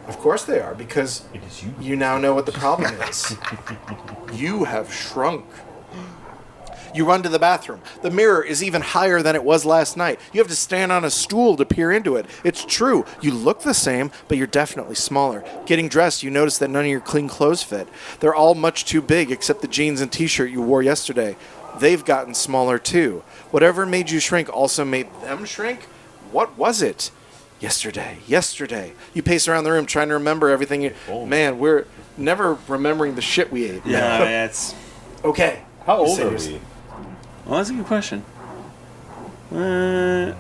S1: Of course they are, because you now know what the problem is. You have shrunk. You run to the bathroom. The mirror is even higher than it was last night. You have to stand on a stool to peer into it. It's true. You look the same, but you're definitely smaller. Getting dressed, you notice that none of your clean clothes fit. They're all much too big, except the jeans and t-shirt you wore yesterday. They've gotten smaller, too. Whatever made you shrink also made them shrink? What was it? Yesterday. You pace around the room trying to remember everything. Man, we're never remembering the shit we ate.
S3: Yeah, that's...
S1: Okay.
S5: How old are we?
S3: Well, that's a good question.
S1: 10?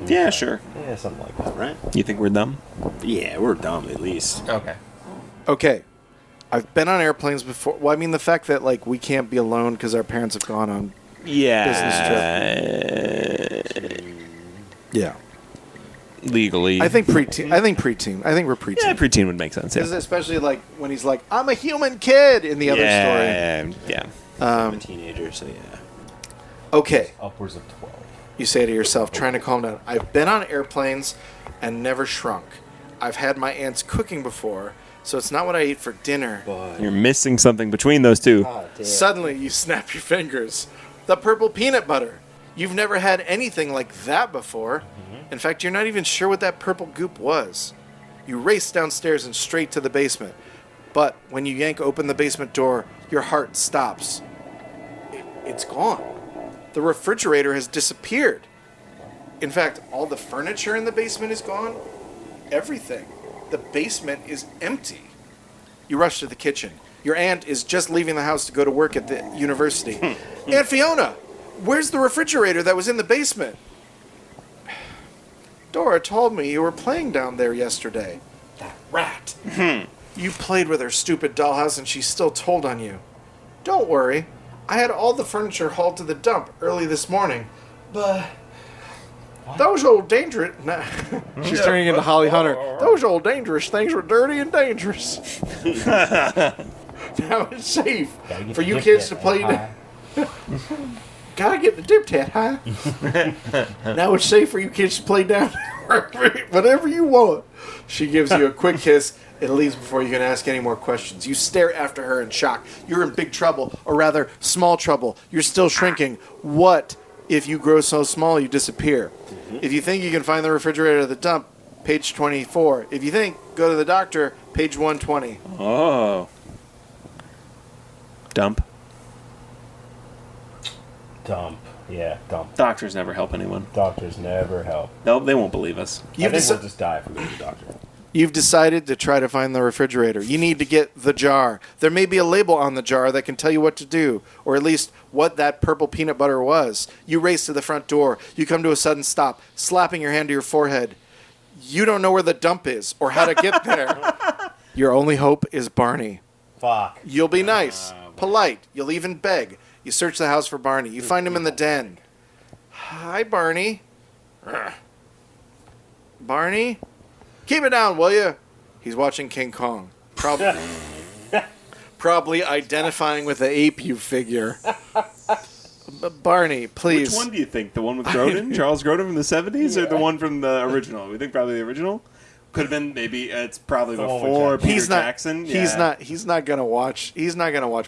S3: Yeah, sure.
S5: Yeah, something like that, right?
S3: You think we're dumb?
S2: Yeah, we're dumb at least.
S1: Okay. I've been on airplanes before. Well, I mean, the fact that, like, we can't be alone because our parents have gone on business trip. Yeah.
S3: Legally.
S1: I think preteen. I think we're preteen.
S3: Yeah, preteen would make sense. Yeah.
S1: Especially, like, when he's like, I'm a human kid in the other story.
S3: Yeah.
S2: I'm a teenager, so yeah.
S1: Okay.
S5: Upwards of 12.
S1: You say to yourself, trying to calm down, I've been on airplanes and never shrunk. I've had my aunt's cooking before, so it's not what I eat for dinner.
S3: You're missing something between those two.
S1: Suddenly, you snap your fingers. The purple peanut butter. You've never had anything like that before. In fact, you're not even sure what that purple goop was. You race downstairs and straight to the basement. But when you yank open the basement door, your heart stops. It's gone. The refrigerator has disappeared. In fact, all the furniture in the basement is gone. Everything. The basement is empty. You rush to the kitchen. Your aunt is just leaving the house to go to work at the university. Aunt Fiona, where's the refrigerator that was in the basement? Dora told me you were playing down there yesterday. That rat. You played with her stupid dollhouse and she still told on you. Don't worry. I had all the furniture hauled to the dump early this morning. But those old dangerous... Nah. She's turning into Holly Hunter. Those old dangerous things were dirty and dangerous. Now it's safe for you kids to play... Gotta get the dip tat high. Now it's safe for you kids to play down whatever you want. She gives you a quick kiss It leaves before you can ask any more questions. You stare after her in shock. You're in big trouble, or rather, small trouble. You're still shrinking. What if you grow so small you disappear? If you think you can find the refrigerator at the dump, page 24. If you think, go to the doctor, page 120.
S3: Oh. Dump.
S5: Dump. Yeah, dump.
S3: Doctors never help anyone.
S5: Doctors never help.
S3: Nope, they won't believe us.
S5: I think we'll just die if we go to the doctor.
S1: You've decided to try to find the refrigerator. You need to get the jar. There may be a label on the jar that can tell you what to do, or at least what that purple peanut butter was. You race to the front door. You come to a sudden stop, slapping your hand to your forehead. You don't know where the dump is or how to get there. Your only hope is Barney.
S5: Fuck.
S1: You'll be nice, polite. You'll even beg. You search the house for Barney. You find him in the den. Hi, Barney. Barney? Keep it down, will you? He's watching King Kong. Probably identifying with the ape you figure. Barney, please.
S3: Which one do you think? The one with Grodin? Charles Grodin from the 70s? Or the one from the original? We think probably the original? Could have been maybe it's probably before Peter Jackson. Yeah.
S1: He's not gonna watch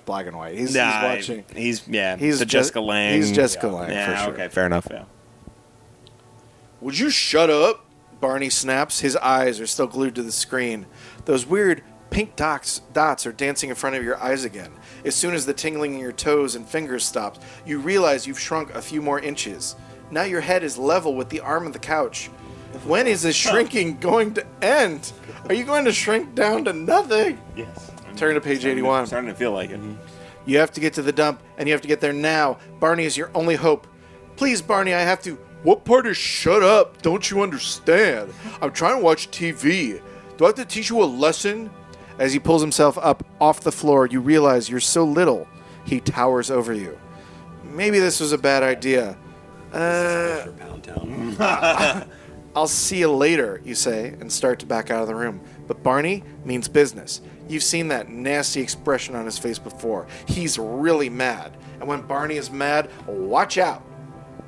S1: black and white. He's watching.
S3: He's Jessica Lange.
S1: He's Jessica Lange
S3: yeah,
S1: for sure.
S3: Okay, fair enough. Yeah.
S1: Would you shut up? Barney snaps. His eyes are still glued to the screen. Those weird pink dots are dancing in front of your eyes again. As soon as the tingling in your toes and fingers stops, you realize you've shrunk a few more inches. Now your head is level with the arm of the couch. When is this shrinking going to end? Are you going to shrink down to nothing?
S5: Yes.
S1: Turn to page 81.
S3: I'm starting to feel like it.
S1: You have to get to the dump, and you have to get there now. Barney is your only hope. Please, Barney, I have to... What part is shut up? Don't you understand? I'm trying to watch TV. Do I have to teach you a lesson? As he pulls himself up off the floor, you realize you're so little, he towers over you. Maybe this was a bad idea. I'll see you later, you say, and start to back out of the room. But Barney means business. You've seen that nasty expression on his face before. He's really mad. And when Barney is mad, watch out.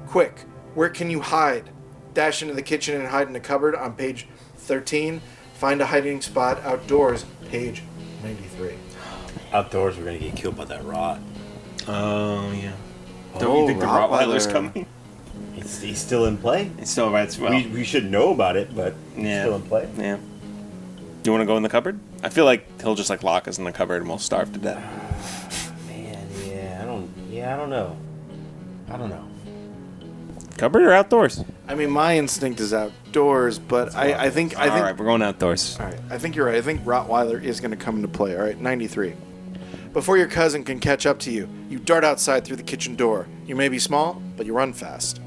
S1: Quick, where can you hide? Dash into the kitchen and hide in a cupboard on page 13. Find a hiding spot outdoors, page 93.
S5: Outdoors, we're going to get killed by that rot.
S3: Oh, yeah. Don't you think the Rottweiler's coming?
S5: He's still in play?
S3: It's still right. Well,
S5: we should know about it, but he's still in play.
S3: Yeah. You want to go in the cupboard? I feel like he'll just lock us in the cupboard and we'll starve to death.
S5: Man, I don't know.
S3: Cupboard or outdoors?
S1: I mean, my instinct is outdoors, but I think...
S3: All right, we're going outdoors.
S1: All right, I think you're right. I think Rottweiler is going to come into play. All right, 93. Before your cousin can catch up to you, you dart outside through the kitchen door. You may be small, but you run fast.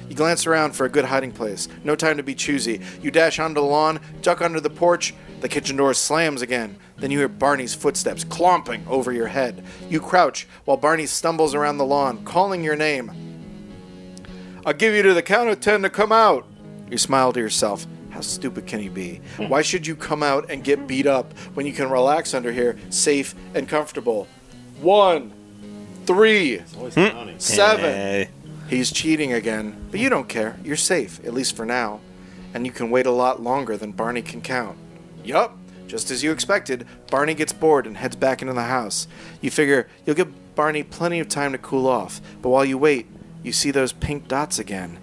S1: You glance around for a good hiding place. No time to be choosy. You dash onto the lawn, duck under the porch. The kitchen door slams again. Then you hear Barney's footsteps clomping over your head. You crouch while Barney stumbles around the lawn, calling your name. I'll give you to the count of 10 to come out. You smile to yourself. How stupid can he be? Why should you come out and get beat up when you can relax under here, safe and comfortable? 1, 3, 7.
S3: Hey.
S1: He's cheating again, but you don't care. You're safe, at least for now. And you can wait a lot longer than Barney can count. Yup, just as you expected, Barney gets bored and heads back into the house. You figure you'll give Barney plenty of time to cool off, but while you wait, you see those pink dots again.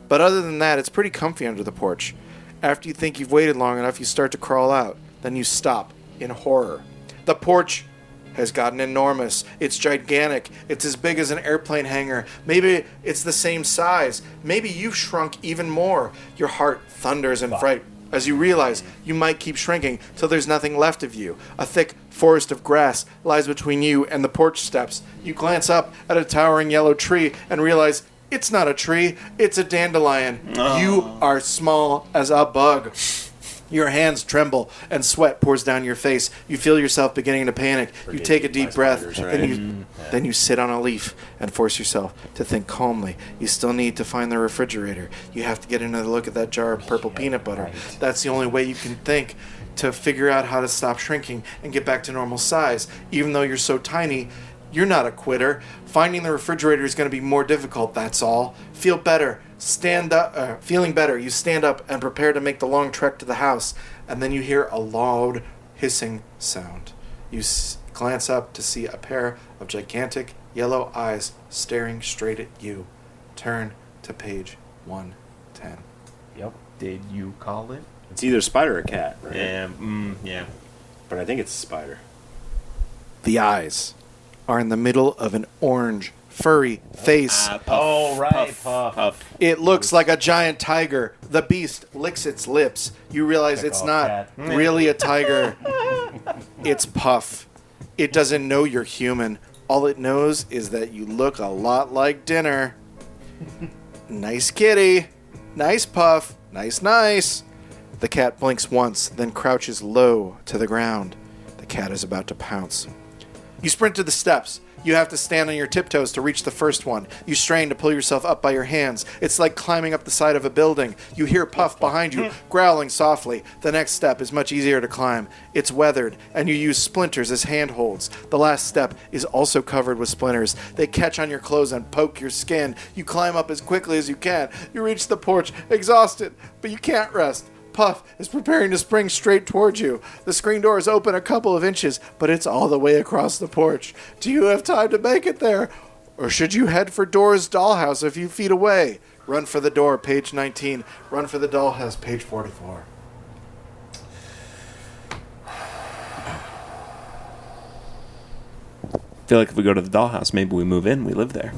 S1: But other than that, it's pretty comfy under the porch. After you think you've waited long enough, you start to crawl out. Then you stop in horror. The porch has gotten enormous. It's gigantic. It's as big as an airplane hangar. Maybe it's the same size. Maybe you've shrunk even more. Your heart thunders in fright as you realize you might keep shrinking till there's nothing left of you. A thick forest of grass lies between you and the porch steps. You glance up at a towering yellow tree and realize it's not a tree, it's a dandelion. Oh. You are small as a bug. Your hands tremble and sweat pours down your face. You feel yourself beginning to panic. You take a deep breath, then you sit on a leaf and force yourself to think calmly. You still need to find the refrigerator. You have to get another look at that jar of purple peanut butter. That's the only way you can think to figure out how to stop shrinking and get back to normal size. Even though you're so tiny, you're not a quitter. Finding the refrigerator is going to be more difficult, that's all. Feel better. Feeling better, you stand up and prepare to make the long trek to the house. And then you hear a loud hissing sound. You glance up to see a pair of gigantic yellow eyes staring straight at you. Turn to page 110.
S5: Yep.
S3: Did you call it?
S2: It's either spider or cat, right?
S3: Yeah.
S2: But I think it's a spider.
S1: The eyes are in the middle of an orange, furry face.
S5: Puff.
S1: It looks like a giant tiger. The beast licks its lips. You realize it's not
S5: cat.
S1: really a tiger. It's Puff. It doesn't know you're human. All it knows is that you look a lot like dinner. Nice kitty. Nice Puff. Nice. The cat blinks once, then crouches low to the ground. The cat is about to pounce. You sprint to the steps. You have to stand on your tiptoes to reach the first one. You strain to pull yourself up by your hands. It's like climbing up the side of a building. You hear Puff behind you, growling softly. The next step is much easier to climb. It's weathered, and you use splinters as handholds. The last step is also covered with splinters. They catch on your clothes and poke your skin. You climb up as quickly as you can. You reach the porch, exhausted, but you can't rest. Puff is preparing to spring straight towards you. The screen door is open a couple of inches, but it's all the way across the porch. Do you have time to make it there? Or should you head for Dora's dollhouse a few feet away? Run for the door, page 19. Run for the dollhouse, page 44.
S3: I feel like if we go to the dollhouse, maybe we move in, we live there.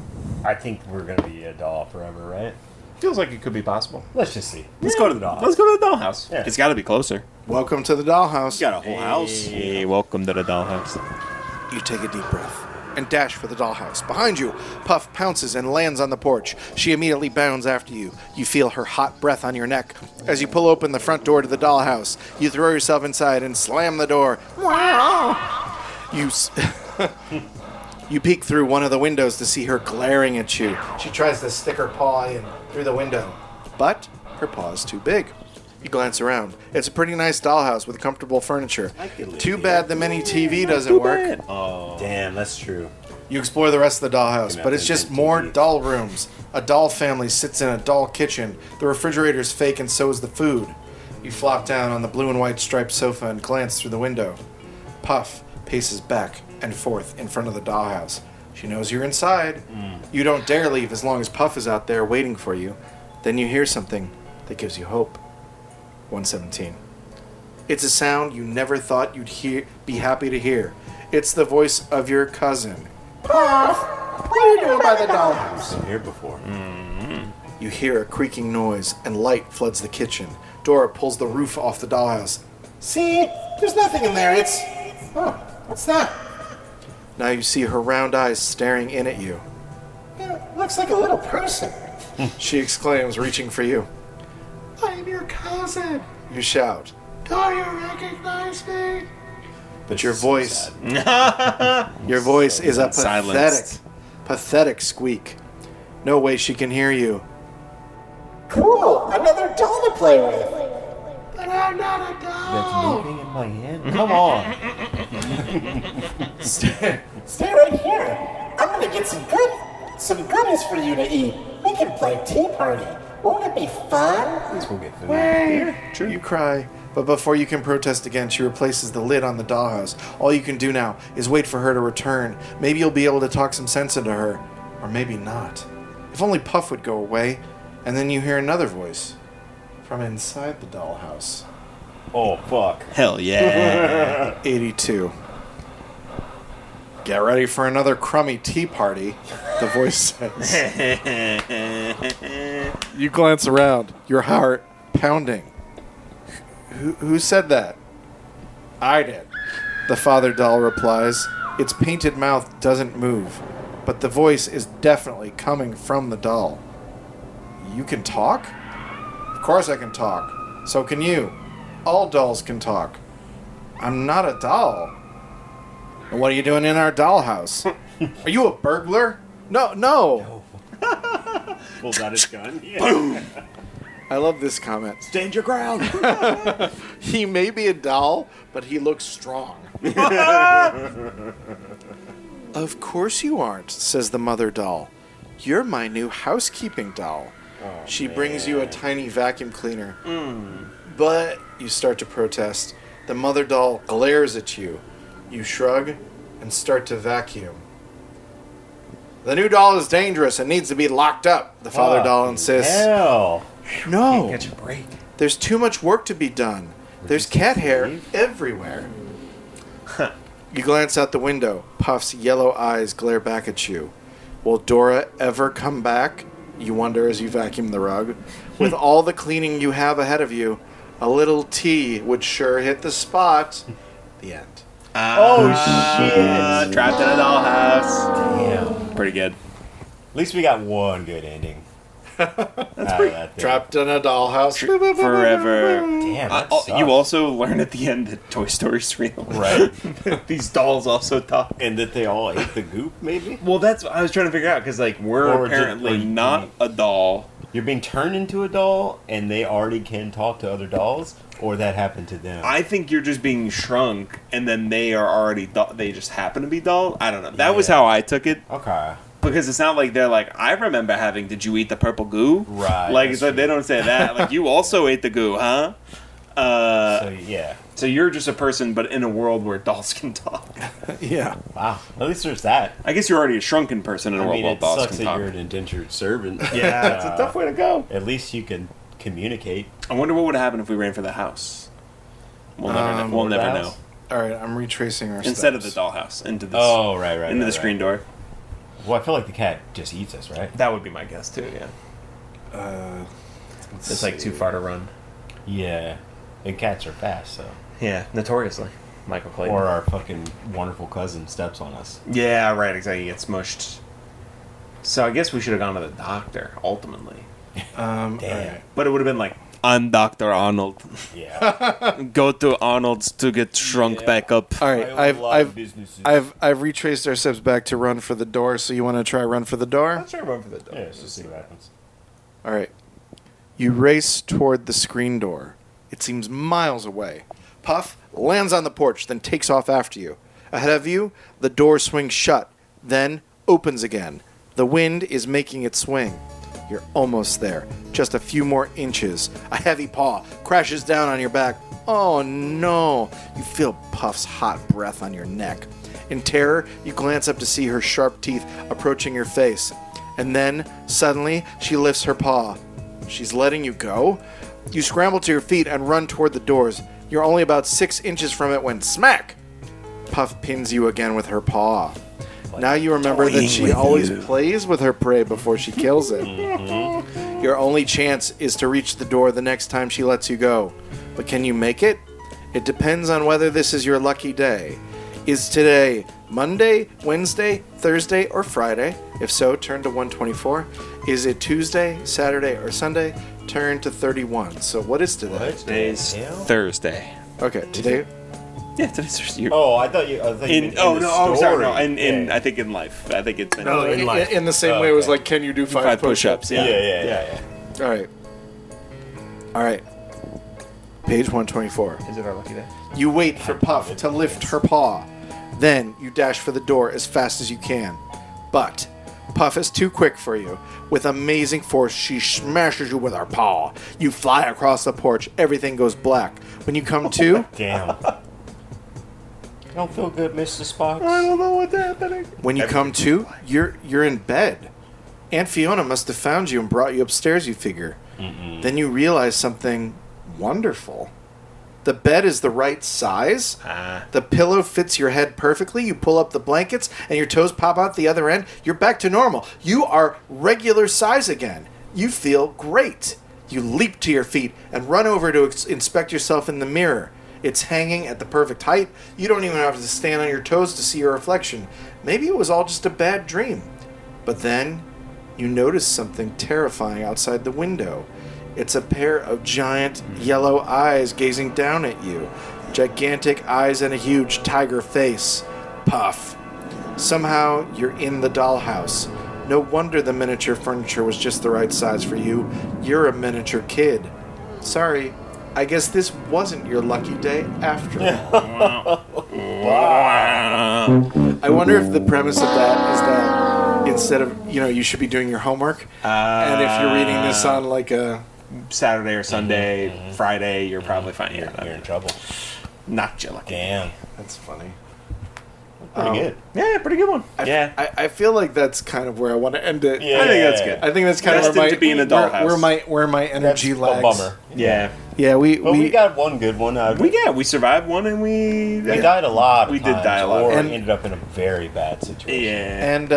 S5: I think we're gonna be a doll forever, right?
S3: Feels like it could be possible.
S5: Let's just see.
S3: Let's go to the dollhouse.
S5: Yeah.
S3: It's got to be closer.
S1: Welcome to the dollhouse.
S2: You got a whole house.
S3: Hey, welcome to the dollhouse.
S1: You take a deep breath and dash for the dollhouse. Behind you, Puff pounces and lands on the porch. She immediately bounds after you. You feel her hot breath on your neck. As you pull open the front door to the dollhouse, you throw yourself inside and slam the door. You peek through one of the windows to see her glaring at you. She tries to stick her paw in through the window, but her paw is too big. You glance around. It's a pretty nice dollhouse with comfortable furniture. Too bad the mini TV doesn't work.
S5: Oh, damn, that's true.
S1: You explore the rest of the dollhouse, but it's just more doll rooms. A doll family sits in a doll kitchen. The refrigerator's fake and so is the food. You flop down on the blue and white striped sofa and glance through the window. Puff paces back and forth in front of the dollhouse. She knows you're inside. You don't dare leave as long as Puff is out there waiting for you. Then you hear something that gives you hope. 117. It's a sound you never thought you'd be happy to hear. It's the voice of your cousin. Puff, what are you doing by the dollhouse?
S5: Been here before.
S1: You hear a creaking noise and light floods the kitchen. Dora pulls the roof off the dollhouse. See? There's nothing in there. What's that? Now you see her round eyes staring in at you.
S8: It looks like a little person.
S1: She exclaims, reaching for you.
S8: I'm your cousin.
S1: You shout.
S8: Do you recognize me?
S1: But your voice is a pathetic squeak. No way she can hear you.
S8: Cool, another doll to play with. But I'm not a doll.
S5: That's moving in my hand. Come on.
S8: Stay right here. I'm gonna get some goodies for you to eat. We can play tea party. Won't it be fun?
S5: At least we'll get food.
S1: Wait! You cry, but before you can protest again, she replaces the lid on the dollhouse. All you can do now is wait for her to return. Maybe you'll be able to talk some sense into her, or maybe not. If only Puff would go away, and then you hear another voice from inside the dollhouse.
S5: Oh, fuck.
S3: Hell yeah.
S1: 82. Get ready for another crummy tea party, the voice says. You glance around, your heart pounding. Who said that? I did. The father doll replies. Its painted mouth doesn't move, but the voice is definitely coming from the doll. You can talk? Of course I can talk. So can you. All dolls can talk. I'm not a doll. And what are you doing in our dollhouse? Are you a burglar? No.
S2: Pulls out his gun. Yeah.
S1: Boom. I love this comment.
S2: Stand your ground.
S1: He may be a doll, but he looks strong. Of course you aren't, says the mother doll. You're my new housekeeping doll. She brings you a tiny vacuum cleaner. But you start to protest. The mother doll glares at you. You shrug and start to vacuum. The new doll is dangerous and needs to be locked up, the father doll insists.
S5: Hell.
S1: No.
S4: Catch a break.
S1: There's too much work to be done. There's cat hair everywhere. You glance out the window. Puff's yellow eyes glare back at you. Will Dora ever come back? You wonder as you vacuum the rug. With all the cleaning you have ahead of you, a little tea would sure hit the spot. The end.
S5: Shit.
S4: Trapped in a dollhouse.
S5: Damn.
S4: Pretty good.
S5: At least we got one good ending. That's
S1: pretty trapped in a dollhouse
S4: forever.
S5: Damn, that sucks.
S4: You also learn at the end that Toy Story's real.
S5: Right.
S4: These dolls also talk.
S5: And that they all ate the goop, maybe?
S4: Well, that's what I was trying to figure out, because like we're
S5: Or
S4: apparently
S5: just,
S4: not a doll.
S5: You're being turned into a doll, and they already can talk to other dolls, or that happened to them.
S4: I think you're just being shrunk, and then they are already they just happen to be doll. I don't know. That was how I took it.
S5: Okay.
S4: Because it's not like they're like, I remember having, did you eat the purple goo?
S5: Right.
S4: Like, it's like they don't say that. Like, you also ate the goo, huh? So you're just a person, but in a world where dolls can talk.
S1: Yeah.
S5: Wow. At least there's that.
S4: I guess you're already a shrunken person in a world where
S5: it
S4: dolls
S5: sucks
S4: can
S5: that
S4: talk.
S5: you're an indentured servant.
S4: Yeah, it's a tough way to go.
S5: At least you can communicate.
S4: I wonder what would happen if we ran for the house. We'll never know. We'll never know.
S1: All right, I'm retracing our
S4: Instead of
S1: steps.
S4: the dollhouse, into this.
S5: Oh, right.
S4: Into the screen door.
S5: Well, I feel like the cat just eats us, right?
S4: That would be my guess too. Yeah. It's like too far to run.
S5: Yeah. And cats are fast, so.
S4: Yeah, notoriously. Michael Clayton.
S5: Or our fucking wonderful cousin steps on us.
S4: Yeah, right, exactly. You get smushed. So I guess we should have gone to the doctor, ultimately.
S5: Damn.
S1: Right.
S4: But it would have been like, I'm Dr. Arnold.
S5: Yeah.
S4: Go to Arnold's to get shrunk back up.
S1: All right, I've retraced our steps back to run for the door. So you want to try run for the door?
S4: Let's try run for the door.
S5: Yeah, let's just see what happens.
S1: All right. You race toward the screen door. It seems miles away. Puff lands on the porch, then takes off after you. Ahead of you, the door swings shut, then opens again. The wind is making it swing. You're almost there. Just a few more inches. A heavy paw crashes down on your back. Oh no! You feel Puff's hot breath on your neck. In terror, you glance up to see her sharp teeth approaching your face. And then, suddenly, she lifts her paw. She's letting you go? You scramble to your feet and run toward the doors. You're only about 6 inches from it when smack! Puff pins you again with her paw. Now you remember that she always plays with her prey before she kills it. Your only chance is to reach the door the next time she lets you go. But can you make it? It depends on whether this is your lucky day. Is today Monday, Wednesday, Thursday, or Friday? If so, turn to 124. Is it Tuesday, Saturday, or Sunday? Turn to 31. So what is today?
S4: Today's Thursday.
S1: Okay, today...
S4: Yeah, today's Thursday.
S5: Oh, I thought you meant in the
S4: sorry,
S5: story.
S4: no, in I think in life. I think it's been
S1: No,
S5: in life.
S1: in the same way it was like, can you do 5
S4: push-ups.
S5: Yeah.
S1: All right. Page 124.
S4: Is it our lucky day?
S1: You wait for Puff to lift her paw. Then you dash for the door as fast as you can. But Puff is too quick for you. With amazing force, she smashes you with her paw. You fly across the porch. Everything goes black. When you come to...
S5: Damn. I don't feel good, Mr. Spock.
S4: I don't know what's happening.
S1: When you come to, you're in bed. Aunt Fiona must have found you and brought you upstairs, you figure. Then you realize something wonderful. The bed is the right size. The pillow fits your head perfectly. You pull up the blankets and your toes pop out the other end. You're back to normal. You are regular size again. You feel great. You leap to your feet and run over to inspect yourself in the mirror. It's hanging at the perfect height. You don't even have to stand on your toes to see your reflection. Maybe it was all just a bad dream. But then you notice something terrifying outside the window. It's a pair of giant yellow eyes gazing down at you. Gigantic eyes and a huge tiger face. Puff. Somehow you're in the dollhouse. No wonder the miniature furniture was just the right size for you. You're a miniature kid. Sorry, I guess this wasn't your lucky day after all. I wonder if the premise of that is that instead of, you should be doing your homework. And if you're reading this on like a...
S4: Saturday or Sunday, Friday, you're probably fine.
S5: You're in trouble.
S3: Not you lucky.
S5: Damn.
S1: That's funny.
S5: Pretty good.
S3: Yeah, pretty good one.
S1: I feel like that's kind of where I want to end it.
S5: Yeah.
S3: I think that's good.
S1: I think that's kind
S3: Destined
S1: of
S3: to be in a dollhouse.
S1: where my energy
S5: That's
S1: lags.
S5: a bummer.
S3: Yeah.
S1: Yeah, we
S5: got one good one out of it.
S3: We survived one and we
S5: died a lot.
S3: We did die a lot.
S5: Or
S1: And-
S5: ended up in a very bad situation.
S3: Yeah.
S1: and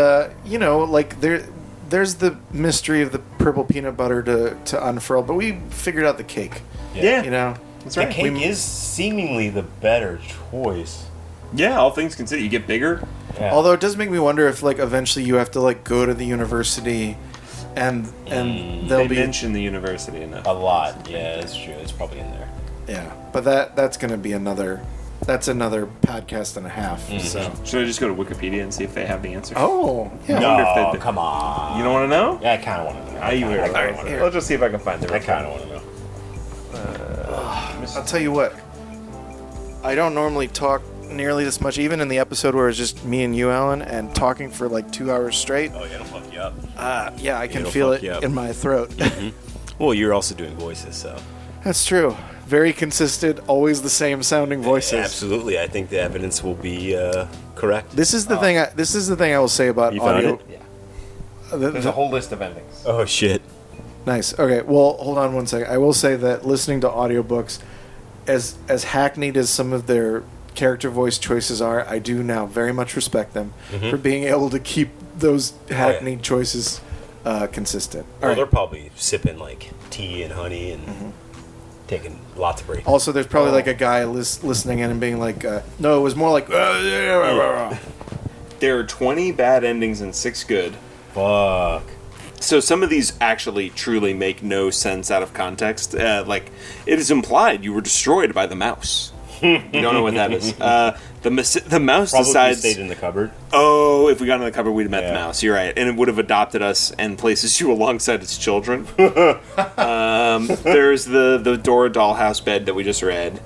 S1: you know, like there's the mystery of the purple peanut butter to unfurl, but we figured out the cake.
S3: Yeah.
S1: You know,
S3: That's
S5: The
S3: right.
S5: cake is seemingly the better choice.
S3: Yeah, all things considered, you get bigger.
S5: Yeah.
S1: although it does make me wonder if like eventually you have to like go to the university, and
S3: They
S1: there'll be
S3: mention the university enough.
S5: a lot. Yeah, that's true. It's probably in there.
S1: yeah, but that's gonna be another podcast and a half. So
S3: Should I just go to Wikipedia and see if they have the answer?
S1: oh yeah.
S3: wonder if
S5: No,
S3: they-
S5: come on.
S3: You don't want to know?
S5: Yeah, I kind of want to know.
S3: Ah, you heard it.
S5: I kinda
S3: I'll just see if I can find it.
S5: I kind of want to know.
S1: I'll tell you what. I don't normally talk nearly this much, even in the episode where it's just me and you, Allan, and talking for like 2 hours straight.
S2: Oh, yeah, it'll fuck you up.
S1: Yeah, I can
S2: It'll
S1: feel
S2: fuck
S1: it
S2: you up.
S1: in my throat.
S2: Well, you're also doing voices, so.
S1: That's true. Very consistent, always the same sounding voices.
S2: Absolutely, I think the evidence will be correct.
S1: This is the thing. This is the thing I will say about
S2: You found
S1: audio.
S2: it?
S5: Yeah.
S1: The-
S5: There's
S1: the-
S5: a whole list of endings.
S2: Oh, shit.
S1: Nice. Okay. Well, hold on one second. I will say that listening to audiobooks, as hackneyed as some of their character voice choices are, I do now very much respect them for being able to keep those hackneyed choices consistent. All
S2: Well,
S1: right.
S2: they're probably sipping, like, tea and honey and taking lots of breaks.
S1: Also, there's probably like a guy listening in and being like, "No, it was more like."
S4: There are 20 bad endings and 6 good.
S5: Fuck.
S4: So some of these actually truly make no sense out of context. Like, it is implied you were destroyed by the mouse. You don't know what that is. The mouse
S5: Probably
S4: decides,
S5: stayed in the cupboard.
S4: oh, if we got in the cupboard, we'd have met the
S5: Yeah.
S4: mouse. You're right. And it would have adopted us and places you alongside its children. There's the Dora dollhouse bed that we just read.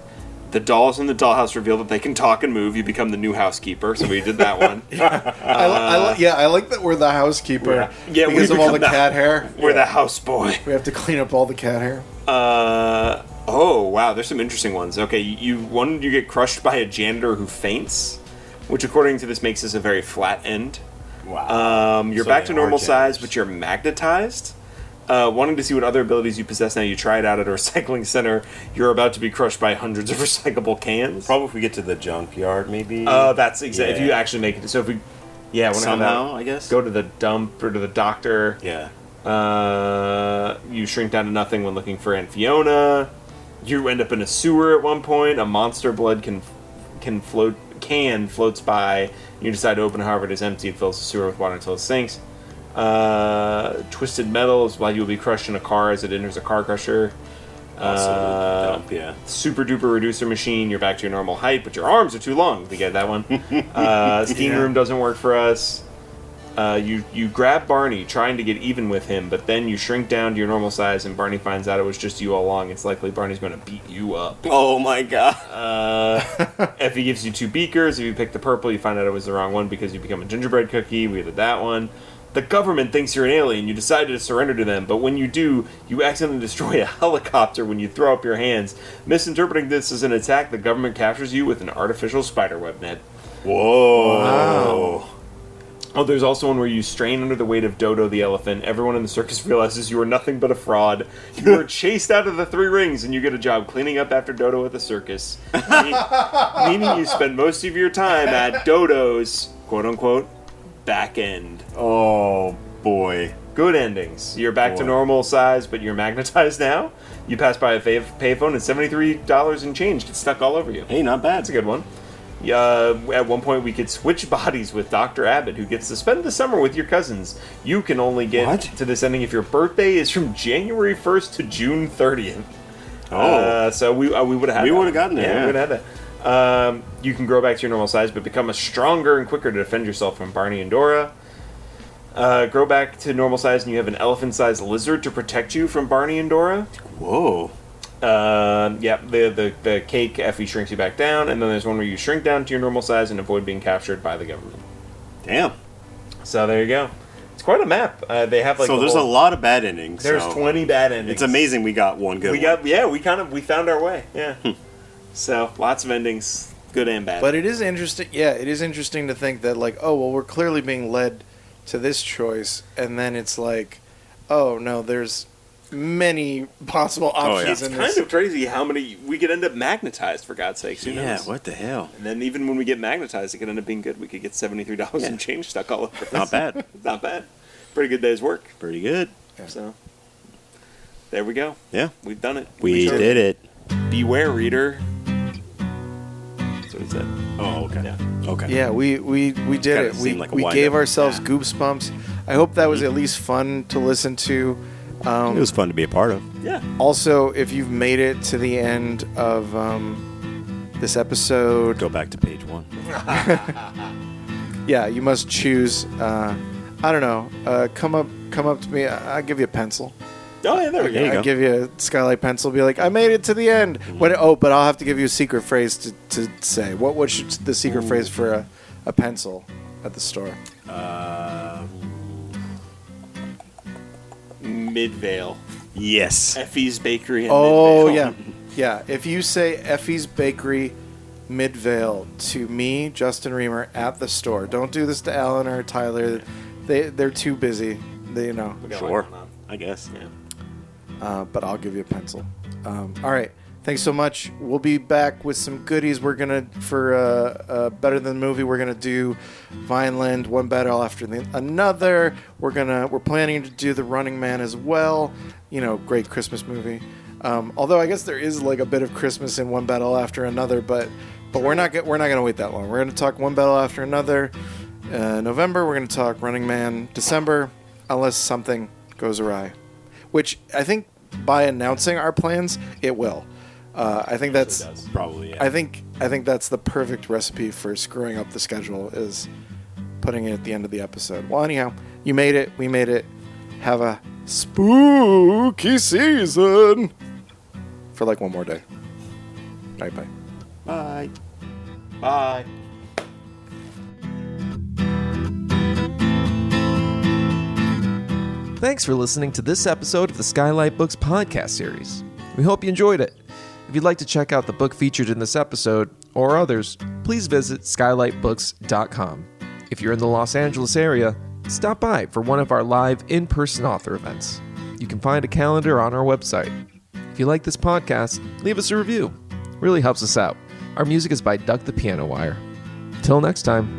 S4: The dolls in the dollhouse reveal that they can talk and move. You become the new housekeeper. So we did that one.
S1: I like that we're the housekeeper.
S4: Yeah, we
S1: because of all the
S4: become
S1: cat hair.
S4: We're the houseboy.
S1: We have to clean up all the cat hair.
S4: Oh wow, there's some interesting ones. Okay, you get crushed by a janitor who faints, which according to this makes this a very flat end.
S5: Wow.
S4: You're
S5: So
S4: back
S5: they
S4: to
S5: are
S4: normal size,
S5: janitors.
S4: but you're magnetized. Wanting to see what other abilities you possess now, you try it out at a recycling center. You're about to be crushed by hundreds of recyclable cans.
S2: Probably if we get to the junkyard, maybe.
S4: That's exactly. If you
S2: Yeah.
S4: actually make it. So if we, yeah, wanna have
S2: Somehow,
S4: that-
S2: I guess.
S4: go to the dump or to the doctor.
S2: Yeah.
S4: You shrink down to nothing when looking for Aunt Fiona. You end up in a sewer at one point. A monster blood floats by. You decide to open it, however it is empty. It fills the sewer with water until it sinks. Twisted metal is why you will be crushed in a car as it enters a car crusher.
S2: Also, the dump, yeah.
S4: Super duper reducer machine. You're back to your normal height, but your arms are too long. We get that one. Steam room doesn't work for us. You grab Barney, trying to get even with him, but then you shrink down to your normal size, and Barney finds out it was just you all along. It's likely Barney's going to beat you up.
S2: Oh my god.
S4: If he gives you 2 beakers, if you pick the purple, you find out it was the wrong one because you become a gingerbread cookie. We did that one. The government thinks you're an alien. You decide to surrender to them, but when you do, you accidentally destroy a helicopter when you throw up your hands. Misinterpreting this as an attack, the government captures you with an artificial spiderweb net.
S2: Whoa.
S1: Wow.
S4: Oh, there's also one where you strain under the weight of Dodo the elephant. Everyone in the circus realizes you are nothing but a fraud. You are chased out of the 3 rings, and you get a job cleaning up after Dodo at the circus. Meaning you spend most of your time at Dodo's, quote-unquote, back end.
S2: Oh boy.
S4: Good endings. You're back to
S2: Boy.
S4: normal size, but you're magnetized now. You pass by a payphone, and $73 in change gets stuck all over you.
S2: Hey, not bad.
S4: That's a good one. At one point, we could switch bodies with Dr. Abbott, who gets to spend the summer with your cousins. You can only get
S2: What?
S4: to this ending if your birthday is from January 1st to June 30th. So we would have had
S2: We
S4: that.
S2: would have gotten there,
S4: Yeah,
S2: yeah.
S4: we would have had that. You can grow back to your normal size, but become a stronger and quicker to defend yourself from Barney and Dora. Grow back to normal size, and you have an elephant-sized lizard to protect you from Barney and Dora.
S2: Whoa.
S4: The cake Effie shrinks you back down, and then there's one where you shrink down to your normal size and avoid being captured by the government.
S2: Damn.
S4: So there you go. It's quite a map. They have like
S2: So there's a lot of bad endings.
S4: There's
S2: so
S4: 20 bad endings.
S2: It's amazing we got one good one.
S4: We found our way. Yeah. So lots of endings, good and bad.
S1: But it is interesting. Yeah, it is interesting to think that like, oh well, we're clearly being led to this choice, and then it's like, oh no, there's many possible options
S4: It's
S1: in
S4: kind
S1: this.
S4: of crazy how many we could end up magnetized, for God's sakes. Who
S2: Yeah,
S4: knows?
S2: what the hell?
S4: And then even when we get magnetized, it could end up being good. We could get $73 in change stuck all over us.
S2: Not bad.
S4: Not bad. Pretty good day's work.
S2: Pretty good.
S4: So there we go.
S2: Yeah.
S4: We've done it.
S2: We
S4: chose
S2: did it.
S4: Beware, reader. That's what it said.
S2: Oh, okay.
S4: Yeah.
S2: Okay.
S1: Yeah, we did
S2: Kinda
S1: it.
S2: seemed like a
S1: We
S2: wind-up.
S1: gave ourselves goosebumps. I hope that was at least fun to listen to.
S2: It was fun to be a part of.
S4: Yeah.
S1: Also, if you've made it to the end of this episode,
S2: Go back to page 1.
S1: yeah, you must choose. I don't know. Come up to me. I'll give you a pencil.
S4: Oh, yeah, there we
S2: There you
S4: go.
S2: go.
S1: I'll give you a skylight pencil. Be like, I made it to the end. What? Oh, but I'll have to give you a secret phrase to say. What should the secret phrase for a pencil at the store?
S4: Midvale.
S2: Yes.
S4: Effie's Bakery in
S1: Oh
S4: Midvale.
S1: yeah. If you say Effie's Bakery, Midvale to me, Justin Remer at the store. Don't do this to Allan or Tyler. They're too busy. We got a lot
S2: Sure.
S4: going on.
S2: I guess.
S4: Yeah.
S1: but I'll give you a pencil. All right. Thanks so much. We'll be back with some goodies. We're gonna for Better Than the Movie. We're gonna do Vineland, one battle after another. We're planning to do The Running Man as well. Great Christmas movie. Although I guess there is like a bit of Christmas in One Battle After Another, but we're not gonna wait that long. We're gonna talk One Battle After Another. November. We're gonna talk Running Man. December, unless something goes awry, which I think by announcing our plans, it will. I think that's
S2: Probably, yeah.
S1: I think that's the perfect recipe for screwing up the schedule is putting it at the end of the episode. Well, anyhow, you made it. We made it. Have a spooky season for like one more day. All right, bye.
S2: Bye.
S4: Bye.
S9: Thanks for listening to this episode of the Skylight Books podcast series. We hope you enjoyed it. If you'd like to check out the book featured in this episode, or others, please visit skylightbooks.com. If you're in the Los Angeles area, stop by for one of our live in-person author events. You can find a calendar on our website. If you like this podcast, leave us a review. It really helps us out. Our music is by Duck the Piano Wire. Till next time.